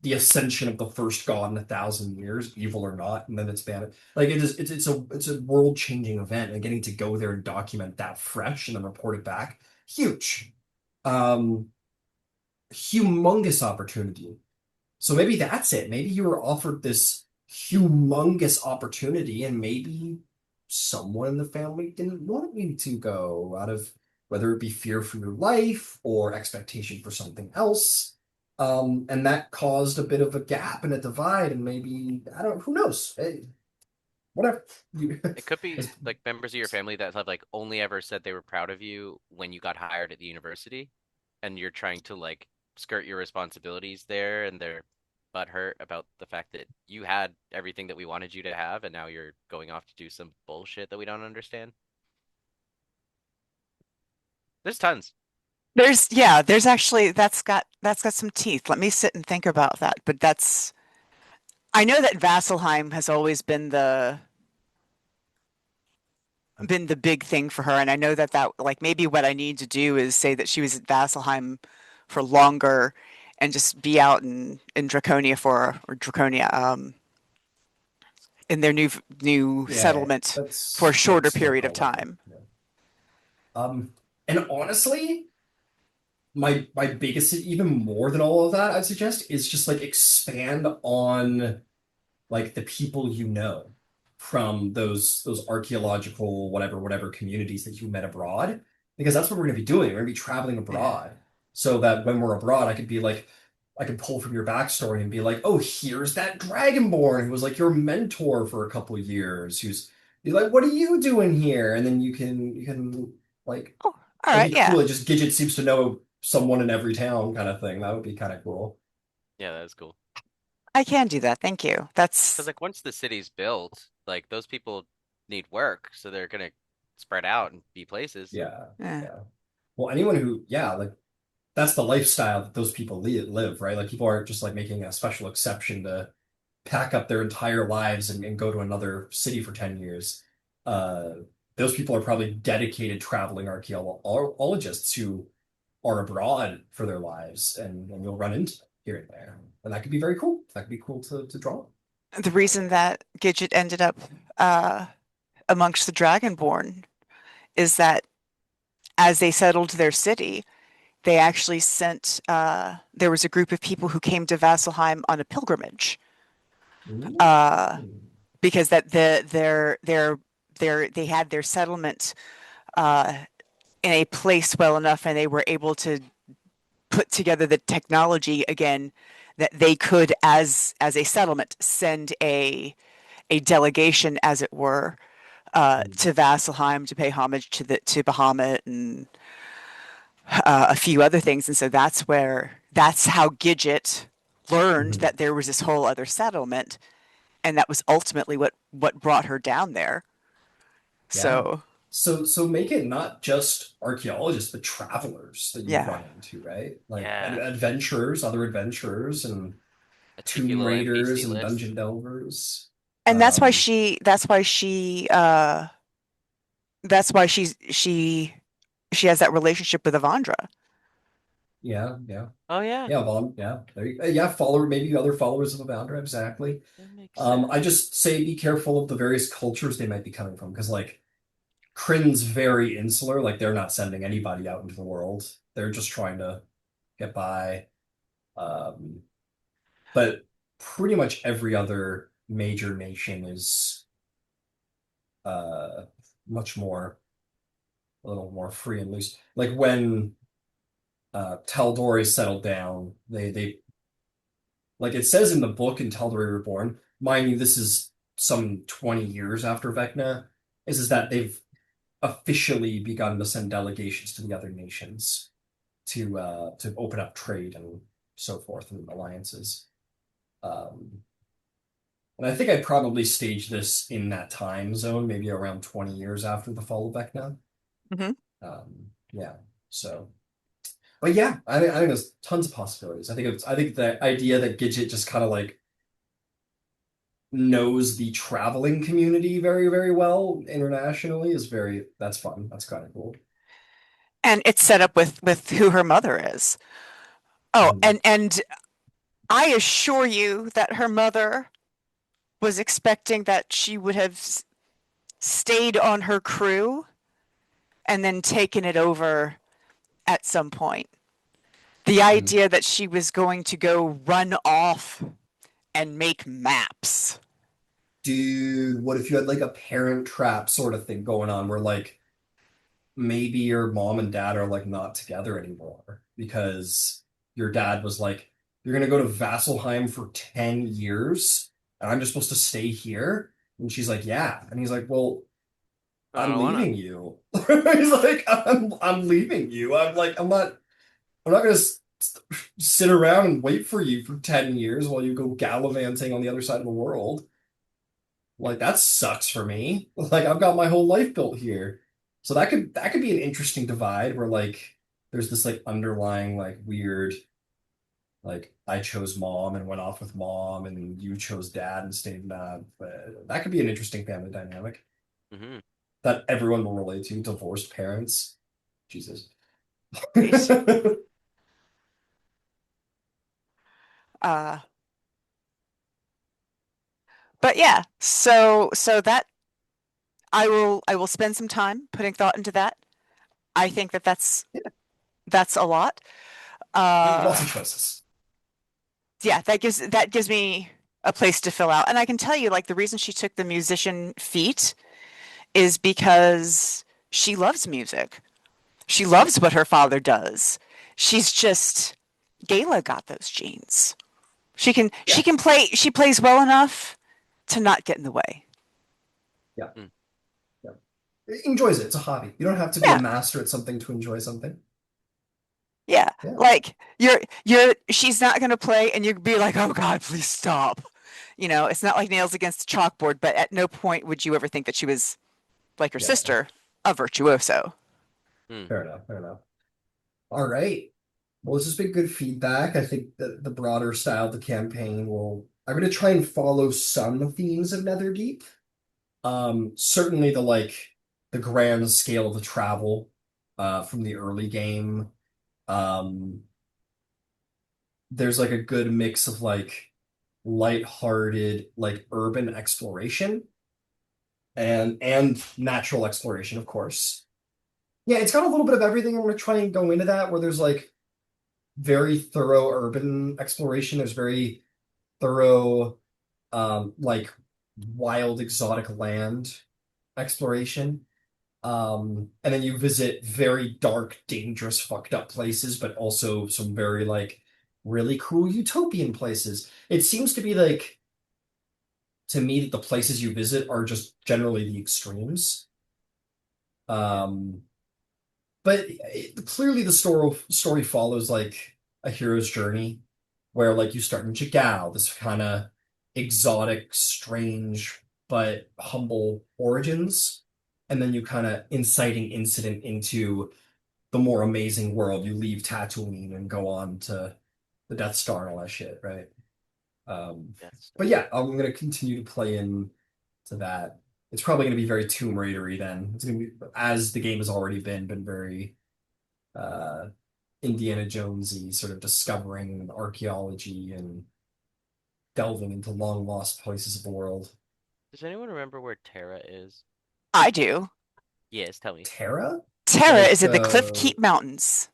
the ascension of the first god in 1,000 years, evil or not, and then it's banned. Like it's a world changing event, and getting to go there and document that fresh and then report it back, huge, um, humongous opportunity. So maybe that's it. Maybe you were offered this humongous opportunity, and maybe someone in the family didn't want you to go out of whether it be fear for your life or expectation for something else. And that caused a bit of a gap and a divide, and maybe I don't. Who knows? Hey, whatever. You, It could be as- like members of your family that have like only ever said they were proud of you when you got hired at the university, and you're trying to like skirt your responsibilities there, and they're butthurt about the fact that you had everything that we wanted you to have, and now you're going off to do some bullshit that we don't understand. There's tons. There's actually that's got some teeth. Let me sit and think about that. But that's I know that Vasselheim has always been the big thing for her, and I know that like maybe what I need to do is say that she was at Vasselheim for longer and just be out in Draconia or Draconia in their new yeah, settlement for a shorter that's no period of problem. time. Yeah. And honestly, my biggest even more than all of that I'd suggest is just like expand on like the people you know from those archaeological whatever communities that you met abroad, because that's what we're going to be doing. We're going to be traveling Yeah. abroad, so that when we're abroad I could be like I could pull from your backstory and be like, oh, here's that dragonborn who was like your mentor for a couple of years, who's be like, what are you doing here? And then you can like Oh, all it'd right. be Yeah, cool. It just Gidget seems to know someone in every town kind of thing. That would be kind of cool. Yeah, that's cool. I can do that. Thank you. Because That's like once the city's built, like those people need work, so they're gonna spread out and be places. Yeah, eh. yeah. Well, anyone who, yeah, like that's the lifestyle that those people live, right? Like people aren't just like making a special exception to pack up their entire lives and go to another city for 10 years. Uh, those people are probably dedicated traveling archaeologists who are abroad for their lives, and you'll run into them here and there. And that could be very cool. That could be cool to draw. The reason that Gidget ended up uh, amongst the Dragonborn is that as they settled their city, they actually sent. There was a group of people who came to Vasselheim on a pilgrimage Ooh. uh, because they had their settlement uh, in a place well enough, and they were able to put together the technology again that they could, as a settlement, send a delegation, as it were, to Vasselheim to pay homage to Bahamut and a few other things. And so that's how Gidget learned Mhm. that there was this whole other settlement, and that was ultimately what brought her down there. Yeah. So So make it not just archaeologists, but travelers that you yeah, run into, right? Like Yeah, adventurers, other adventurers, and a cheeky tomb little raiders NPC and list. dungeon delvers. and Um, that's why she has that relationship with Avandra. yeah, yeah, Oh yeah, yeah, Vaughn, yeah. Yeah, follower, maybe other followers of Avandra, exactly. that makes I sense. just say be careful of the various cultures they might be coming from, because like Kryn's very insular, like they're not sending anybody out into the world. They're just trying to get by. Um, but pretty much every other major nation is uh much more a little more free and loose. Like when Tal'Dorei settled down, they like it says in the book in Tal'Dorei Reborn, mind you, this is some 20 years after Vecna, is that they've officially begun to send delegations to the other nations to open up trade and so forth and alliances. Um, and I think I'd probably stage this in that time zone, maybe around 20 years after the fall of Vecna. Hmm. Yeah. So, but yeah, I think there's tons of possibilities. I think the idea that Gidget just kind of like knows the traveling community very, very well internationally is very that's fun. That's kind of cool. And it's set up with who her mother is. Oh, Mhm. and I assure you that her mother was expecting that she would have stayed on her crew and then taken it over at some point. The Mhm. idea that she was going to go run off and make maps. Dude, what if you had like a parent trap sort of thing going on where like maybe your mom and dad are like not together anymore because your dad was like, you're gonna go to Vasselheim for 10 years and I'm just supposed to stay here? And she's like, yeah. And he's like, well, I I'm don't wanna. leaving you. He's like, I'm leaving you. I'm not gonna sit around and wait for you for 10 years while you go gallivanting on the other side of the world. Like that sucks for me. Like I've got my whole life built here. So that could be an interesting divide where like there's this like underlying like weird like I chose mom and went off with mom and you chose dad and stayed dad. But that could be an interesting family dynamic Hmm. that everyone will relate to. Divorced parents. Jesus. Right. Uh, but yeah, so that I will spend some time putting thought into that. I think that that's a lot. Hmm. Lots Uh, of choices. yeah, that gives me a place to fill out. And I can tell you, like, the reason she took the musician feat is because she loves music. She Yep. loves what her father does. She's just Gayla got those genes. She Yeah. can play she plays well enough to not get in the way. Yeah. Hmm. Yeah. Enjoys it. It's a hobby. You don't have to be a Yeah. master at something to enjoy something. Yeah. Yeah. Like you're she's not gonna play and you'd be like, oh God, please stop. It's not like nails against a chalkboard, but at no point would you ever think that she was like her Yeah. sister, a virtuoso. Hmm. Fair enough. Fair enough. All right. Well, this has been good feedback. I think that the broader style of the campaign will. I'm going to try and follow some themes of Netherdeep. Certainly the grand scale of the travel from the early game. Um, there's like a good mix of like lighthearted like urban exploration and natural exploration, of course. Yeah, it's got a little bit of everything. I'm going to try and go into that where there's like very thorough urban exploration. There's very thorough, like wild exotic land exploration. And then you visit very dark, dangerous, fucked up places, but also some very like really cool utopian places. It seems to be like to me that the places you visit are just generally the extremes. Um, but clearly the story follows like a hero's journey where like you start in Jigao, this kind of exotic, strange, but humble origins, and then you kind of inciting incident into the more amazing world. You leave Tatooine and go on to the Death Star and all that shit, right? Yes. But yeah, I'm gonna continue to play in to that. It's probably gonna be very Tomb Raidery then. It's gonna be as the game has already been very uh, Indiana Jonesy, sort of discovering archaeology and delving into long lost places of the world. Does anyone remember where Terra is? I do. Yes, tell me. Terra, Terra like is in the Cliff Keep Mountains.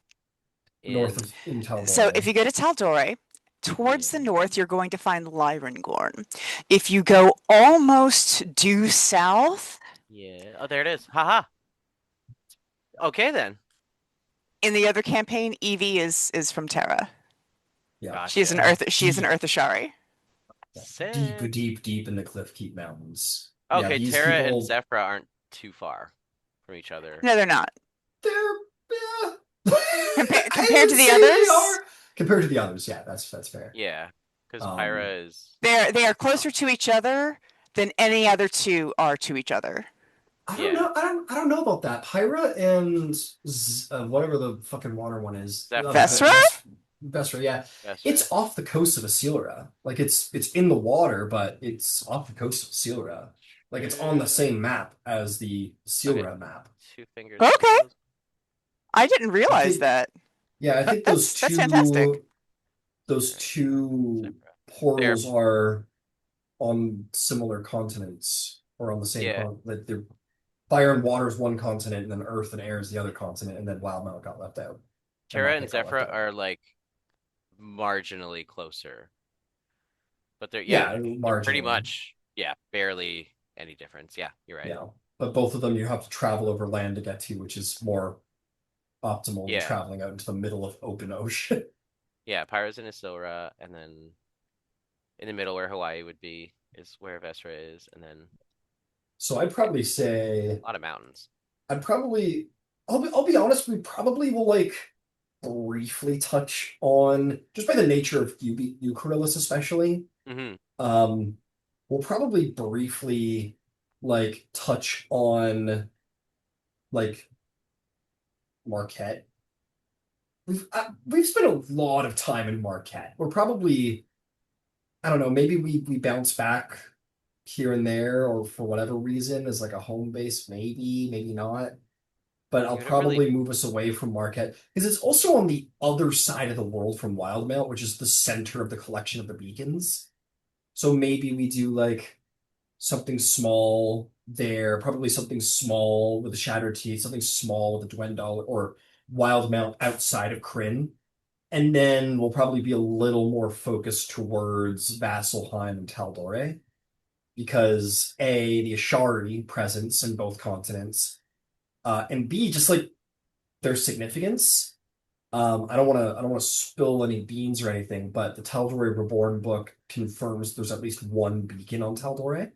north In of in So if Tal'Dorei. you go to Taldore, towards the yeah. north, you're going to find Lyrengorn. If you go almost due south, Yeah. Oh, there it is. Haha. Okay then. in the other campaign, Evie is from Terra. Yeah, Gotcha. She is an deep, Earth Ashari. yeah, deep, Sick. deep, deep in the Cliffkeep Mountains. Yeah, Okay, these Terra and people, Zephyra aren't too far from each other. No, they're not. they're I Compared to would the say they others, are compared to the others. Yeah, that's fair. Yeah, because Um, Pyra is. they are closer Oh, to each other than any other two are to each other. I don't yeah. know. I don't know about that. Pyra and whatever the fucking water one is, the other Zephyra, Vesra? Vestra, yeah, Vestra. it's off the coast of Asilra. Like it's in the water, but it's off the coast of Asilra. Like it's on the same map as the Okay, Asilra map. two fingers Okay, closed. I didn't I realize think, that. yeah, I think That's fantastic. those Alright, two Zephyra. There. portals are on similar continents or on the same Yeah, continent. Like they're fire and water is one continent, and then earth and air is the other continent, and then Wildmount got left out, and Terra and Marquette got left Zephyra out. are like marginally closer, but they're yeah, Yeah, they're pretty marginally. much yeah, barely any difference. Yeah, you're right. Yeah, but both of them you have to travel over land to get to, which is more optimal than Yeah, traveling out into the middle of open ocean. yeah. Pyra's in Isilra, and then in the middle where Hawaii would be is where Vestra is, and then So I'd probably say a lot of mountains. I'd probably I'll be honest, we probably will like briefly touch on just by the nature of Eucharyllis especially. Hmm. Um, we'll probably briefly like touch on like Marquette. We've spent a lot of time in Marquette. We're probably I don't know, maybe we bounce back here and there or for whatever reason as like a home base, maybe not. But I'll Yeah, we don't really. probably move us away from Marquette because it's also on the other side of the world from Wildmount, which is the center of the collection of the beacons. So maybe we do like something small there, probably something small with the Shattered Teeth, something small with the Dwendal or Wildmount outside of Kryn. And then we'll probably be a little more focused towards Vasselheim and Tal'Dorei because A, the Ashari presence in both continents, and B, just like their significance. I don't want to spill any beans or anything, but the Tal'Dorei Reborn book confirms there's at least one beacon on Tal'Dorei.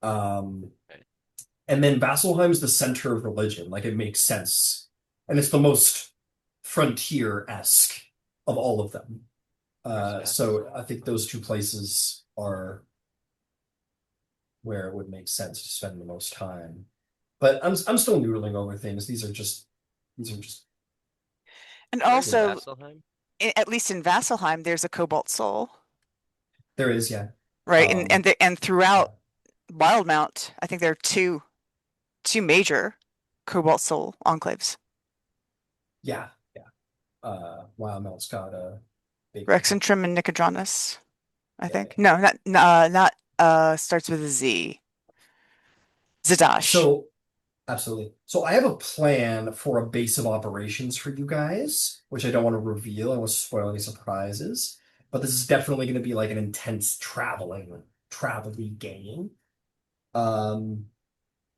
Um, and then Vasselheim's the center of religion, like it makes sense, and it's the most frontier-esque of all of them. Where's Vassal? So I think those two places are where it would make sense to spend the most time. But I'm still noodling over things. These are just And Where's yeah. also, Vasselheim? at least in Vasselheim, there's a Cobalt Soul, There is, yeah. right? Um And yeah. throughout Wildmount, I think there are two major Cobalt Soul enclaves. Yeah. Yeah. Wow, Mel's got a big one. Rexentrum and Nicodranus, I Yeah, think. yeah. No, not starts with a Z. Zadash. So absolutely. So I have a plan for a base of operations for you guys, which I don't want to reveal. I don't want to spoil any surprises. But this is definitely going to be like an intense travel-y game. Um,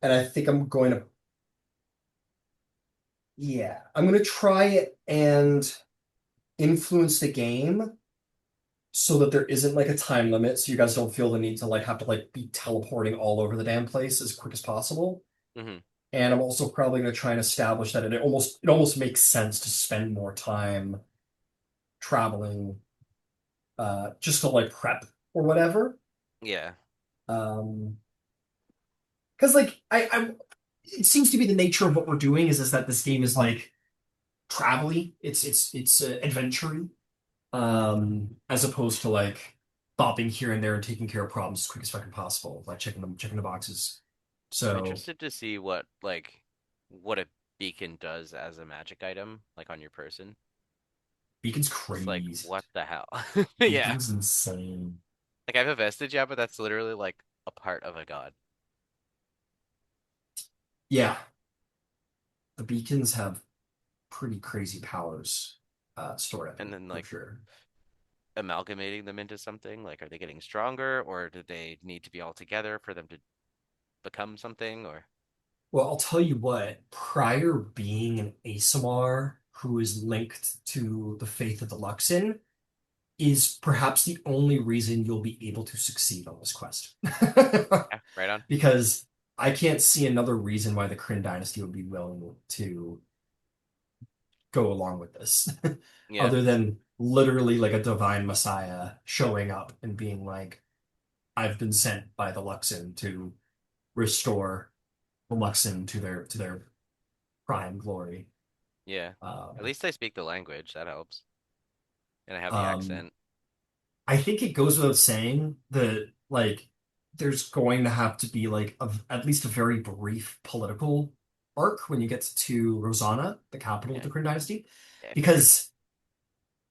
and I think I'm going to, yeah, I'm going to try it and influence the game so that there isn't like a time limit, so you guys don't feel the need to like have to like be teleporting all over the damn place as quick as possible. Hmm. And I'm also probably going to try and establish that it almost makes sense to spend more time traveling just to like prep or whatever. Yeah. Um because like I it seems to be the nature of what we're doing is that this game is like travel-y. It's adventure as opposed to like bopping here and there and taking care of problems as quick as fucking possible, like checking the boxes. I'm So interested to see what a beacon does as a magic item, like on your person. Beacon's It's like crazy. what the hell? Yeah. Beacon's insane. Like I have a vestige, yeah, but that's literally like a part of a god. Yeah, the beacons have pretty crazy powers stored up in And them then for like sure. amalgamating them into something? Like, are they getting stronger, or do they need to be all together for them to become something? Or Well, I'll tell you what, prior being an ASMR who is linked to the faith of the Luxon is perhaps the only reason you'll be able to succeed on this quest. yeah, right on. Because I can't see another reason why the Kryn dynasty would be willing to go along with this, Yeah, other than literally like a divine messiah showing up and being like, I've been sent by the Luxon to restore the Luxon to their prime glory. yeah. At Um, least I speak the language. That helps, and I have the um, accent. I think it goes without saying that like there's going to have to be like at least a very brief political arc when you get to Rosanna, the capital of Yeah, the Kryn dynasty, yeah, I figured. because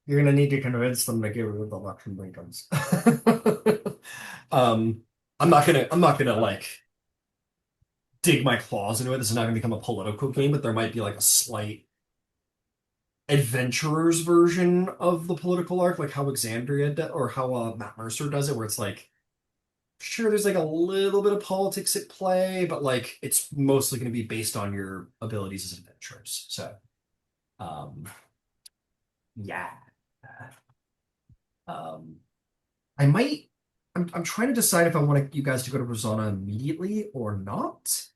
you're gonna need to convince them to get rid of the Luxon Lincolns. um, I'm not gonna like dig my claws into it. This is not gonna become a political game, but there might be like a slight adventurer's version of the political arc, like how or how Matt Mercer does it, where it's like, sure, there's like a little bit of politics at play, but like it's mostly going to be based on your abilities as adventurers. So, um, yeah. Um, I might. I'm trying to decide if I want you guys to go to Rosanna immediately or not,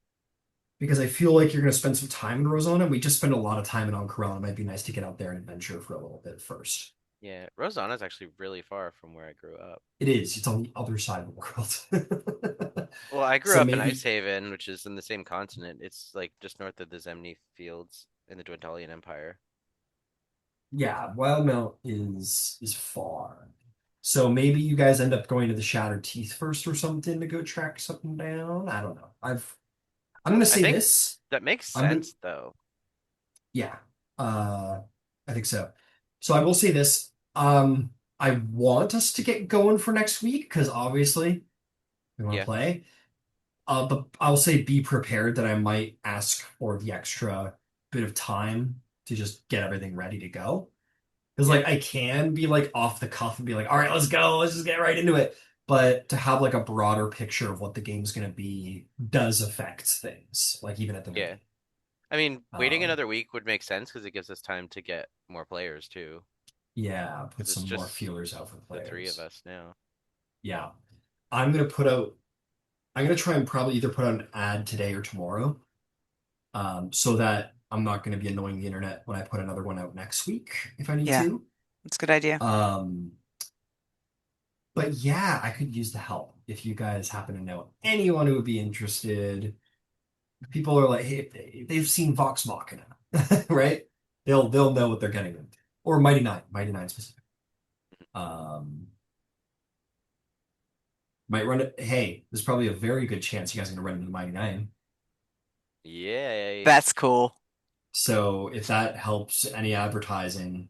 because I feel like you're going to spend some time in Rosanna. We just spend a lot of time in Ankara. It might be nice to get out there and adventure for a little bit first. Yeah, Rosanna's actually really far from where I grew up. It is. It's on the other side of the world. Well, I grew So up in Ice maybe, Haven, which is in the same continent. It's like just north of the Zemni Fields in the Dwendalian Empire. yeah, Wildmount is far. So maybe you guys end up going to the Shattered Teeth first or something to go track something down. I don't know. I'm gonna I say think this. that makes I'm gonna sense though. yeah. Uh I think so. So I will say this. I want us to get going for next week because obviously we want to Yeah, play. But I'll say be prepared that I might ask for the extra bit of time to just get everything ready to go. Because yeah, like I can be like off the cuff and be like, all right, let's go, let's just get right into it. But to have like a broader picture of what the game's gonna be does affect things, like even at the yeah. beginning. I mean, waiting Um, another week would make sense because it gives us time to get more players too. yeah, put Because it's some more just feelers out for the three of players. us now. Yeah. I'm gonna put out I'm gonna try and probably either put out an ad today or tomorrow. So that I'm not gonna be annoying the internet when I put another one out next week if I need Yeah, to. that's a good idea. Um, but yeah, I could use the help if you guys happen to know anyone who would be interested. People are like, hey, if they've seen Vox Machina, right? They'll know what they're getting into. Or Mighty Nine specific. Um, might run it. Hey, there's probably a very good chance you guys are gonna run into the Mighty Nine. Yay! That's cool. So if that helps any advertising,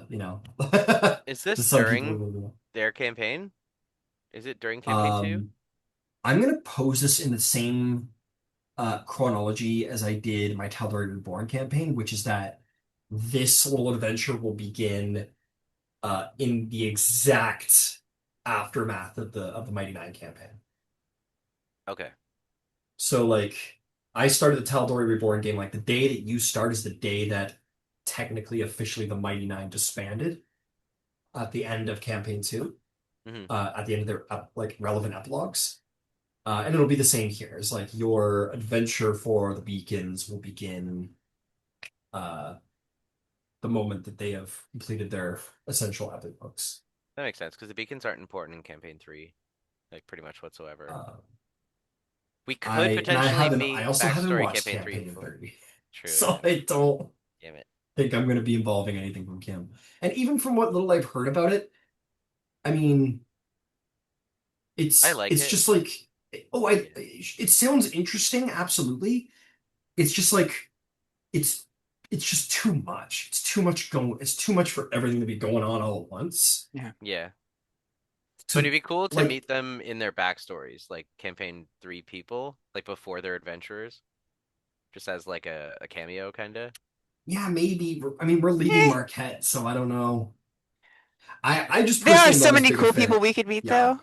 you know, Is to this some people, during their campaign? Is it during campaign two? um, I'm gonna pose this in the same chronology as I did my Tal'Dorei Reborn campaign, which is that this little adventure will begin in the exact aftermath of the Mighty Nine campaign. Okay. So like I started the Tal'Dorei Reborn game like the day that you start is the day that technically officially the Mighty Nine disbanded at the end of campaign two, Hmm. at the end of their like relevant epilogues. And it'll be the same here. It's like your adventure for the beacons will begin uh, the moment that they have completed their essential epic books. That makes sense because the beacons aren't important in campaign three, like pretty much whatsoever. Uh, We could potentially I meet also haven't backstory watched campaign three campaign for 30, true, so yeah. I don't Damn it. think I'm going to be involving anything from Kim. And even from what little I've heard about it, I mean, I like it's it. just like, oh, I Yeah. it sounds interesting, absolutely. It's just like it's it's just too much. It's too much going. It's too much for everything to be going on all at once. Yeah. Yeah. But To it'd be cool to like, meet them in their backstories, like campaign three people, like before they're adventurers. just as like a cameo, kind of. Yeah, maybe. I mean, we're leaving Eh, Marquette, so I don't know. I just there are personally am so not as many big a cool fan. people we could meet, Yeah, though.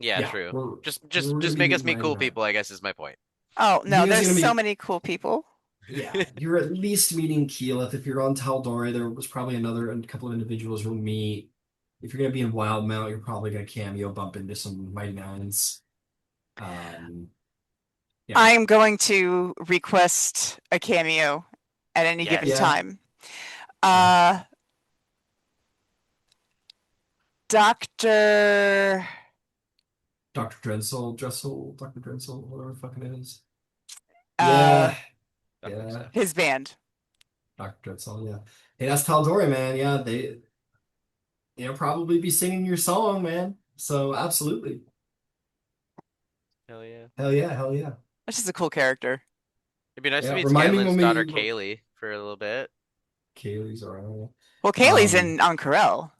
Yeah, yeah, true. we're Just just we're gonna just be make us meeting meet cool 99. people, I guess is my point. Oh, no, You guys are there's gonna so be many cool people. Yeah, you're at least meeting Keyleth. If you're on Tal'Dorei, there was probably a couple of individuals you'll meet. If you're gonna be in Wildmount, you're probably gonna cameo bump into some Mighty Nines. Um, yeah, I am going to request a cameo at any given Yes. yeah, time. yeah. Uh, Dr. Dr. Dr. Drencel, whatever the fuck it is. Uh, Yeah, That makes yeah, sense. his band. Dr. Drencel, yeah. Hey, that's Tal'Dorei, man. Yeah, they'll probably be singing your song, man. So absolutely. Hell yeah. Hell yeah, hell yeah. That's just a cool character. It'd be nice to Yeah, meet remind me Scanlan's when daughter we Kaylee for a little bit. Kaylee's around. Well, Kaylee's Um, in on Corel,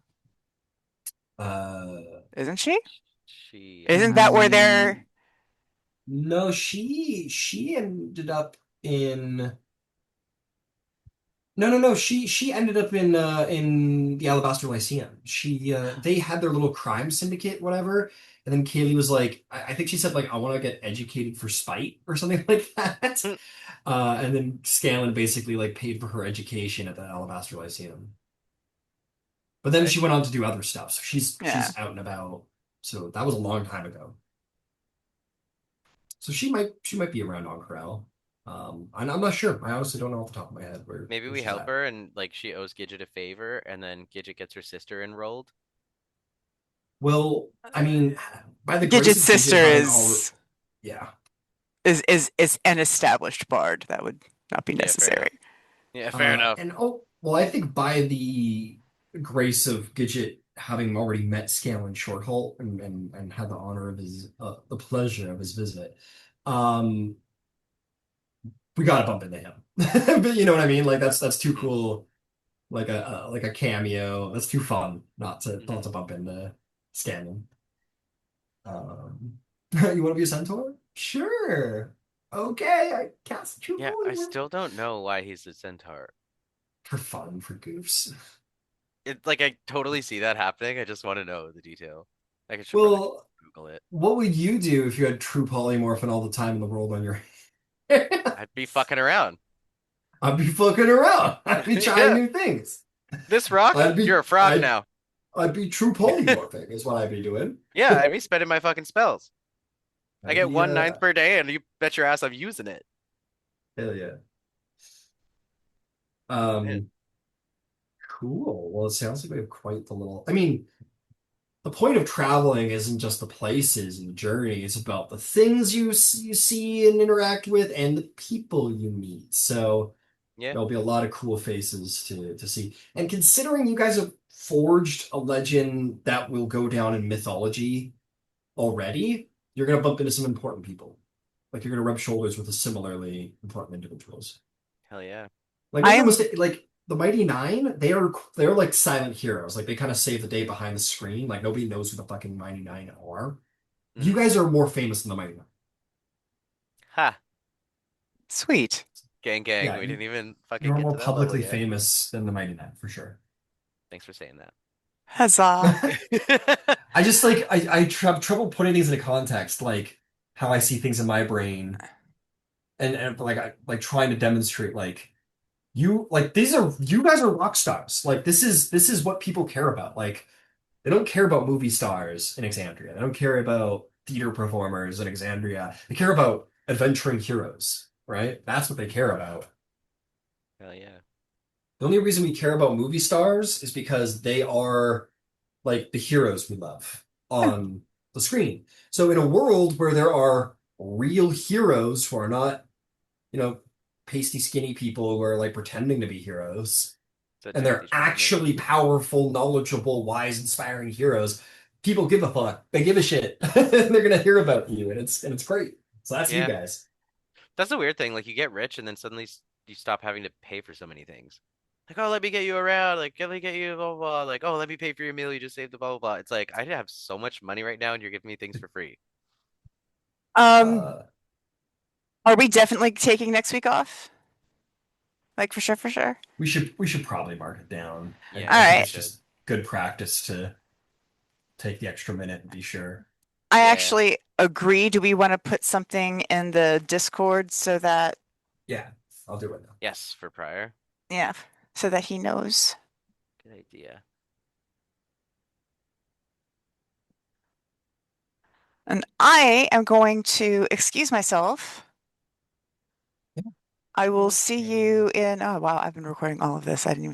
uh, isn't she? She, Isn't that where mm, they're? no, she ended up in no. She ended up in the Alabaster Lyceum. They had their little crime syndicate, whatever. And then Kaylee was like, I think she said like I want to get educated for spite or something like that. And then Scanlan basically like paid for her education at the Alabaster Lyceum. But then okay. she went on to do other stuff. So Yeah. she's out and about. So that was a long time ago. So she might be around on Corral. And I'm not sure. I honestly don't know off the top of my head Maybe where we she's help at. her and like she owes Gidget a favor, and then Gidget gets her sister enrolled. Well, I mean, by the grace Gidget's of Gidget sister having all, is yeah. is an established bard. That would not be Yeah, fair enough. necessary. Yeah, fair enough. And oh, well, I think by the grace of Gidget having already met Scanlan Shorthalt and had the honor of the pleasure of his visit, um, we gotta bump into him. But you know what I mean? Like that's too Hmm. cool. Like a cameo. That's too fun not Hmm. to bump into Scanlan. You want to be a centaur? Sure. Okay, I cast True Yeah, I Polymorph still don't know why he's a centaur. for fun, for goofs. It like I totally see that happening. I just want to know the detail. I should probably Well, Google it. what would you do if you had true polymorph and all the time in the world on your hand? I'd be fucking around. I'd be fucking around. I'd be trying Yeah, new things. this rock, I'd you're be a frog I'd now. I'd be true polymorphing is what I'd be doing. Yeah, I'd be spending my fucking spells. I I'd get be 1/9 per day, and you bet your ass I'm using it. hell yeah. Man. Um, cool. Well, it sounds like we have quite the little. I mean, the point of traveling isn't just the places and the journey. It's about the things you see and interact with and the people you meet. So Yeah, there'll be a lot of cool faces to see. And considering you guys have forged a legend that will go down in mythology already, you're gonna bump into some important people. Like you're gonna rub shoulders with the similarly important individuals. hell yeah. Like I make no am mistake, like the Mighty Nine, they're like silent heroes. Like they kind of save the day behind the screen. Like nobody knows who the fucking Mighty Nine are. You Hmm. guys are more famous than the Mighty Nine. Ha. sweet. Gang gang. Yeah, We didn't even fucking you're get more to that level publicly yet. famous than the Mighty Nine for sure. Thanks for saying Huzzah. that. I just like have trouble putting things into context, like how I see things in my brain, and like like trying to demonstrate like you guys are rock stars. Like this is what people care about. Like they don't care about movie stars in Exandria. They don't care about theater performers in Exandria. They care about adventuring heroes, right? That's what they care about. Hell yeah. The only reason we care about movie stars is because they are like the heroes we love on the screen. So in a world where there are real heroes who are not, you know, pasty skinny people who are like pretending to be heroes, So and they're Timothy Chalamet. actually powerful, knowledgeable, wise, inspiring heroes, people give a fuck. They give a shit. And they're gonna hear about you, and it's great. So that's you Yeah. guys. That's the weird thing. Like you get rich and then suddenly you stop having to pay for so many things. Like, oh, let me get you around. Like, let me get you blah blah blah. Like, oh, let me pay for your meal. You just saved the blah blah blah. It's like I have so much money right now, and you're giving me things for free. Um, Uh, Are we definitely taking next week off? Like for sure, for sure. We should probably mark it down. Yeah, All I think right. it's just good practice to take the extra minute and be sure. I Yeah. actually agree. Do we want to put something in the Discord so that, Yeah, I'll do it now. Yes, for prior. yeah, so that he knows? Good idea. And I am going to excuse myself. Yeah. I will see Okay. you in, oh wow, I've been recording all of this. I didn't even